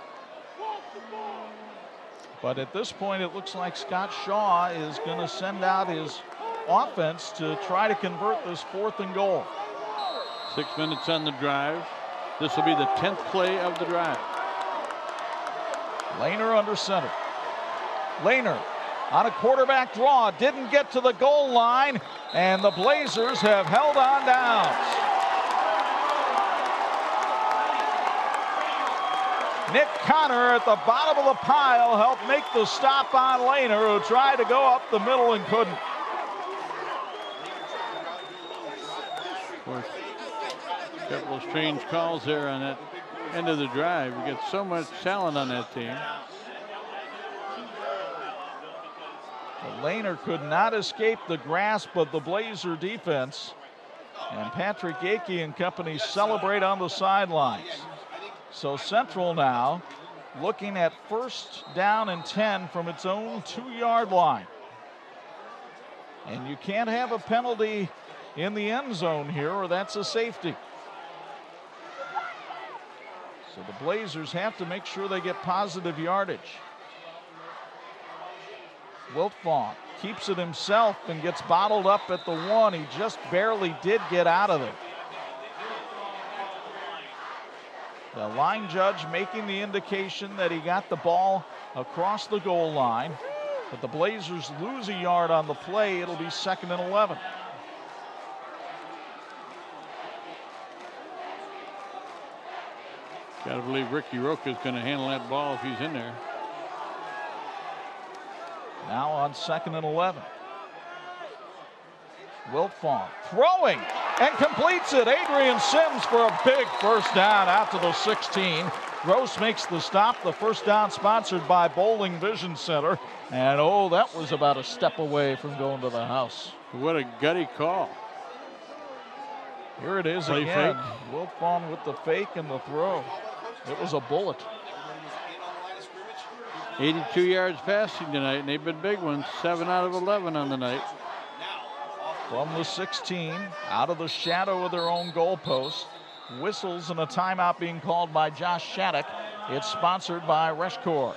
But at this point, it looks like Scott Shaw is going to send out his offense to try to convert this 4th and goal. 6 minutes on the drive. This will be the 10th play of the drive. Lehner under center. Lehner on a quarterback draw, didn't get to the goal line, and the Blazers have held on downs. Nick Connor at the bottom of the pile helped make the stop on Lehner, who tried to go up the middle and couldn't. Of course, a couple of strange calls there on that end of the drive. You get so much talent on that team. Lehner could not escape the grasp of the Blazer defense, and Patrick Akey and company celebrate on the sidelines. So Central now looking at 1st down and 10 from its own 2-yard line. And you can't have a penalty in the end zone here, or that's a safety. So the Blazers have to make sure they get positive yardage. Wiltfong keeps it himself and gets bottled up at the 1. He just barely did get out of it. The line judge making the indication that he got the ball across the goal line, but the Blazers lose a yard on the play. It'll be 2nd and 11. Got to believe Ricky Rocha is going to handle that ball if he's in there. Now on 2nd and 11. Wiltfong throwing and completes it. Adrian Sims for a big 1st down out to the 16. Gross makes the stop. The 1st down sponsored by Bowling Vision Center. And oh, that was about a step away from going to the house. What a gutty call. Here it is Play again. fake. Wilfong with the fake and the throw. It was a bullet. 82 yards passing tonight, and they've been big ones. 7 out of 11 on the night. From the 16, out of the shadow of their own goalpost. Whistles and a timeout being called by Josh Shattuck. It's sponsored by Reshkor.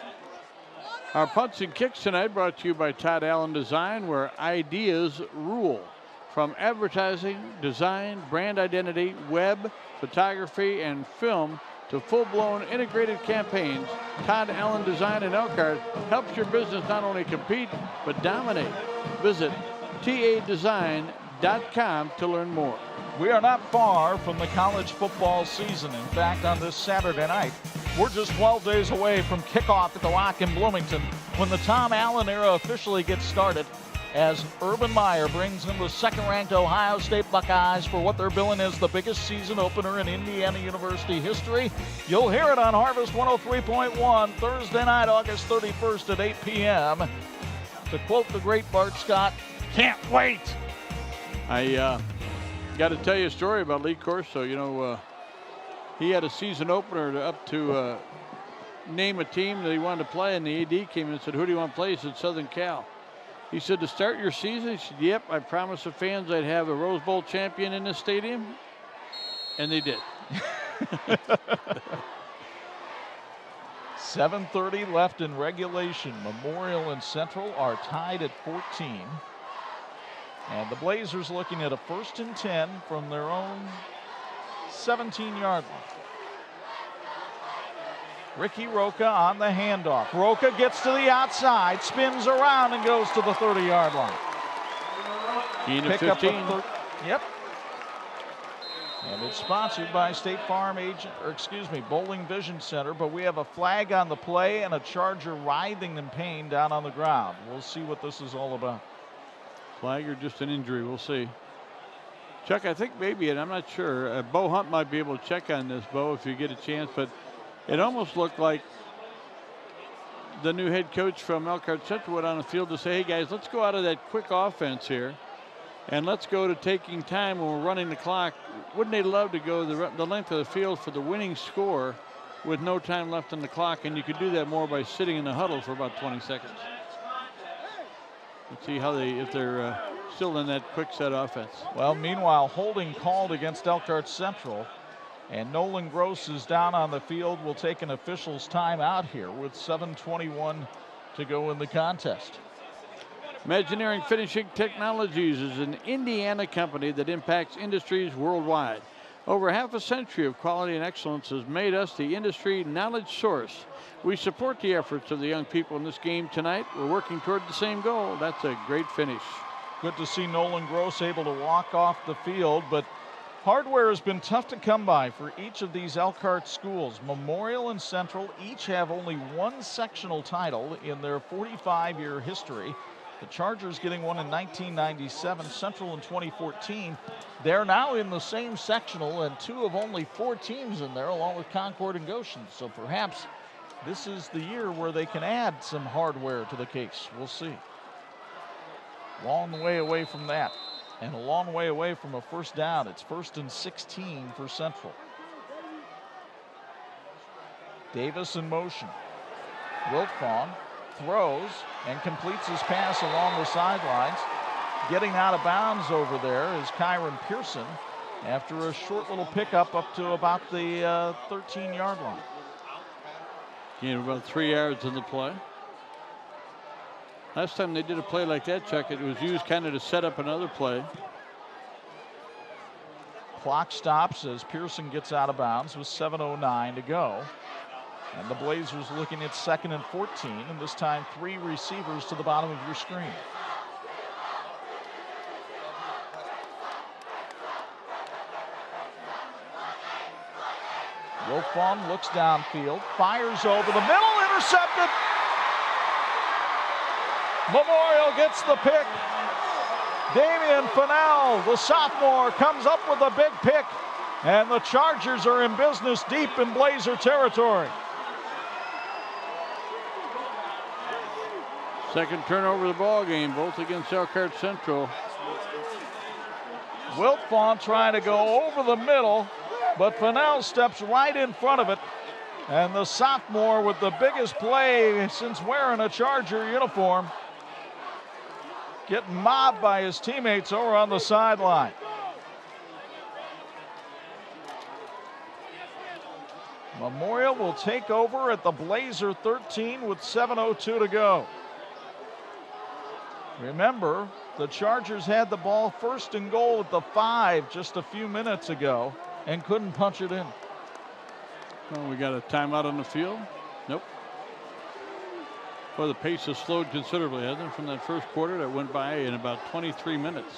Our punts and kicks tonight brought to you by Todd Allen Design, where ideas rule. From advertising, design, brand identity, web, photography, and film to full-blown integrated campaigns, Todd Allen Design in Elkhart helps your business not only compete, but dominate. Visit tadesign.com to learn more. We are not far from the college football season. In fact, on this Saturday night, we're just 12 days away from kickoff at the Rock in Bloomington when the Tom Allen era officially gets started as Urban Meyer brings in the second-ranked Ohio State Buckeyes for what they're billing as the biggest season opener in Indiana University history. You'll hear it on Harvest 103.1 Thursday night, August 31st at 8 p.m. To quote the great Bart Scott, can't wait. I got to tell you a story about Lee Corso. You know, he had a season opener up to name a team that he wanted to play, and the AD came in and said, who do you want to play? He said, Southern Cal. He said, to start your season? He said, yep, I promised the fans I'd have a Rose Bowl champion in this stadium. And they did. 7:30 left in regulation. Memorial and Central are tied at 14. And the Blazers looking at a 1st and 10 from their own 17-yard line. Ricky Rocha on the handoff. Rocha gets to the outside, spins around, and goes to the 30-yard line. Gain of 15. Yep. And it's sponsored by State Farm Bowling Vision Center, but we have a flag on the play and a Charger writhing in pain down on the ground. We'll see what this is all about. Flag or just an injury, we'll see. Chuck, I think maybe, and I'm not sure, Bo Hunt might be able to check on this, Bo, if you get a chance, but it almost looked like the new head coach from Elkhart Central went on the field to say, hey guys, let's go out of that quick offense here and let's go to taking time when we're running the clock. Wouldn't they love to go the length of the field for the winning score with no time left on the clock? And you could do that more by sitting in the huddle for about 20 seconds. Let's see how if they're still in that quick set offense. Well, meanwhile, holding called against Elkhart Central. And Nolan Gross is down on the field. We'll take an official's timeout here with 7:21 to go in the contest. Imagineering Finishing Technologies is an Indiana company that impacts industries worldwide. Over half a century of quality and excellence has made us the industry knowledge source. We support the efforts of the young people in this game tonight. We're working toward the same goal. That's a great finish. Good to see Nolan Gross able to walk off the field, but hardware has been tough to come by for each of these Elkhart schools. Memorial and Central each have only one sectional title in their 45-year history. The Chargers getting one in 1997, Central in 2014. They're now in the same sectional and two of only 4 teams in there, along with Concord and Goshen. So perhaps this is the year where they can add some hardware to the case. We'll see. Long way away from that. And a long way away from a first down. It's 1st and 16 for Central. Davis in motion. Wilfong throws and completes his pass along the sidelines. Getting out of bounds over there is Kyron Pearson after a short little pickup up to about the 13-yard line. Gain of about 3 yards in the play. Last time they did a play like that, Chuck, it was used kind of to set up another play. Clock stops as Pearson gets out of bounds with 7:09 to go. And the Blazers looking at 2nd and 14, and this time 3 receivers to the bottom of your screen. Wilfong looks downfield, fires over the middle, intercepted. Memorial gets the pick. Damian Fennell, the sophomore, comes up with a big pick, and the Chargers are in business deep in Blazer territory. Second turnover of the ball game, both against Elkhart Central. Wiltfong trying to go over the middle, but Fennell steps right in front of it. And the sophomore with the biggest play since wearing a Charger uniform, getting mobbed by his teammates over on the sideline. Memorial will take over at the Blazer 13 with 7:02 to go. Remember, the Chargers had the ball first and goal at the 5 just a few minutes ago and couldn't punch it in. Well, we got a timeout on the field. Nope. Well, the pace has slowed considerably, hasn't it, from that first quarter that went by in about 23 minutes.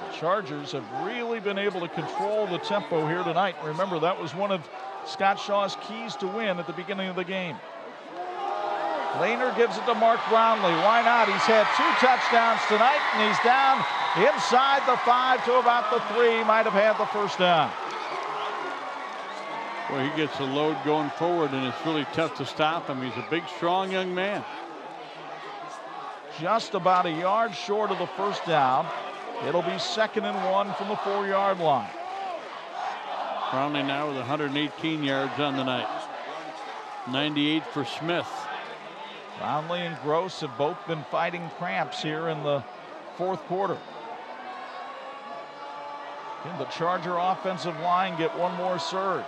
The Chargers have really been able to control the tempo here tonight. Remember, that was one of Scott Shaw's keys to win at the beginning of the game. Lehner gives it to Mark Brownlee. Why not? He's had 2 touchdowns tonight, and he's down inside the 5 to about the 3. Might have had the first down. Well, he gets a load going forward, and it's really tough to stop him. He's a big, strong young man. Just about a yard short of the first down. It'll be 2nd and 1 from the 4-yard line. Brownlee now with 118 yards on the night. 98 for Smith. Brownlee and Gross have both been fighting cramps here in the 4th quarter. Can the Charger offensive line get one more surge?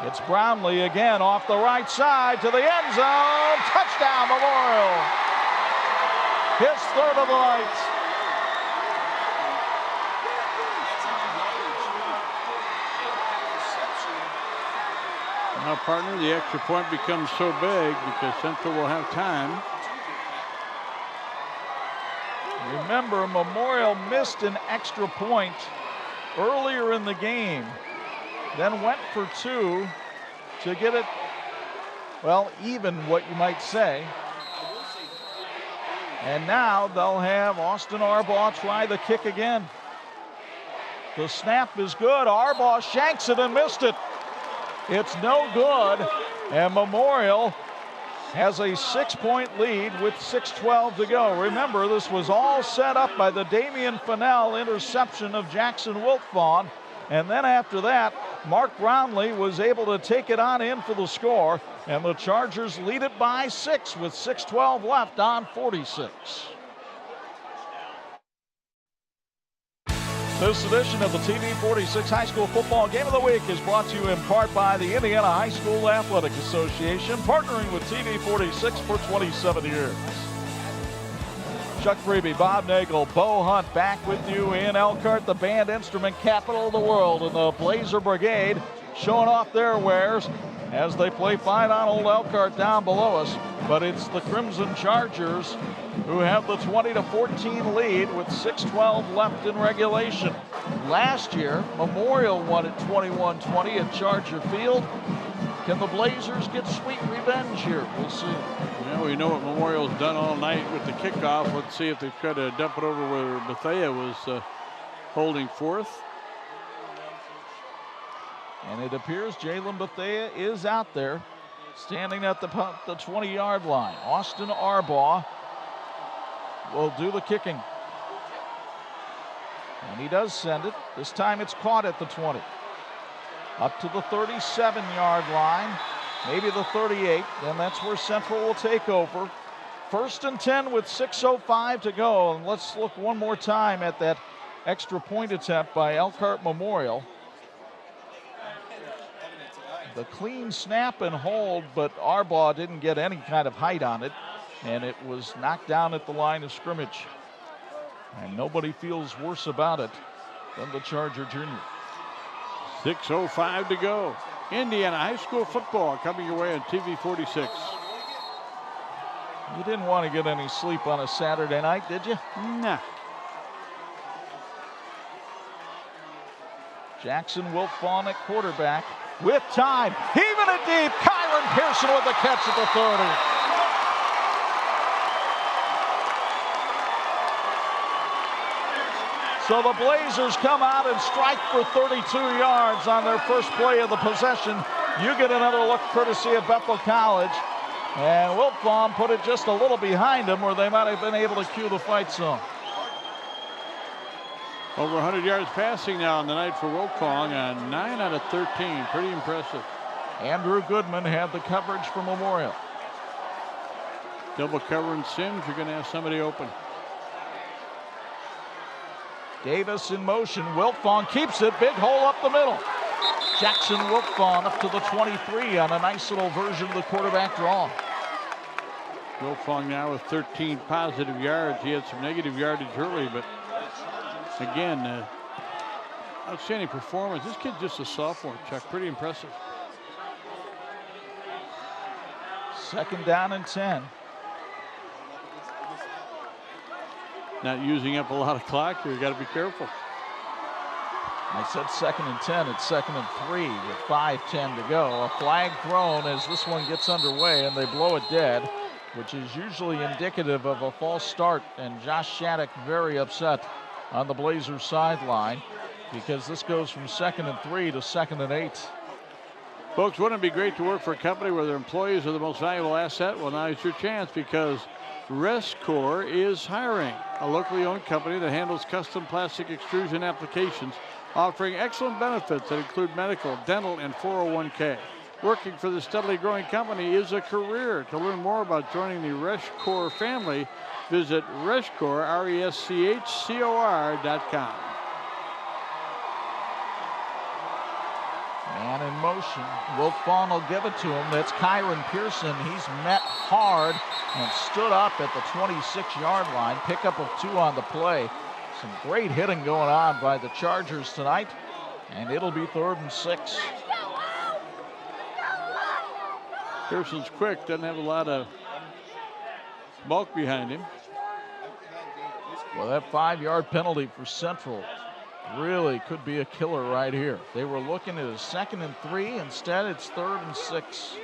It's Brownlee again off the right side to the end zone. Touchdown, Memorial. His 3rd of the night. Now, partner, the extra point becomes so big because Central will have time. Remember, Memorial missed an extra point earlier in the game, then went for 2 to get it, well, even, what you might say. And now they'll have Austin Arbaugh try the kick again. The snap is good. Arbaugh shanks it and missed it. It's no good, and Memorial has a 6-point lead with 6:12 to go. Remember, this was all set up by the Damian Fennell interception of Jackson Wiltfong, and then after that, Mark Brownlee was able to take it on in for the score, and the Chargers lead it by 6 with 6:12 left on 46. This edition of the TV 46 High School Football Game of the Week is brought to you in part by the Indiana High School Athletic Association, partnering with TV 46 for 27 years. Chuck Freeby, Bob Nagel, Bo Hunt back with you in Elkhart, the band instrument capital of the world, and the Blazer Brigade showing off their wares as they play fine on old Elkhart down below us. But it's the Crimson Chargers who have the 20-14 lead with 6:12 left in regulation. Last year, Memorial won at 21-20 at Charger Field. Can the Blazers get sweet revenge here? We'll see. Yeah, we know what Memorial's done all night with the kickoff. Let's see if they try to dump it over where Bethea was holding forth. And it appears Jalen Bethea is out there, standing at the 20-yard line. Austin Arbaugh will do the kicking. And he does send it. This time it's caught at the 20. Up to the 37-yard line, maybe the 38. Then that's where Central will take over. 1st and 10 with 6:05 to go. And let's look one more time at that extra point attempt by Elkhart Memorial. The clean snap and hold, but Arbaugh didn't get any kind of height on it, and it was knocked down at the line of scrimmage. And nobody feels worse about it than the Charger junior. 6:05 to go. Indiana High School football coming your way on TV 46. You didn't want to get any sleep on a Saturday night, did you? Nah. Jackson Wiltfong at quarterback with time. Heaving it deep. Kyron Pearson with the catch at the 30. So the Blazers come out and strike for 32 yards on their first play of the possession. You get another look courtesy of Bethel College. And Wiltfong put it just a little behind him where they might have been able to cue the fight zone. Over 100 yards passing now on the night for Wiltfong on 9 out of 13. Pretty impressive. Andrew Goodman had the coverage for Memorial. Double covering Sims, you're going to have somebody open. Davis in motion. Wiltfong keeps it. Big hole up the middle. Jackson Wiltfong up to the 23 on a nice little version of the quarterback draw. Wiltfong now with 13 positive yards. He had some negative yardage early, but again, outstanding performance. This kid's just a sophomore, Chuck. Pretty impressive. 2nd down and 10. Not using up a lot of clock here. You got to be careful. I said 2nd and 10. It's 2nd and 3 with 5:10 to go. A flag thrown as this one gets underway, and they blow it dead, which is usually indicative of a false start. And Josh Shattuck very upset on the Blazers sideline because this goes from 2nd and 3 to 2nd and 8. Folks, wouldn't it be great to work for a company where their employees are the most valuable asset? Well, now is your chance because Rescore is hiring, a locally owned company that handles custom plastic extrusion applications, offering excellent benefits that include medical, dental, and 401k. Working for this steadily growing company is a career. To learn more about joining the Rescore family, visit Rescore, RESCHCOR.com. Man in motion. Wiltfong will give it to him. That's Kyron Pearson. He's met hard and stood up at the 26-yard line. Pickup of 2 on the play. Some great hitting going on by the Chargers tonight. And it'll be 3rd and 6. Pearson's quick, doesn't have a lot of bulk behind him. Well, that 5-yard penalty for Central really could be a killer right here. They were looking at a 2nd and 3. Instead, it's 3rd and 6.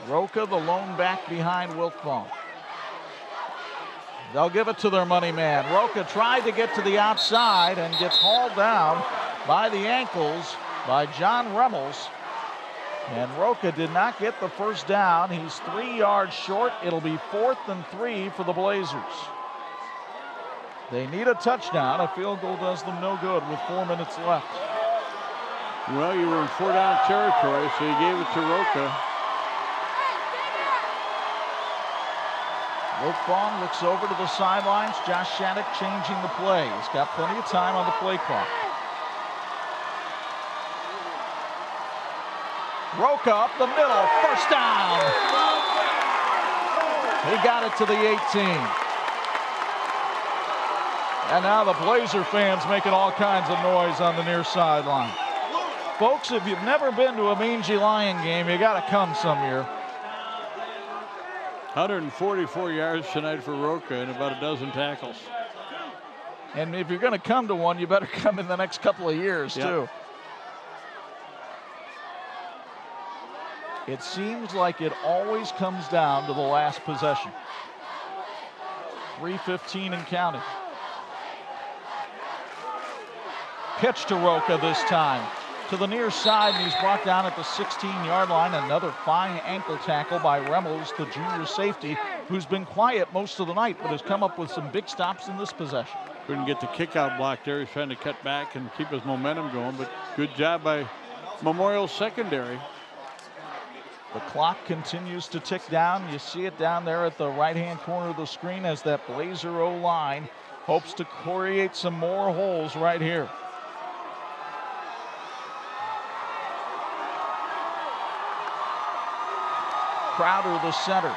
Rocha, the lone back behind Wiltfong. They'll give it to their money man. Rocha tried to get to the outside and gets hauled down by the ankles by John Remmels. And Rocha did not get the first down. He's 3 yards short. It'll be 4th and 3 for the Blazers. They need a touchdown. A field goal does them no good with 4 minutes left. Well, you were in 4-down territory, so you gave it to Rocha. Wiltfong looks over to the sidelines. Josh Shattuck changing the play. He's got plenty of time on the play clock. Rocha up the middle, 1st down. He got it to the 18. And now the Blazer fans making all kinds of noise on the near sideline. Folks, if you've never been to a Mangy Lion game, you got to come some year. 144 yards tonight for Rocha and about a dozen tackles. And if you're going to come to one, you better come in the next couple of years, too. It seems like it always comes down to the last possession. 3:15 and counting. Pitch to Rocha this time. To the near side, and he's brought down at the 16-yard line. Another fine ankle tackle by Remmels, the junior safety, who's been quiet most of the night, but has come up with some big stops in this possession. Couldn't get the kick-out block there. He's trying to cut back and keep his momentum going, but good job by Memorial secondary. The clock continues to tick down. You see it down there at the right-hand corner of the screen as that Blazer O-line hopes to create some more holes right here. Crowder, the center.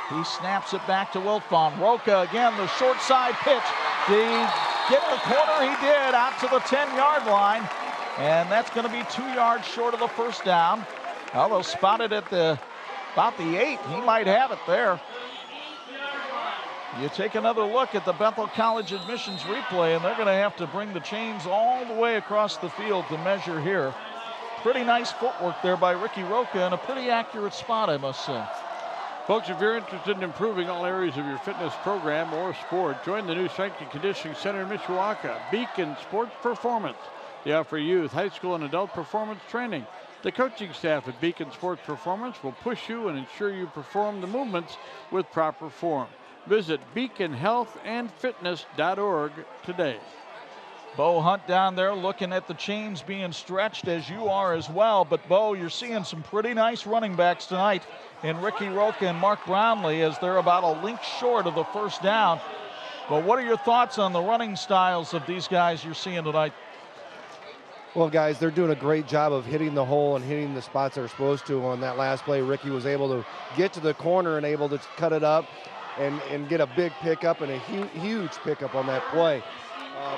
He snaps it back to Wiltfong. Rocha again, the short side pitch. Did he get the corner? He did, out to the 10-yard line. And that's going to be 2 yards short of the 1st down. Although spotted at about the 8. He might have it there. You take another look at the Bethel College admissions replay, and they're going to have to bring the chains all the way across the field to measure here. Pretty nice footwork there by Ricky Rocha and a pretty accurate spot, I must say. Folks, if you're interested in improving all areas of your fitness program or sport, join the new Strength and Conditioning Center in Mishawaka, Beacon Sports Performance. They offer youth, high school, and adult performance training. The coaching staff at Beacon Sports Performance will push you and ensure you perform the movements with proper form. Visit beaconhealthandfitness.org today. Bo Hunt down there looking at the chains being stretched, as you are as well. But, Bo, you're seeing some pretty nice running backs tonight in Ricky Rocha and Mark Brownlee, as they're about a link short of the first down. But what are your thoughts on the running styles of these guys you're seeing tonight? Well, guys, they're doing a great job of hitting the hole and hitting the spots they're supposed to. On that last play, Ricky was able to get to the corner and able to cut it up and get a big pickup and a huge pickup on that play.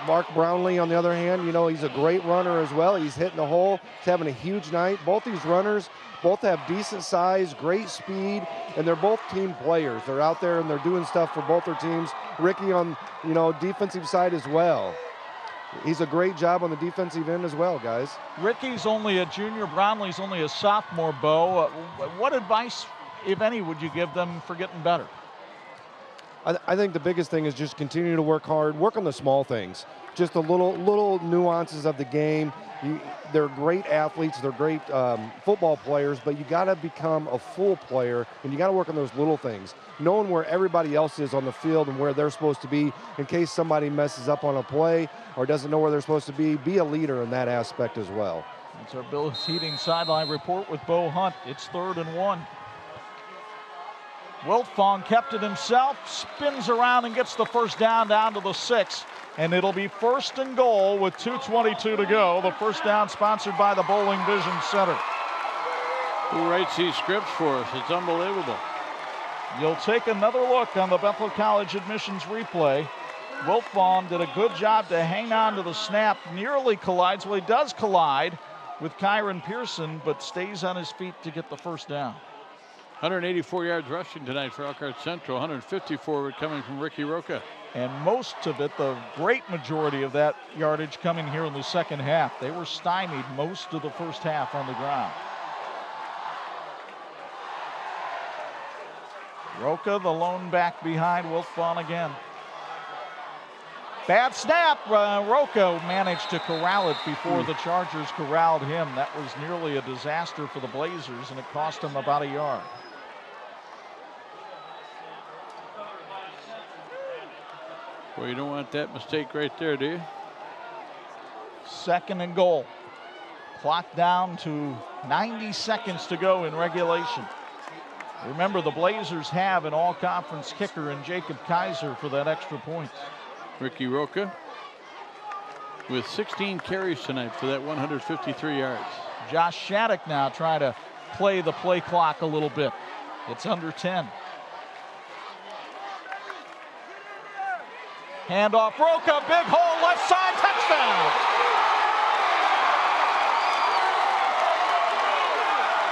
Mark Brownlee, on the other hand, you know, he's a great runner as well. He's hitting the hole. He's having a huge night. Both these runners both have decent size, great speed, and they're both team players. They're out there and they're doing stuff for both their teams. Ricky on, you know, defensive side as well. He's a great job on the defensive end as well, guys. Ricky's only a junior. Brownlee's only a sophomore, Bo. What advice, if any, would you give them for getting better? I think the biggest thing is just continue to work hard, work on the small things, just the little nuances of the game. They're great athletes, they're great football players, but you got to become a full player, and you got to work on those little things, knowing where everybody else is on the field and where they're supposed to be in case somebody messes up on a play or doesn't know where they're supposed to be. Be a leader in that aspect as well. That's our Bill Heating sideline report with Bo Hunt. It's 3rd and 1. Wiltfong kept it himself, spins around and gets the first down to the 6. And it'll be 1st and goal with 2:22 to go. The first down sponsored by the Bowling Vision Center. Who writes these scripts for us? It's unbelievable. You'll take another look on the Bethel College admissions replay. Wiltfong did a good job to hang on to the snap, nearly collides. Well, he does collide with Kyron Pearson, but stays on his feet to get the first down. 184 yards rushing tonight for Elkhart Central. 154 coming from Ricky Rocha. And most of it, the great majority of that yardage coming here in the second half. They were stymied most of the first half on the ground. Rocha, the lone back behind Wiltfong again. Bad snap. Rocha managed to corral it before the Chargers corralled him. That was nearly a disaster for the Blazers, and it cost them about a yard. Well, you don't want that mistake right there, do you? 2nd and goal. Clock down to 90 seconds to go in regulation. Remember, the Blazers have an all-conference kicker in Jacob Kaiser for that extra point. Ricky Rocha with 16 carries tonight for that 153 yards. Josh Shattuck now trying to play the play clock a little bit. It's under 10. Handoff, Rocha, big hole, left side, touchdown!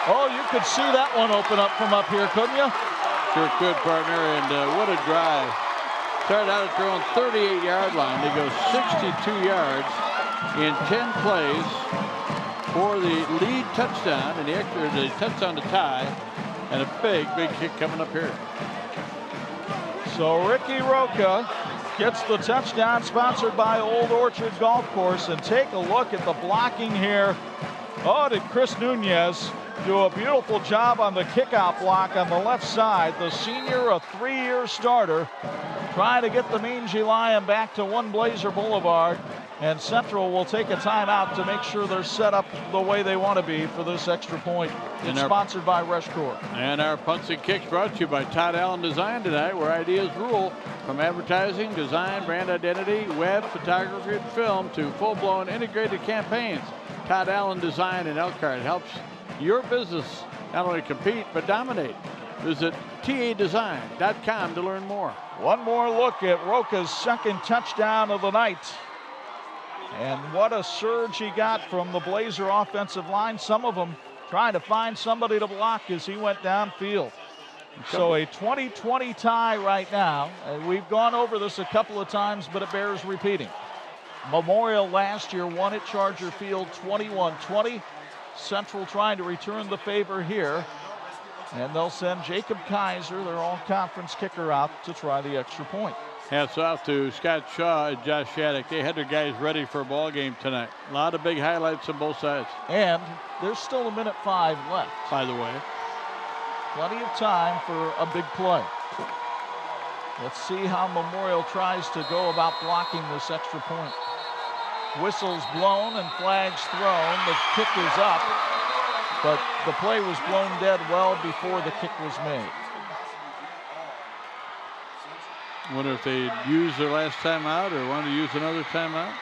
Oh, you could see that one open up from up here, couldn't you? Sure could, partner, and what a drive. Started out at their own 38-yard line. They go 62 yards in 10 plays for the lead touchdown and the touchdown to tie, and a big kick coming up here. So Ricky Rocha gets the touchdown, sponsored by Old Orchard Golf Course. And take a look at the blocking here. Oh, did Chris Nunez do a beautiful job on the kickout block on the left side. The senior, a 3-year starter, trying to get the Mangy Lion back to 1 Blazer Boulevard. And Central will take a timeout to make sure they're set up the way they want to be for this extra point. It's sponsored by Rushcore. And our punts and kicks brought to you by Todd Allen Design tonight, where ideas rule. From advertising, design, brand identity, web, photography, and film to full-blown integrated campaigns. Todd Allen Design in Elkhart helps your business not only compete but dominate. Visit tadesign.com to learn more. One more look at Rocha's 2nd touchdown of the night. And what a surge he got from the Blazer offensive line. Some of them trying to find somebody to block as he went downfield. So a 20-20 tie right now. We've gone over this a couple of times, but it bears repeating. Memorial last year won at Charger Field 21-20. Central trying to return the favor here. And they'll send Jacob Kaiser, their all-conference kicker, out to try the extra point. Hats off to Scott Shaw and Josh Shattuck. They had their guys ready for a ball game tonight. A lot of big highlights on both sides. And there's still 1:05 left. By the way. Plenty of time for a big play. Let's see how Memorial tries to go about blocking this extra point. Whistles blown and flags thrown. The kick is up, but the play was blown dead well before the kick was made. Wonder if they used their last timeout or want to use another timeout.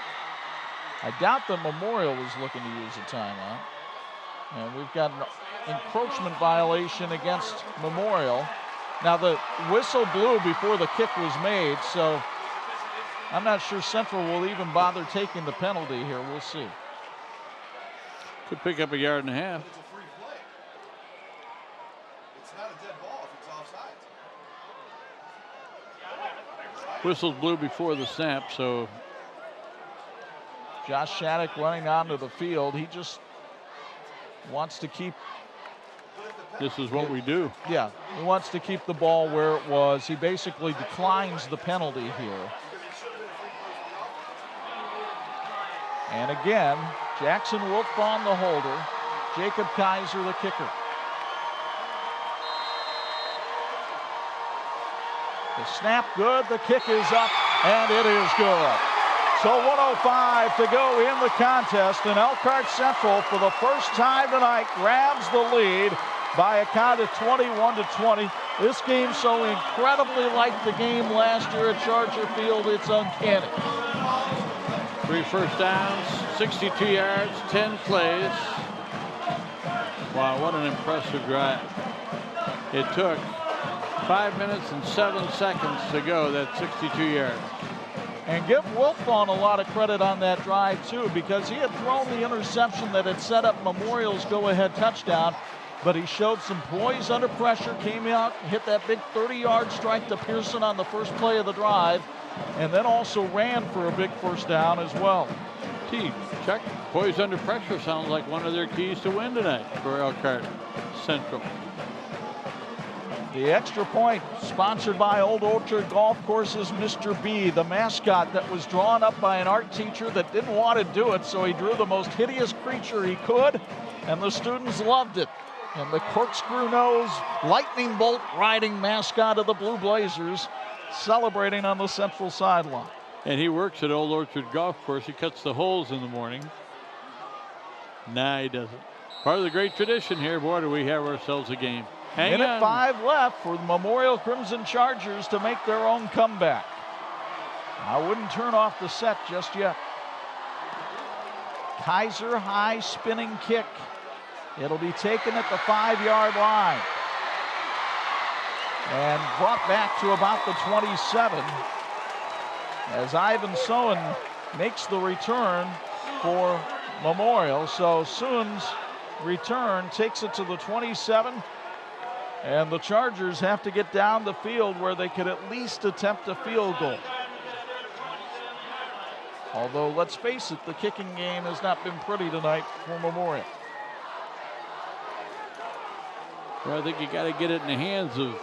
I doubt that Memorial was looking to use a timeout. And we've got an encroachment violation against Memorial. Now the whistle blew before the kick was made, so I'm not sure Central will even bother taking the penalty here. We'll see. Could pick up a yard and a half. It's not a dead ball if it's offside. Whistles blew before the snap, so Josh Shattuck running onto the field. He just wants to keep. This is what we do. Yeah, he wants to keep the ball where it was. He basically declines the penalty here. And again, Jackson Wiltfong the holder, Jacob Kaiser the kicker. The snap good, the kick is up, and it is good. So 1:05 to go in the contest, and Elkhart Central, for the first time tonight, grabs the lead by a count of 21-20. This game so incredibly like the game last year at Charger Field, it's uncanny. 3 first downs, 62 yards, 10 plays. Wow, what an impressive drive. It took 5 minutes and 7 seconds to go, that 62 yards. And give Wiltfong a lot of credit on that drive, too, because he had thrown the interception that had set up Memorial's go-ahead touchdown, but he showed some poise under pressure, came out, hit that big 30-yard strike to Pearson on the first play of the drive, and then also ran for a big first down as well. Check. Poise under pressure sounds like one of their keys to win tonight for Elkhart Central. The extra point sponsored by Old Orchard Golf Courses, Mr. B, the mascot that was drawn up by an art teacher that didn't want to do it, so he drew the most hideous creature he could, and the students loved it. And the corkscrew nose, lightning bolt riding mascot of the Blue Blazers celebrating on the Central sideline. And he works at Old Orchard Golf Course. He cuts the holes in the morning. Nah, he doesn't. Part of the great tradition here. Boy, do we have ourselves a game. Minute 5 left for the Memorial Crimson Chargers to make their own comeback. I wouldn't turn off the set just yet. Kaiser high spinning kick. It'll be taken at the 5-yard line. And brought back to about the 27 as Ivan Sohn makes the return for Memorial. So Soon's return takes it to the 27. And the Chargers have to get down the field where they could at least attempt a field goal. Although, let's face it, the kicking game has not been pretty tonight for Memorial. Well, I think you got to get it in the hands of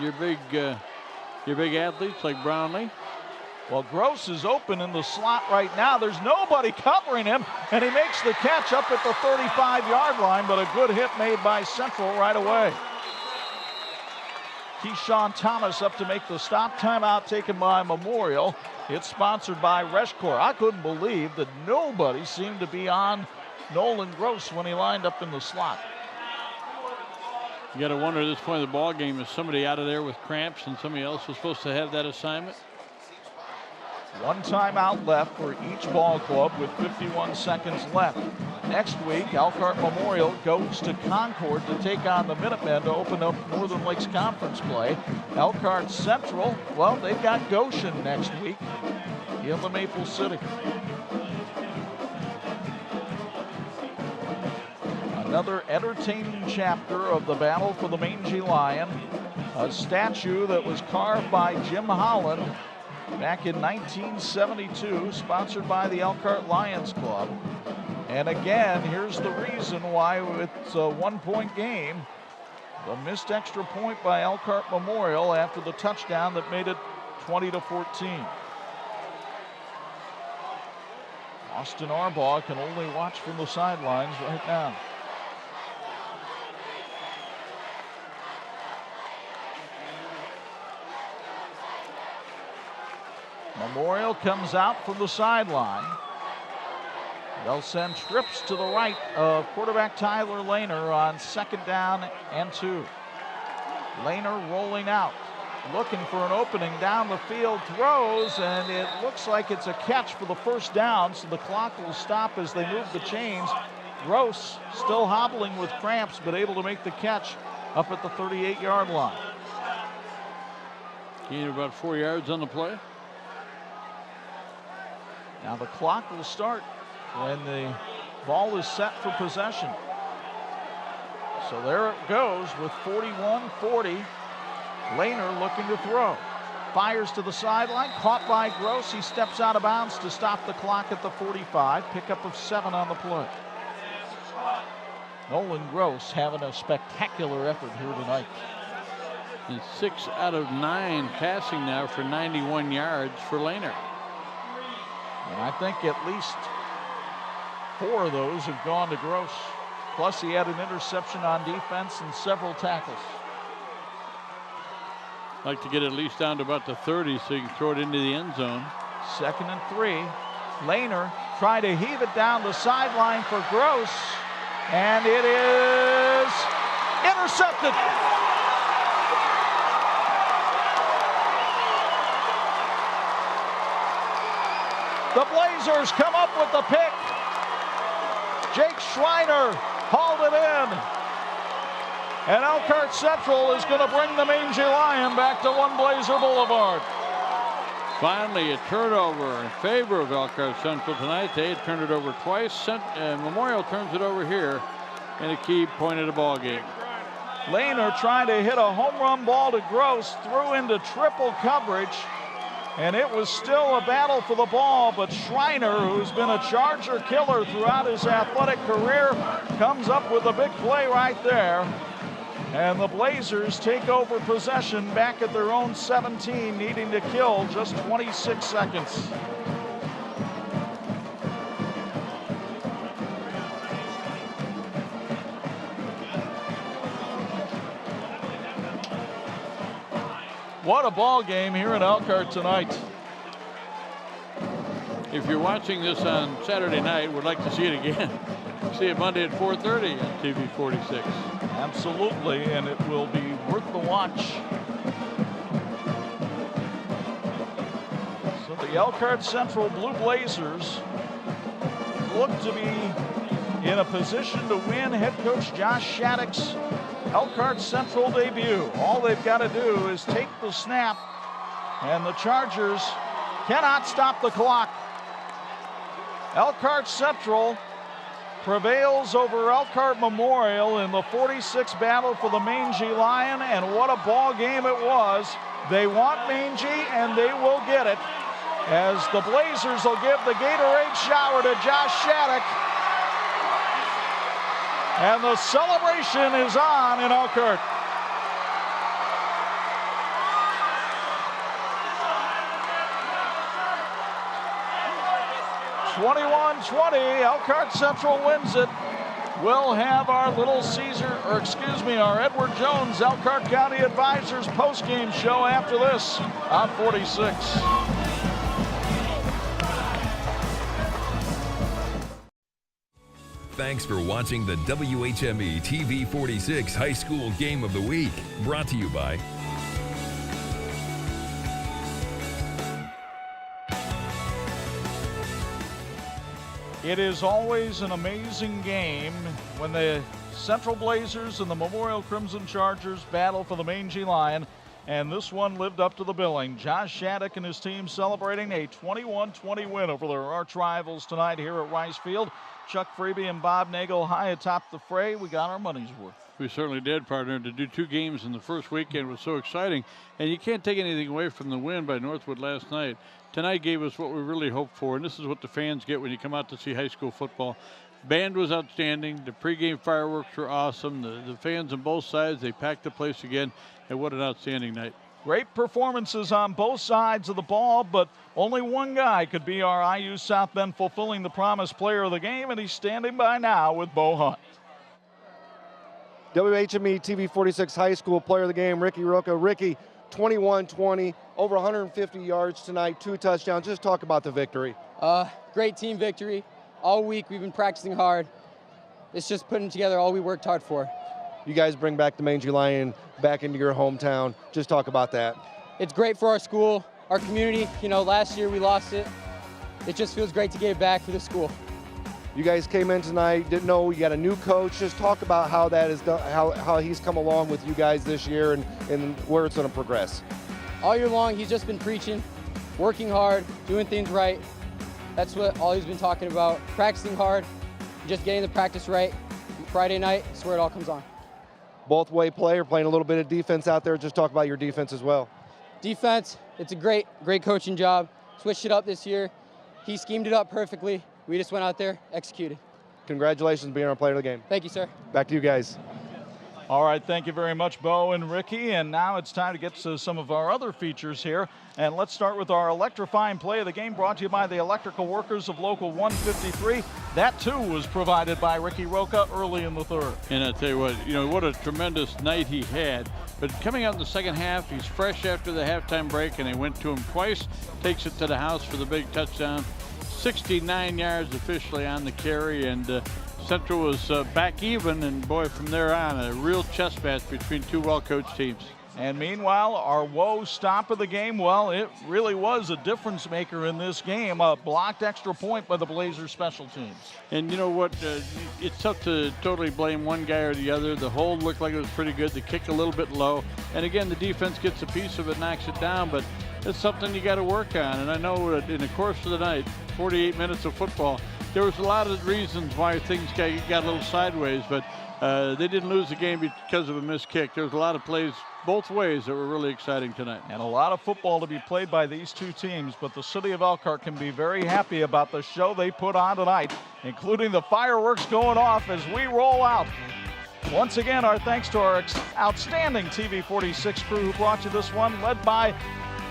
your big athletes like Brownlee. Well, Gross is open in the slot right now. There's nobody covering him, and he makes the catch up at the 35-yard line, but a good hit made by Central right away. Keyshawn Thomas up to make the stop. Timeout taken by Memorial. It's sponsored by Reshcor. I couldn't believe that nobody seemed to be on Nolan Gross when he lined up in the slot. You got to wonder at this point of the ball game, is somebody out of there with cramps and somebody else was supposed to have that assignment? One timeout left for each ball club with 51 seconds left. Next week, Elkhart Memorial goes to Concord to take on the Minutemen to open up Northern Lakes Conference play. Elkhart Central, well, they've got Goshen next week in the Maple City. Another entertaining chapter of the battle for the Mangy Lion. A statue that was carved by Jim Holland back in 1972, sponsored by the Elkhart Lions Club. And again, here's the reason why it's a one-point game. The missed extra point by Elkhart Memorial after the touchdown that made it 20-14. Austin Arbaugh can only watch from the sidelines right now. Memorial comes out from the sideline. They'll send trips to the right of quarterback Tyler Lehner on 2nd down and 2. Lehner rolling out, looking for an opening down the field, throws, and it looks like it's a catch for the first down, so the clock will stop as they move the chains. Gross still hobbling with cramps, but able to make the catch up at the 38-yard line. Gain about 4 yards on the play. Now the clock will start when the ball is set for possession. So there it goes with 41-40. Lehner looking to throw. Fires to the sideline, caught by Gross. He steps out of bounds to stop the clock at the 45. Pickup of 7 on the play. Nolan Gross having a spectacular effort here tonight. And 6 out of 9 passing now for 91 yards for Lehner. And I think at least 4 of those have gone to Gross. Plus he had an interception on defense and several tackles. Like to get at least down to about the 30 so you can throw it into the end zone. 2nd and 3. Lehner trying to heave it down the sideline for Gross. And it is intercepted. The Blazers come up with the pick. Jake Schreiner hauled it in. And Elkhart Central is going to bring the Mangy Lion back to One Blazer Boulevard. Finally, a turnover in favor of Elkhart Central tonight. They had turned it over twice. Memorial turns it over here in a key point of the ball game. Lehner trying to hit a home run ball to Gross, threw into triple coverage, and it was still a battle for the ball, but Schreiner, who's been a Charger killer throughout his athletic career, comes up with a big play right there. And the Blazers take over possession back at their own 17, needing to kill just 26 seconds. What a ball game here in Elkhart tonight. If you're watching this on Saturday night, would like to see it again. See it Monday at 4:30 on TV 46. Absolutely, and it will be worth the watch. So the Elkhart Central Blue Blazers look to be in a position to win head coach Josh Shattuck's Elkhart Central debut. All they've got to do is take the snap, and the Chargers cannot stop the clock. Elkhart Central prevails over Elkhart Memorial in the 46th battle for the Mangy Lion, and what a ball game it was. They want Mangy, and they will get it, as the Blazers will give the Gatorade shower to Josh Shattuck. And the celebration is on in Elkhart. (21-20), Elkhart Central wins it. We'll have our Little Caesar, or excuse me, our Edward Jones Elkhart County Advisors postgame show after this on 46. Thanks for watching the WHME TV 46 High School Game of the Week, brought to you by It is always an amazing game when the Central Blazers and the Memorial Crimson Chargers battle for the Mangy Lion, and this one lived up to the billing. Josh Shattuck and his team celebrating a 21-20 win over their arch rivals tonight here at Rice Field. Chuck Freeby and Bob Nagel high atop the fray. We got our money's worth. We certainly did, partner. To do 2 games in the first weekend was so exciting, and you can't take anything away from the win by Northwood last night. Tonight gave us what we really hoped for, and this is what the fans get when you come out to see high school football. Band was outstanding. The pregame fireworks were awesome. The fans on both sides, they packed the place again, and what an outstanding night. Great performances on both sides of the ball, but only one guy could be our IU South Bend fulfilling the promise player of the game, and he's standing by now with Bo Hunt. WHME TV 46 High School Player of the Game, Ricky Rocha. Ricky, 21-20, over 150 yards tonight, 2 touchdowns. Just talk about the victory. Great team victory. All week we've been practicing hard. It's just putting together all we worked hard for. You guys bring back the Mangy Lion back into your hometown. Just talk about that. It's great for our school, our community. You know, last year we lost it. It just feels great to get it back for the school. You guys came in tonight, didn't know you got a new coach. Just talk about how that is done, how he's come along with you guys this year and where it's going to progress. All year long he's just been preaching, working hard, doing things right. That's what all he's been talking about. Practicing hard, just getting the practice right. Friday night, that's where it all comes on. Both way player, playing a little bit of defense out there. Just talk about your defense as well. Defense, it's a great coaching job. Switched it up this year. He schemed it up perfectly. We just went out there, executed. Congratulations being our player of the game. Thank you, sir. Back to you guys. All right, thank you very much, Bo and Ricky. And now it's time to get to some of our other features here. And let's start with our electrifying play of the game, brought to you by the electrical workers of Local 153. That, too, was provided by Ricky Rocha early in the third. And I tell you what a tremendous night he had. But coming out in the second half, he's fresh after the halftime break, and they went to him twice. Takes it to the house for the big touchdown. 69 yards officially on the carry, and Central was back even, and boy, from there on, a real chess match between two well-coached teams. And meanwhile, our woe stop of the game, well, it really was a difference maker in this game. A blocked extra point by the Blazers special teams. And you know what? It's tough to totally blame one guy or the other. The hold looked like it was pretty good. The kick a little bit low. And again, the defense gets a piece of it, knocks it down, but it's something you got to work on. And I know in the course of the night, 48 minutes of football, there was a lot of reasons why things got a little sideways, but they didn't lose the game because of a missed kick. There was a lot of plays both ways that were really exciting tonight. And a lot of football to be played by these two teams, but the city of Elkhart can be very happy about the show they put on tonight, including the fireworks going off as we roll out. Once again, our thanks to our outstanding TV 46 crew who brought you this one, led by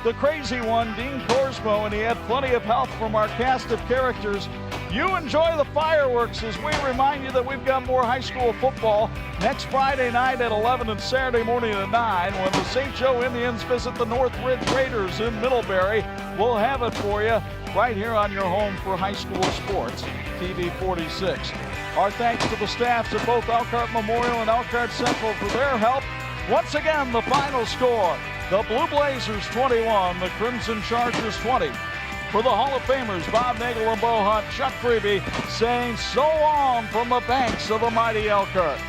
the crazy one, Dean Korsmo, and he had plenty of help from our cast of characters. You enjoy the fireworks as we remind you that we've got more high school football next Friday night at 11 and Saturday morning at 9 when the St. Joe Indians visit the Northridge Raiders in Middlebury. We'll have it for you right here on your home for high school sports, TV 46. Our thanks to the staffs at both Elkhart Memorial and Elkhart Central for their help. Once again, the final score, the Blue Blazers 21, the Crimson Chargers 20. For the Hall of Famers, Bob Nagel and Bo Hunt, Chuck Freeby saying so long from the banks of the mighty Elkhart.